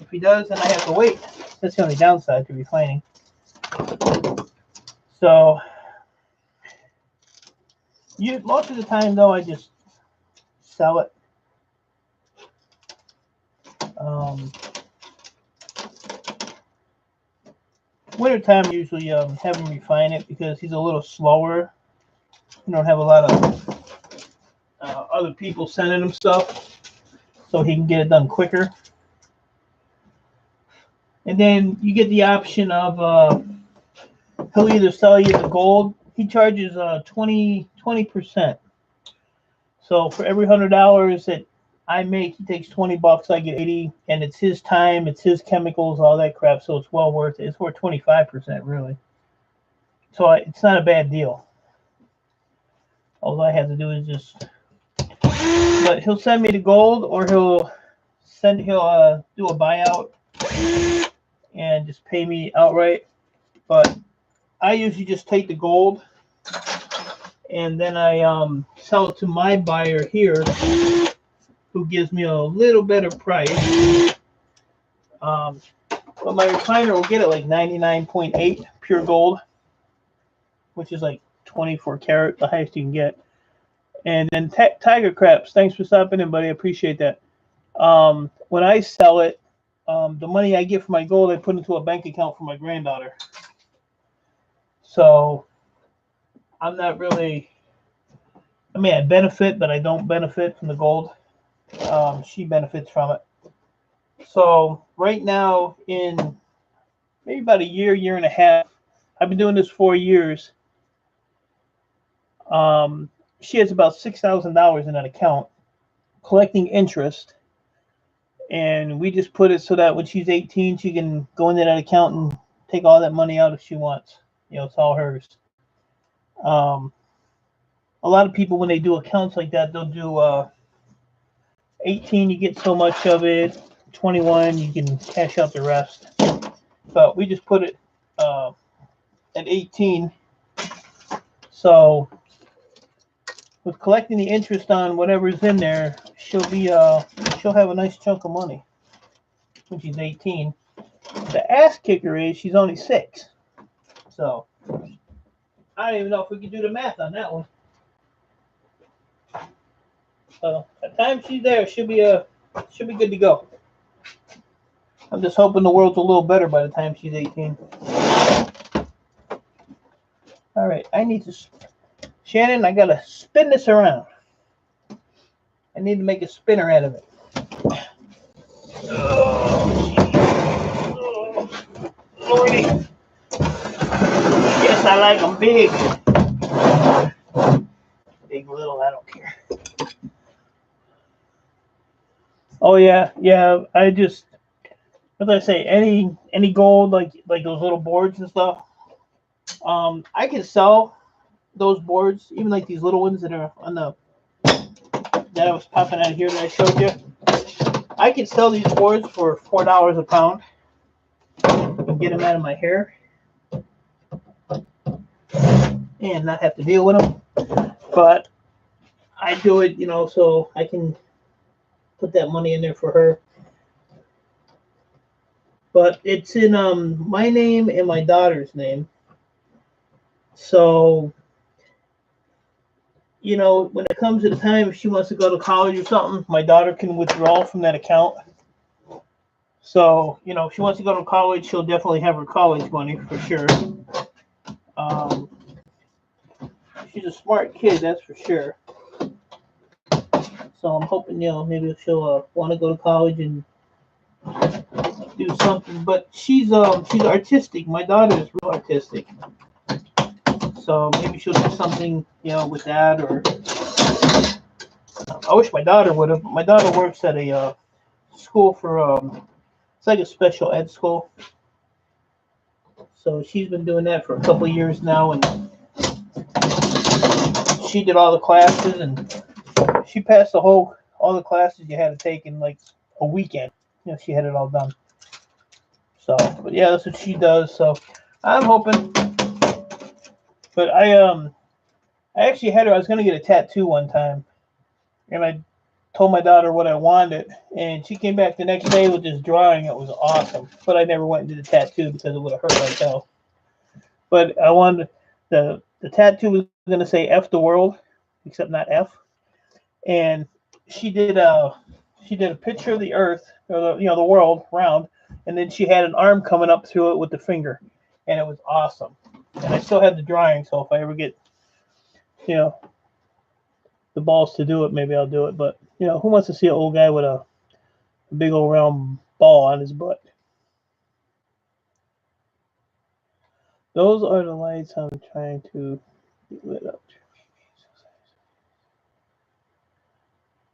if he does, then I have to wait. That's the only downside to refining. So, most of the time, though, I just sell it. Wintertime, usually have him refine it because he's a little slower. You don't have a lot of other people sending him stuff, so he can get it done quicker. And then you get the option of he'll either sell you the gold. He charges 20%. So for every $100 that I make, he takes $20. I get 80, and it's his time, it's his chemicals, all that crap. So it's well worth it. It's worth 25%, really. So it's not a bad deal. All I have to do is just. But he'll send me the gold, or he'll do a buyout and just pay me outright. But I usually just take the gold, and then I sell it to my buyer here, who gives me a little better price. But my refiner will get it like 99.8 pure gold, which is like 24 karat, the highest you can get. And then Tiger Craps, thanks for stopping in, buddy. I appreciate that. When I sell it, the money I get from my gold, I put into a bank account for my granddaughter. So I'm not really, I mean, I benefit, but I don't benefit from the gold. She benefits from it. So right now, in maybe about a year and a half, I've been doing this 4 years. She has about $6,000 in that account, collecting interest, and we just put it so that when she's 18, she can go into that account and take all that money out if she wants. It's all hers. A lot of people, when they do accounts like that, they'll do 18, you get so much of it. 21, you can cash out the rest. But we just put it at 18. So with collecting the interest on whatever's in there, she'll have a nice chunk of money when she's 18. The ass kicker is she's only 6. So I don't even know if we can do the math on that one. So by the time she's there, she'll be good to go. I'm just hoping the world's a little better by the time she's 18. All right, I need to, Shannon, I gotta spin this around. I need to make a spinner out of it. Oh, Lordy. Yes, I like them big. Big, little, I don't care. Oh yeah. I just, what did I say? Any gold like those little boards and stuff. I can sell those boards, even like these little ones that are on the that I was popping out of here that I showed you. I can sell these boards for $4 a pound and get them out of my hair and not have to deal with them. But I do it, so I can put that money in there for her. But it's in my name and my daughter's name. So, when it comes to the time, if she wants to go to college or something, my daughter can withdraw from that account. So, if she wants to go to college, she'll definitely have her college money for sure. She's a smart kid, that's for sure. So I'm hoping, maybe she'll want to go to college and do something. But she's artistic. My daughter is real artistic. So maybe she'll do something, with that. Or I wish my daughter would have. My daughter works at a school for it's like a special ed school. So she's been doing that for a couple of years now, and she did all the classes, and she passed all the classes you had to take in like a weekend. She had it all done. So, but yeah, that's what she does. So I'm hoping. But I actually had her. I was gonna get a tattoo one time, and I told my daughter what I wanted, and she came back the next day with this drawing. It was awesome, but I never went and did the tattoo because it would have hurt like hell. But I wanted the tattoo was gonna say F the world, except not F. And she did a picture of the Earth, or the world round, and then she had an arm coming up through it with the finger, and it was awesome. And I still have the drawing, so if I ever get, the balls to do it, maybe I'll do it. But who wants to see an old guy with a big old round ball on his butt? Those are the lights I'm trying to get lit up.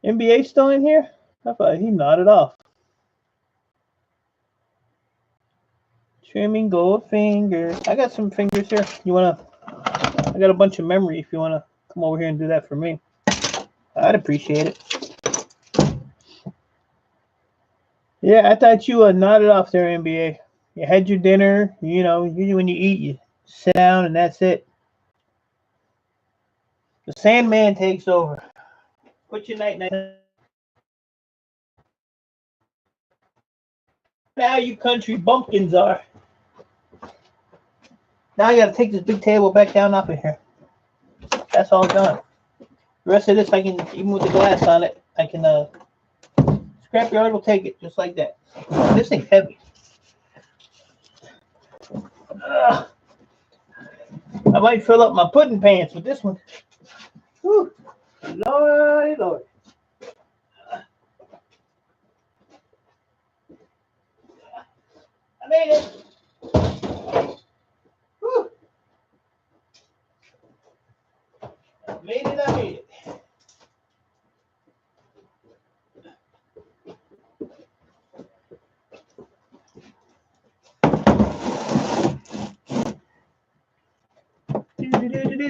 NBA still in here? I thought he nodded off. Trimming gold fingers. I got some fingers here. I got a bunch of memory if you wanna come over here and do that for me. I'd appreciate it. Yeah, I thought you nodded off there, NBA. You had your dinner. Usually when you eat, you sit down and that's it. The Sandman takes over. Put your night. Now you country bumpkins are. Now I gotta take this big table back down off of here. That's all done. The rest of this I can, even with the glass on it, I can Scrapyard will take it just like that. This thing's heavy. I might fill up my pudding pants with this one. Whew. Lordy, Lord. I made it. Whew. I made it.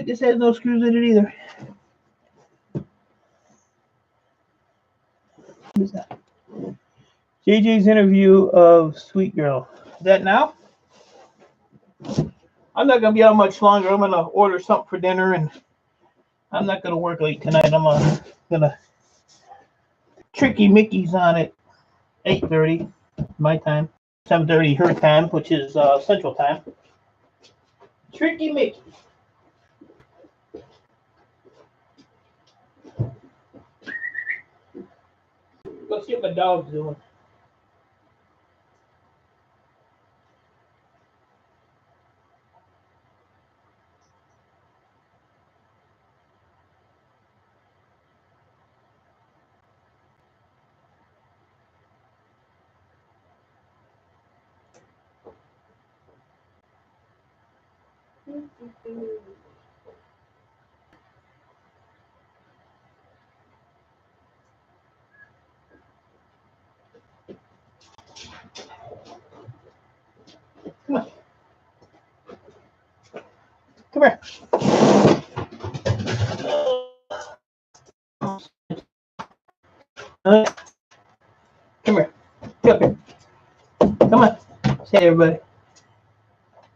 This has no screws in it either. What is that? JJ's interview of Sweet Girl. Is that now? I'm not gonna be out much longer. I'm gonna order something for dinner, and I'm not gonna work late tonight. I'm gonna Tricky Mickey's on at 8:30 my time, 7:30 her time, which is Central Time. Tricky Mickey. Let's see what my dog's doing. Come on. Come here. Come here. Get up here. Come on. Say hi, everybody.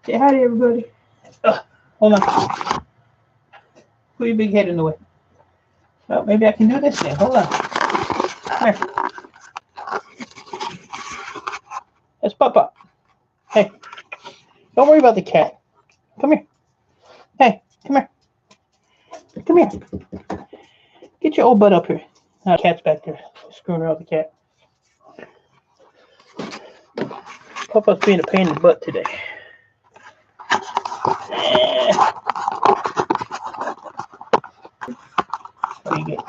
Say hi to everybody. Hold on. Put your big head in the way. Oh, maybe I can do this now. Hold on. Come here. That's Papa. Hey. Don't worry about the cat. Come here. Hey, come here. Come here. Get your old butt up here. The cat's back there. Screwing around with the cat. Papa's being a pain in the butt today. What do you get?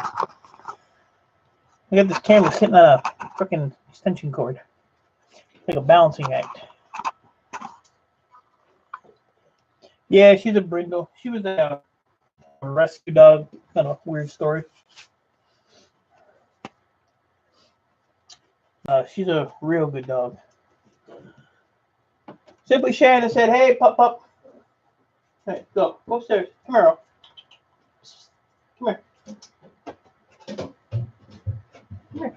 I got this camera sitting on a freaking extension cord. Like a balancing act. Yeah, she's a brindle. She was a rescue dog. Kind of weird story. She's a real good dog. Simply Shannon said, "Hey, pup. All right, go upstairs. Come here, Earl. Come here. Come here.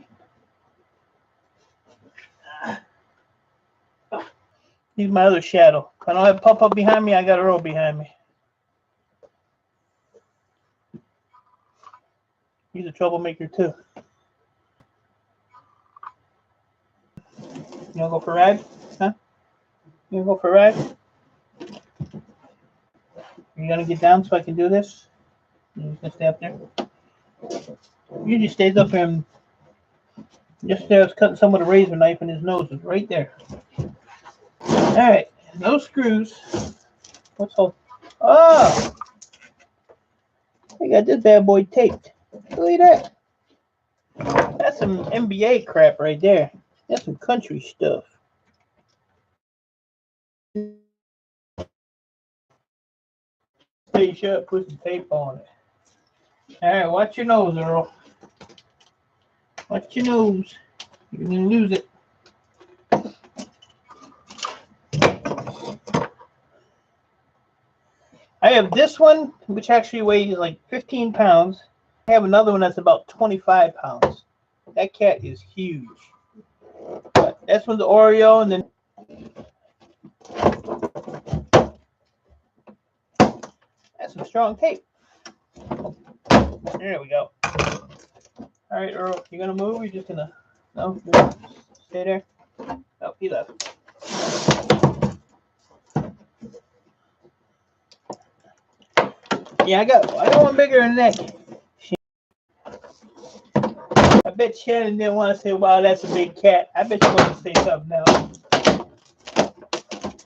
He's my other shadow. If I don't have Pup behind me, I got Earl behind me. He's a troublemaker too. You wanna go for a ride? Huh? You wanna go for a ride? You gonna get down so I can do this? You just gonna stay up there? He usually stays up there, and yesterday I was cutting someone with a razor knife and his nose was right there. Alright, no screws. What's all? Oh! I got this bad boy taped. Look at that. That's some NBA crap right there. That's some country stuff. Stay shut, put some tape on it. Alright, watch your nose, Earl. Watch your nose. You're gonna lose it. I have this one, which actually weighs like 15 pounds. I have another one that's about 25 pounds. That cat is huge. But this one's the Oreo, and then that's some strong tape. There we go. All right, Earl, you gonna move? Or you just gonna stay there? Oh, he left. Yeah, I got one bigger than that. I bet Shannon didn't want to say, wow, that's a big cat. I bet you want to say something else.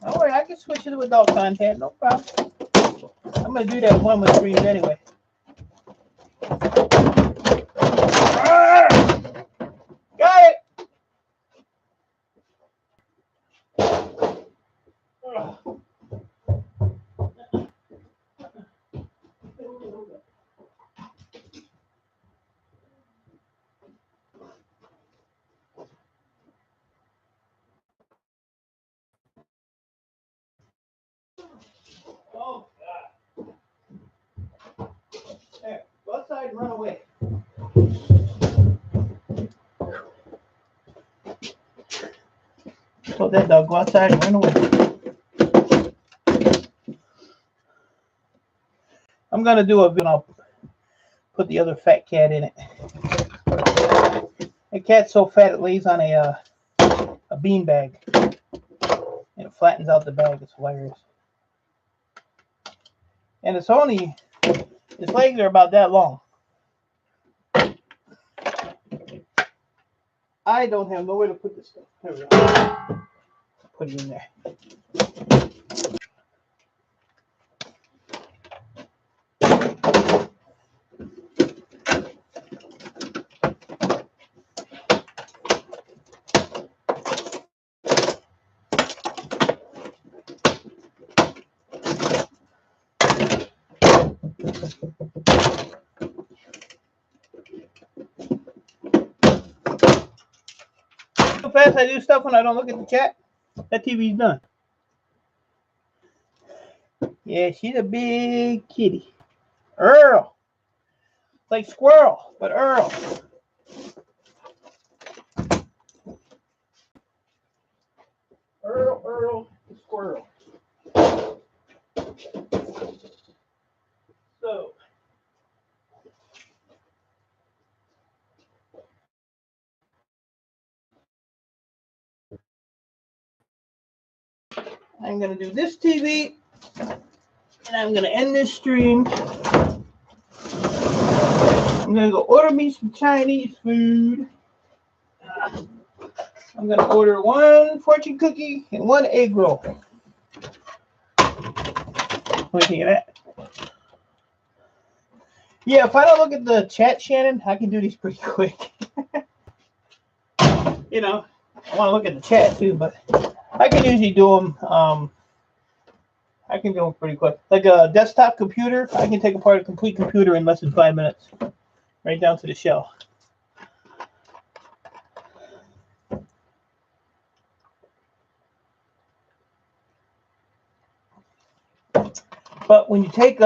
Don't worry, I can switch it to adult content, no problem. I'm going to do that one with streams anyway. Got it! Oh, God. There, go outside and run away. So that dog go outside and run away. I'm going to do a video. I'll put the other fat cat in it. The cat's so fat it lays on a bean bag. And it flattens out the bag. It's hilarious. And it's only, its legs are about that long. I don't have nowhere to put this stuff. There we go. Put it in there. How fast I do stuff when I don't look at the chat, that TV's done. Yeah, she's a big kitty. Earl. Like squirrel, but Earl. Earl, the squirrel. So. I'm going to do this TV, and I'm going to end this stream. I'm going to go order me some Chinese food. I'm going to order 1 fortune cookie and 1 egg roll. What do you think of that? Yeah, if I don't look at the chat, Shannon, I can do these pretty quick. You know, I want to look at the chat too, but I can usually do them. I can do them pretty quick. Like a desktop computer, I can take apart a complete computer in less than 5 minutes, right down to the shell. But when you take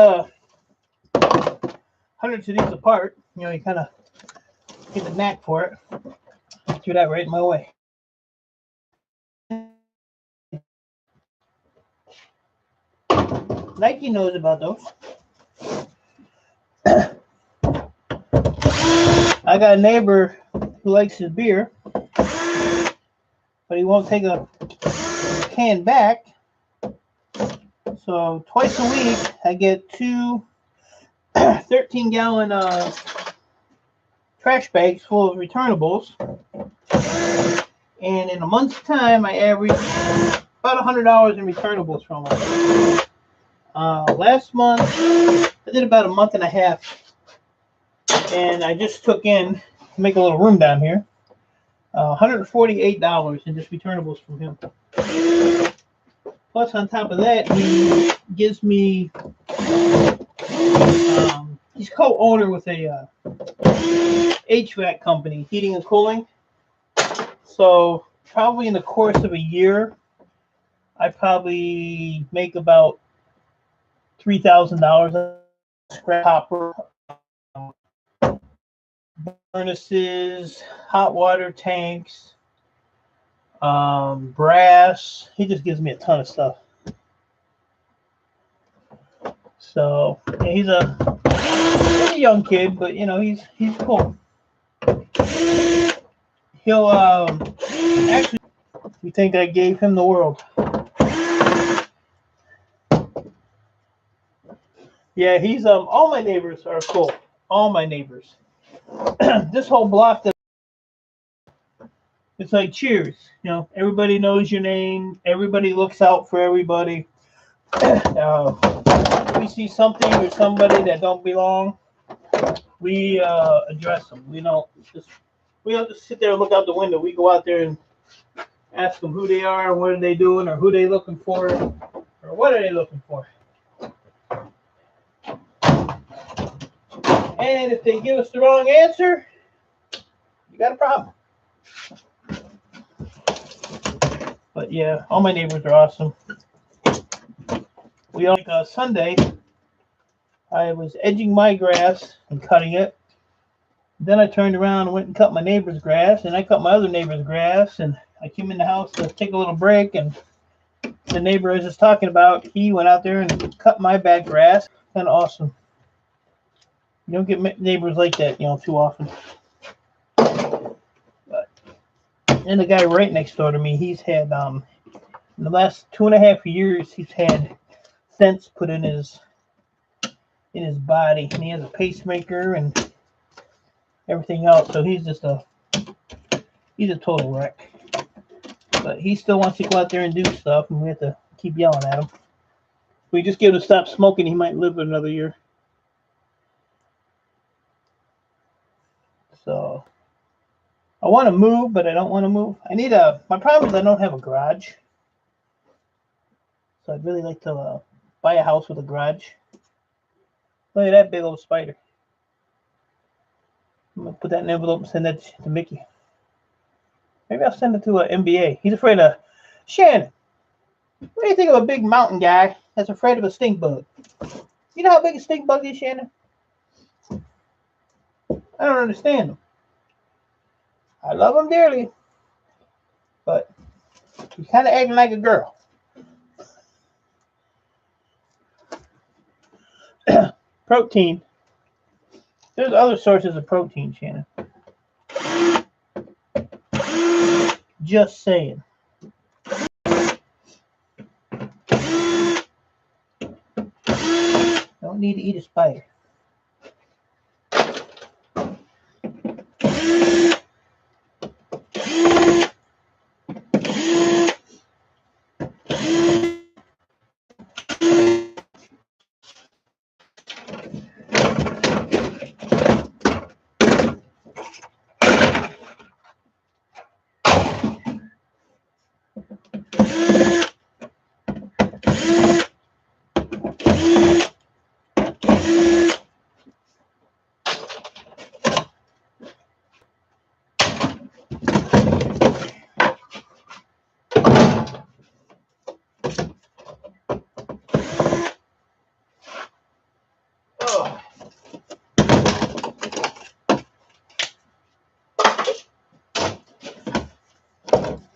hundreds of these apart, you know, you kind of get the knack for it. Do that right my way. Nike knows about those. I got a neighbor who likes his beer, but he won't take a can back. So twice a week, I get 2 13-gallon trash bags full of returnables. And in a month's time, I average about $100 in returnables from them. Last month, I did about a month and a half. And I just took in, to make a little room down here, $148 in just returnables from him. Plus, on top of that, he gives me, he's co-owner with a HVAC company, heating and cooling. So probably in the course of a year, I probably make about $3,000 scrap copper, furnaces, hot water tanks, brass. He just gives me a ton of stuff. So yeah, he's a young kid, but you know he's cool. He'll actually, you think I gave him the world? Yeah, he's all my neighbors are cool. All my neighbors. This whole block that It's like Cheers. You know, everybody knows your name. Everybody looks out for everybody. If we see something or somebody that don't belong, we address them. We don't just sit there and look out the window. We go out there and ask them who they are, what are they doing, or who they looking for, or what are they looking for. And if they give us the wrong answer, you got a problem. But yeah, all my neighbors are awesome. We all Sunday, I was edging my grass and cutting it. Then I turned around and went and cut my neighbor's grass, and I cut my other neighbor's grass, and I came in the house to take a little break, and the neighbor I was just talking about, he went out there and cut my bad grass. Kind of awesome. You don't get neighbors like that, too often. But, and the guy right next door to me, he's had, in the last 2.5 years, he's had stents put in his body, and he has a pacemaker and everything else. So he's a total wreck. But he still wants to go out there and do stuff, and we have to keep yelling at him. If we just get him to stop smoking, he might live another year. So I want to move, but I don't want to move. My problem is I don't have a garage. So I'd really like to buy a house with a garage. Look at that big old spider. I'm going to put that in an envelope and send that to Mickey. Maybe I'll send it to an MBA. He's afraid of Shannon. What do you think of a big mountain guy that's afraid of a stink bug? You know how big a stink bug is, Shannon? I don't understand him. I love him dearly, but he's kind of acting like a girl. Protein. There's other sources of protein, Shannon. Just saying. Don't need to eat a spider.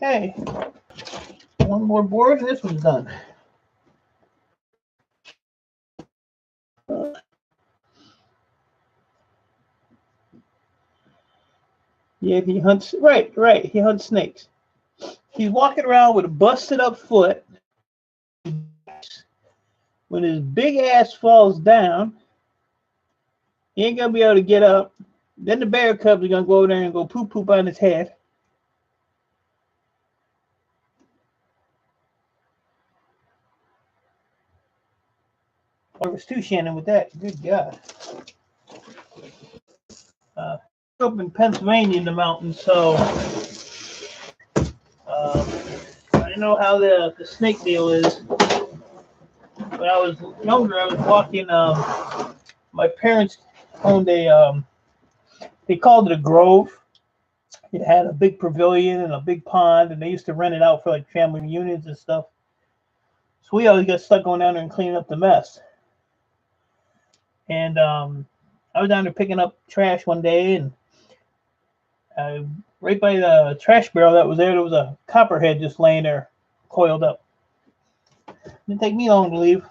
Okay, one more board and this one's done. Yeah, he hunts, right, he hunts snakes. He's walking around with a busted up foot. When his big ass falls down, he ain't gonna be able to get up. Then the bear cubs are gonna go over there and go poop on his head. Or it was two Shannon with that. Good God. Up in Pennsylvania in the mountains, so I know how the snake deal is. When I was younger, I was walking. My parents owned they called it a grove. It had a big pavilion and a big pond, and they used to rent it out for like family reunions and stuff. So we always got stuck going down there and cleaning up the mess. And I was down there picking up trash one day, and right by the trash barrel that was there was a copperhead just laying there, coiled up. It didn't take me long to leave.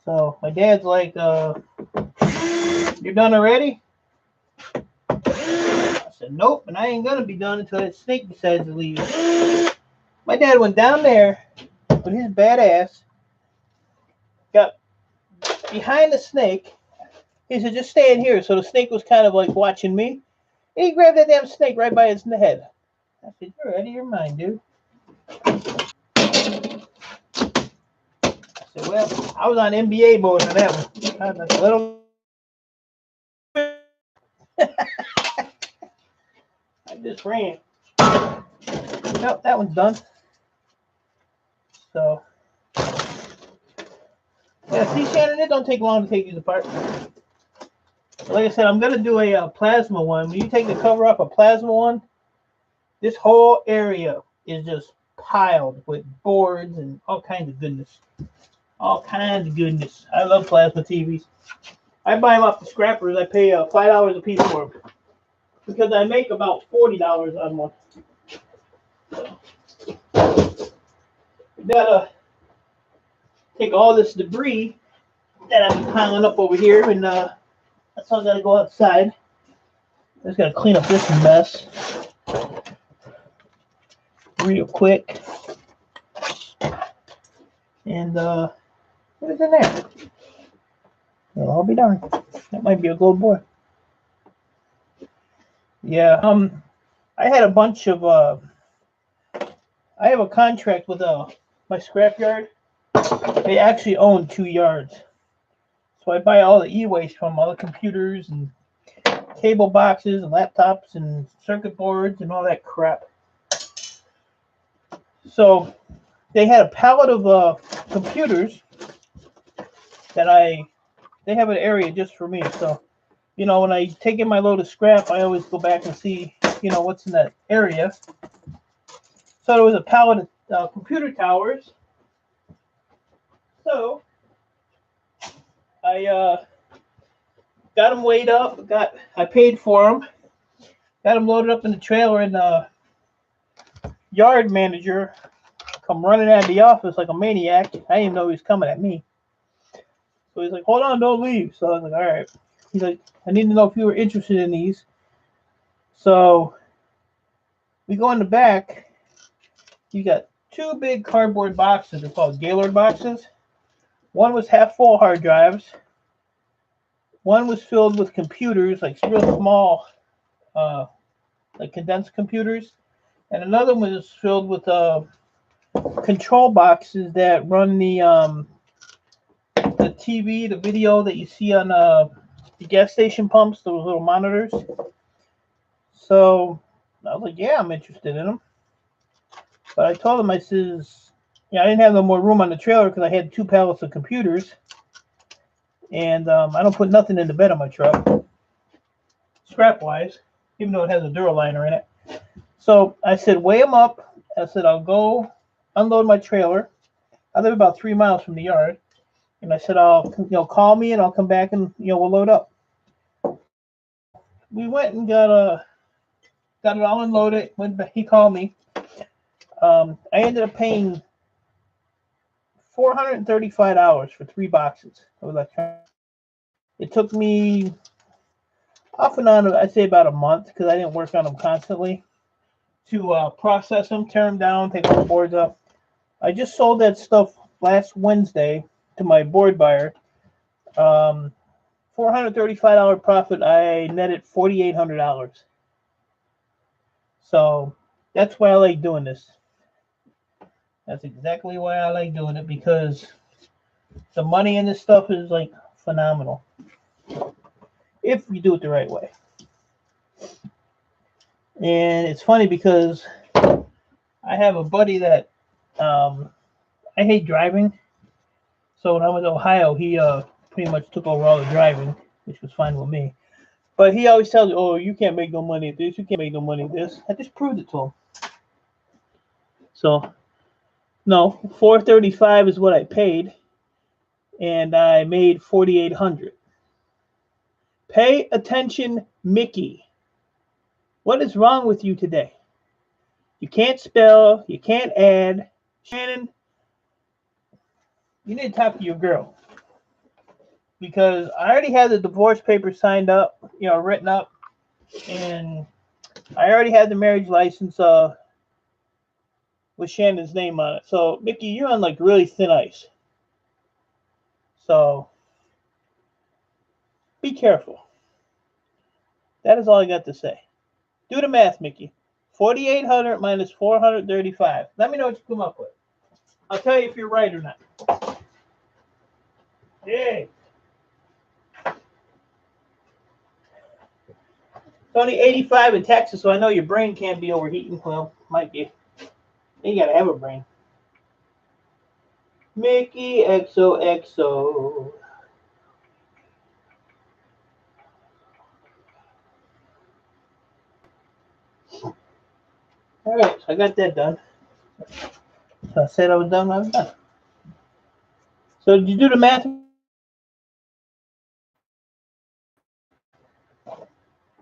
So my dad's like, "You're done already?" I said, "Nope, and I ain't gonna be done until that snake decides to leave." My dad went down there with his bad ass, got behind the snake. He said, "Just stand here." So the snake was kind of like watching me. And he grabbed that damn snake right by his head. I said, "You're out of your mind, dude." I said, "Well, I was on NBA mode on that one. I was little. I just ran. Nope, that one's done." So, yeah, see, Shannon, it don't take long to take these apart. Like I said, I'm gonna do a plasma one. When you take the cover off a plasma one, this whole area is just piled with boards and all kinds of goodness. All kinds of goodness. I love plasma TVs. I buy them off the scrappers. I pay $5 a piece for them because I make about $40 on one. So, gotta take all this debris that I've been piling up over here, and that's why I gotta go outside. I just gotta clean up this mess real quick. And what is in there? Well, I'll be darned. That might be a gold boy. Yeah. I had a bunch of I have a contract with my scrapyard. They actually own 2 yards. So I buy all the e-waste from all the computers and cable boxes and laptops and circuit boards and all that crap. So they had a pallet of computers that they have an area just for me. So, you know, when I take in my load of scrap, I always go back and see, you know, what's in that area. So there was a pallet of computer towers. So I got them weighed up. I paid for them. Got them loaded up in the trailer, and the yard manager come running out of the office like a maniac. I didn't even know he was coming at me. So he's like, "Hold on, don't leave." So I was like, "All right." He's like, "I need to know if you were interested in these." So we go in the back. You got 2 big cardboard boxes. They're called Gaylord boxes. One was half full hard drives. One was filled with computers, like real small, like condensed computers. And another one was filled with control boxes that run the TV, the video that you see on the gas station pumps, those little monitors. So I was like, "Yeah, I'm interested in them." But I told him, I says, "Yeah, I didn't have no more room on the trailer because I had 2 pallets of computers, and I don't put nothing in the bed of my truck, scrap wise, even though it has a Duraliner in it." So I said, "Weigh them up." I said, "I'll go unload my trailer. I live about 3 miles from the yard." And I said, "I'll, call me and I'll come back and, we'll load up." We went and got it all unloaded. He called me. I ended up paying $435 for 3 boxes of electronics. It took me off and on, I'd say about a month, because I didn't work on them constantly, to process them, tear them down, take all the boards up. I just sold that stuff last Wednesday to my board buyer. $435 profit. I netted $4,800. So that's why I like doing this. That's exactly why I like doing it, because the money in this stuff is like phenomenal if you do it the right way. And it's funny because I have a buddy that I hate driving. So when I was in Ohio, he pretty much took over all the driving, which was fine with me. But he always tells me, "Oh, you can't make no money at this. You can't make no money at this." I just proved it to him. So no, $435 is what I paid, and I made $4,800. Pay attention, Mickey. What is wrong with you today? You can't spell. You can't add. Shannon, you need to talk to your girl, because I already had the divorce papers signed up, written up, and I already had the marriage license with Shannon's name on it. So, Mickey, you're on like really thin ice. So, be careful. That is all I got to say. Do the math, Mickey. 4,800 minus 435. Let me know what you come up with. I'll tell you if you're right or not. Yay. It's only 85 in Texas, so I know your brain can't be overheating. Well, might be. You gotta have a brain. Mickey XOXO. All right, so I got that done. So I said I was done. I was done. So did you do the math?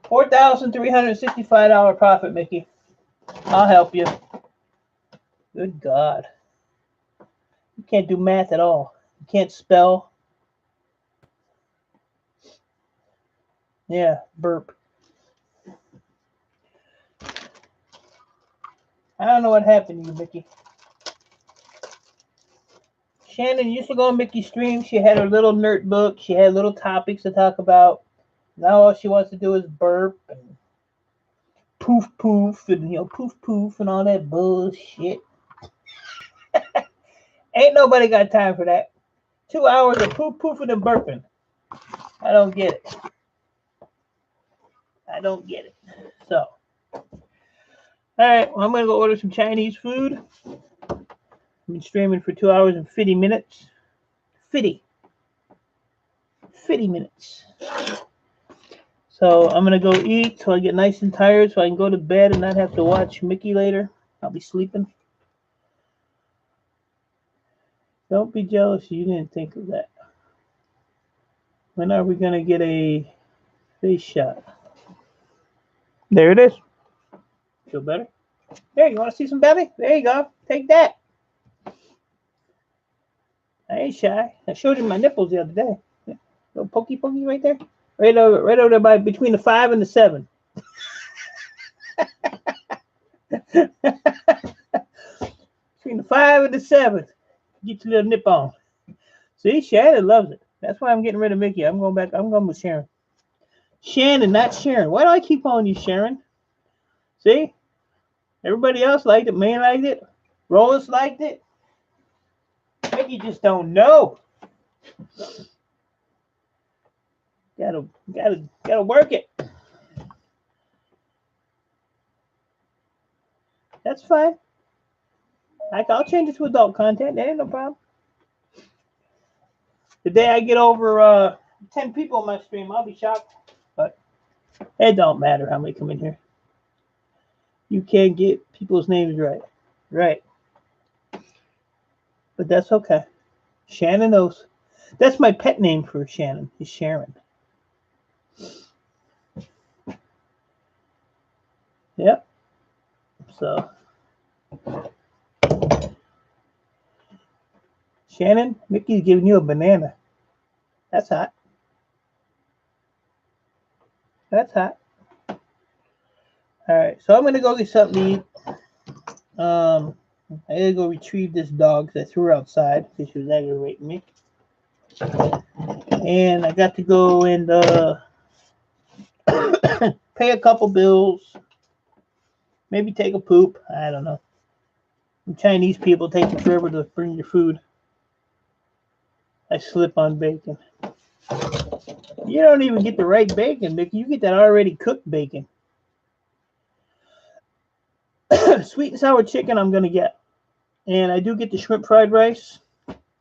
$4,365 profit, Mickey. I'll help you. Good God. You can't do math at all. You can't spell. Yeah, burp. I don't know what happened to you, Mickey. Shannon used to go on Mickey's stream. She had her little nerd book. She had little topics to talk about. Now all she wants to do is burp and poof poof and poof poof and all that bullshit. Ain't nobody got time for that. 2 hours of poof poofing and burping. I don't get it. I don't get it. So, all right, well, I'm gonna go order some Chinese food. I've been streaming for 2 hours and 50 minutes. 50 minutes. So I'm gonna go eat till I get nice and tired so I can go to bed and not have to watch Mickey later. I'll be sleeping. Don't be jealous you didn't think of that. When are we gonna get a face shot? There it is. Feel better? There, you want to see some belly? There you go. Take that. I ain't shy. I showed you my nipples the other day. Little pokey right there. Right over there by between the 5 and the 7. Between the 5 and the 7. Get your little nip on. See, Shannon loves it. That's why I'm getting rid of Mickey. I'm going back. I'm going with Sharon. Shannon, not Sharon. Why do I keep calling you Sharon? See? Everybody else liked it. Man liked it. Rollers liked it. Mickey just don't know. Gotta work it. That's fine. I'll change it to adult content. That ain't no problem. The day I get over 10 people on my stream, I'll be shocked. But it don't matter how many come in here. You can't get people's names right. Right. But that's okay. Shannon knows. That's my pet name for Shannon, is Sharon. Yep. So Shannon, Mickey's giving you a banana. That's hot. That's hot. All right, so I'm gonna go get something to eat. I gotta go retrieve this dog that I threw her outside because she was aggravating me. And I got to go and pay a couple bills. Maybe take a poop. I don't know. Chinese people take forever to bring your food. I slip on bacon. You don't even get the right bacon, Mickey. You get that already cooked bacon. Sweet and sour chicken I'm going to get. And I do get the shrimp fried rice.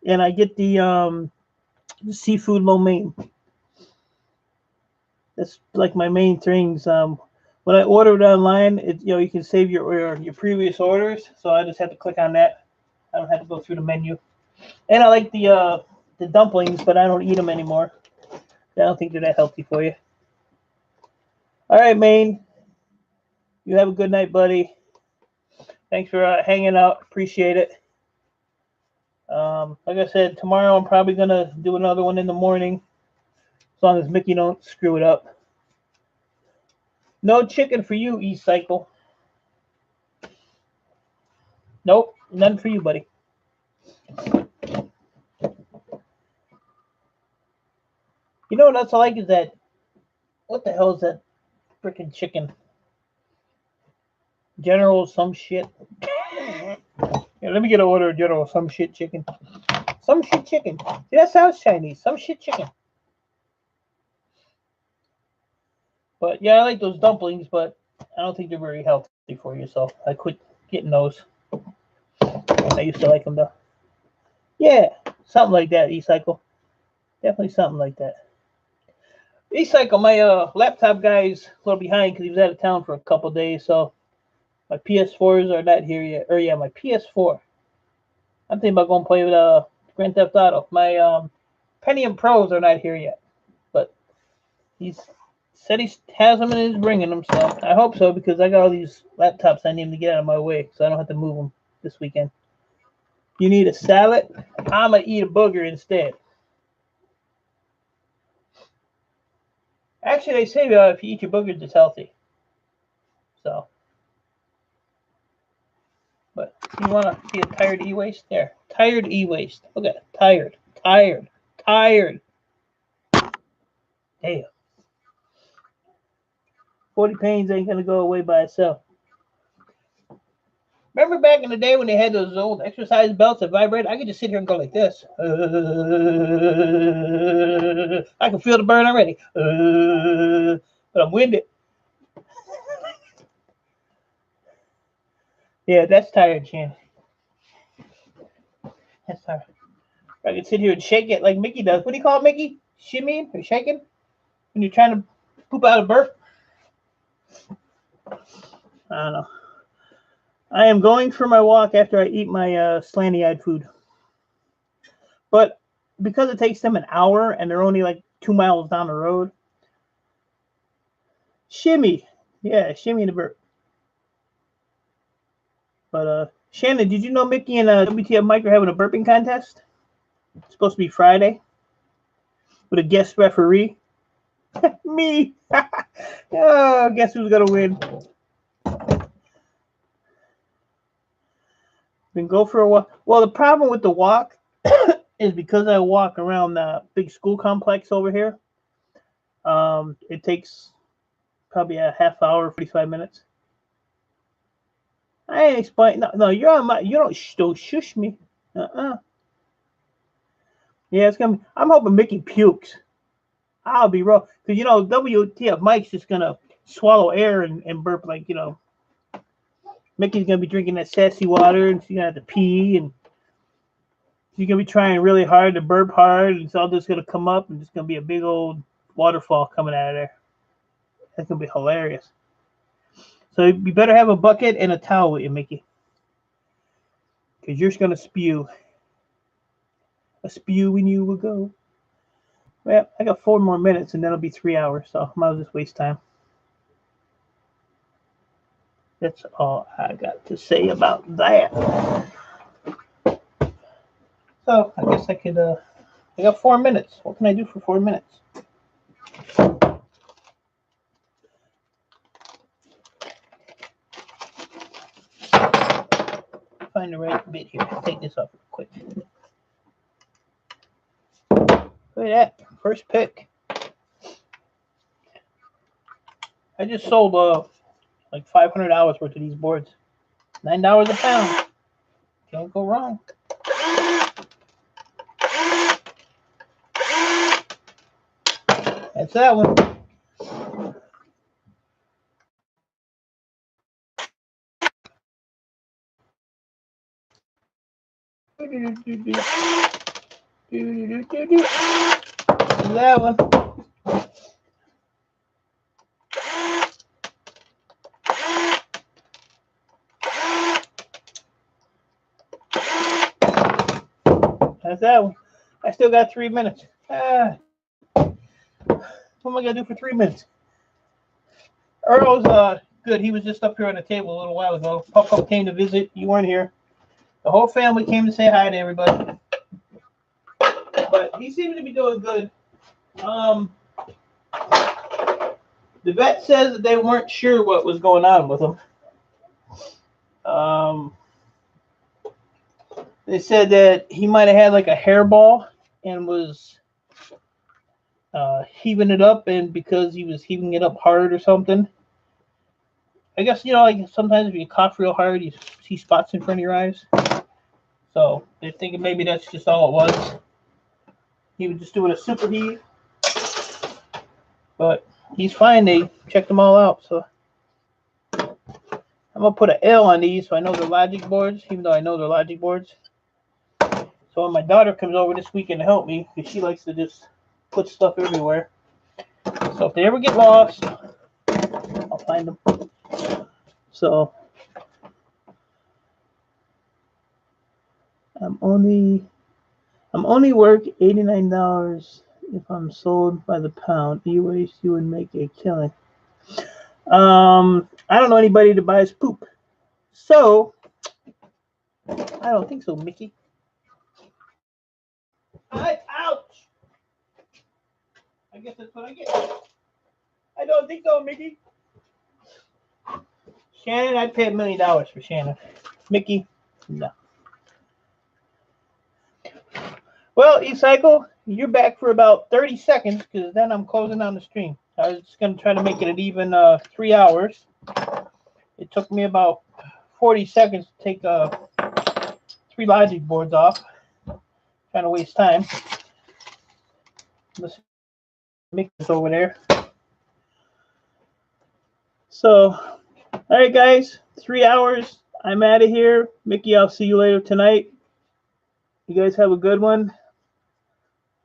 And I get the seafood lo mein. That's like my main things. When I order it online, you can save your previous orders. So I just have to click on that. I don't have to go through the menu. And I like the dumplings, but I don't eat them anymore. I don't think they're that healthy for you. All right, Maine. You have a good night, buddy. Thanks for hanging out. Appreciate it. Like I said, tomorrow I'm probably going to do another one in the morning. As long as Mickey don't screw it up. No chicken for you, E-Cycle. Nope, none for you, buddy. You know what else I like is that, what the hell is that freaking chicken? General some shit. Yeah, let me get an order of General some shit chicken. Some shit chicken. See, that sounds Chinese. Some shit chicken. But yeah, I like those dumplings, but I don't think they're very healthy for you, so I quit getting those. I used to like them though. Yeah, something like that, E-Cycle. Definitely something like that. E-Cycle, my laptop guy's a little behind because he was out of town for a couple days, so my PS4s are not here yet. Or yeah, my PS4. I'm thinking about going play with Grand Theft Auto. My Pentium Pros are not here yet, but he's said he has them and is bringing them, so I hope so because I got all these laptops I need to get out of my way, so I don't have to move them this weekend. You need a salad? I'm gonna eat a booger instead. Actually, they say if you eat your boogers, it's healthy. So, but you want to see a tired e-waste? There, tired e-waste. Look at it. Tired, tired, tired. Damn. 40 pains ain't gonna go away by itself. Remember back in the day when they had those old exercise belts that vibrate? I could just sit here and go like this. I can feel the burn already. But I'm winded. Yeah, that's tired, Chan. That's tired. I can sit here and shake it like Mickey does. What do you call it, Mickey? Shimmying or shaking? When you're trying to poop out a burp? I don't know. I am going for my walk after I eat my slanty-eyed food. But because it takes them an hour and they're only like 2 miles down the road, shimmy. Yeah, shimmy the burp. But Shannon, did you know Mickey and WTF Mike are having a burping contest? It's supposed to be Friday with a guest referee. Me. Oh, guess who's gonna win? Then go for a walk. Well, the problem with the walk is because I walk around the big school complex over here. It takes probably a half hour, 45 minutes. I ain't explain. No, you're on my. You don't shush me. Yeah, it's gonna. I'm hoping Mickey pukes. I'll be wrong because WTF Mike's just gonna swallow air and burp like Mickey's gonna be drinking that sassy water and she's gonna have to pee and she's gonna be trying really hard to burp hard and it's all just gonna come up and it's gonna be a big old waterfall coming out of there. That's gonna be hilarious. So you better have a bucket and a towel with you, Mickey, because you're just gonna spew. A spew when you will go. Well, I got 4 more minutes and then it'll be 3 hours, so I might as well just waste time. That's all I got to say about that. So I guess I could. I got 4 minutes. What can I do for 4 minutes? Find the right bit here. Take this up real quick. Look at that. First pick. I just sold like $500 worth of these boards. $9 a pound. Can't go wrong. That's that one. That one. That's that one. I still got 3 minutes. What am I gonna do for 3 minutes? Earl's good. He was just up here on the table a little while ago. Pop came to visit. You weren't here. The whole family came to say hi to everybody. But he seems to be doing good. The vet says that they weren't sure what was going on with him. They said that he might have had like a hairball and was heaving it up, and because he was heaving it up hard or something, I guess, you know, like sometimes if you cough real hard, you see spots in front of your eyes. So they're thinking maybe that's just all it was. He was just doing a super heat. But he's fine. They checked them all out. So I'm going to put an L on these so I know they're logic boards, even though I know they're logic boards. So when my daughter comes over this weekend to help me, because she likes to just put stuff everywhere. So if they ever get lost, I'll find them. So I'm only worth $89 if I'm sold by the pound. E-waste, you would make a killing. I don't know anybody that buys poop. So I don't think so, Mickey. Ouch! I guess that's what I get. I don't think so, Mickey. Shannon, I'd pay $1 million for Shannon. Mickey, no. Well, E-Cycle, you're back for about 30 seconds because then I'm closing down the stream. I was just going to try to make it an even 3 hours. It took me about 40 seconds to take 3 logic boards off. Trying to waste time. Let's make this over there. So, all right, guys, 3 hours. I'm out of here. Mickey, I'll see you later tonight. You guys have a good one.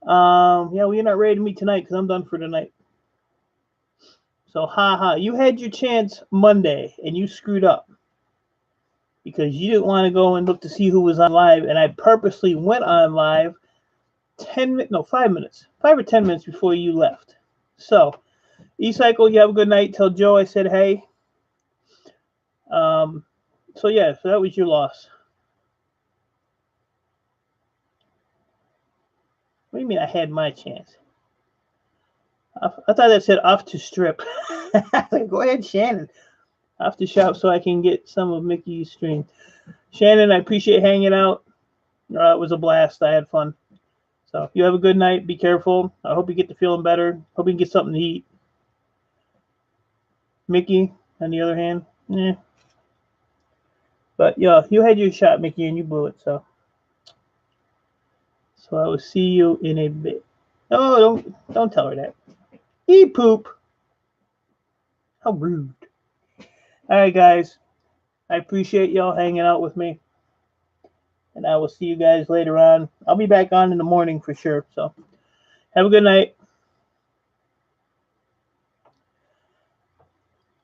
Yeah, we're not ready to meet tonight because I'm done for tonight. So, haha, you had your chance Monday and you screwed up because you didn't want to go and look to see who was on live, and I purposely went on live 5 or 10 minutes before you left. So, E-Cycle, you have a good night. Tell Joe I said hey. So yeah, so that was your loss. What do you mean I had my chance? I thought that said off to strip. Go ahead, Shannon. Off to shop so I can get some of Mickey's stream. Shannon, I appreciate hanging out. It was a blast. I had fun. So you have a good night. Be careful. I hope you get to feeling better. Hope you can get something to eat. Mickey, on the other hand, But yeah, you had your shot, Mickey, and you blew it. So I will see you in a bit. Oh, don't tell her that. Eat poop. How rude. All right, guys. I appreciate y'all hanging out with me. And I will see you guys later on. I'll be back on in the morning for sure. So have a good night.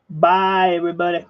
Bye, everybody.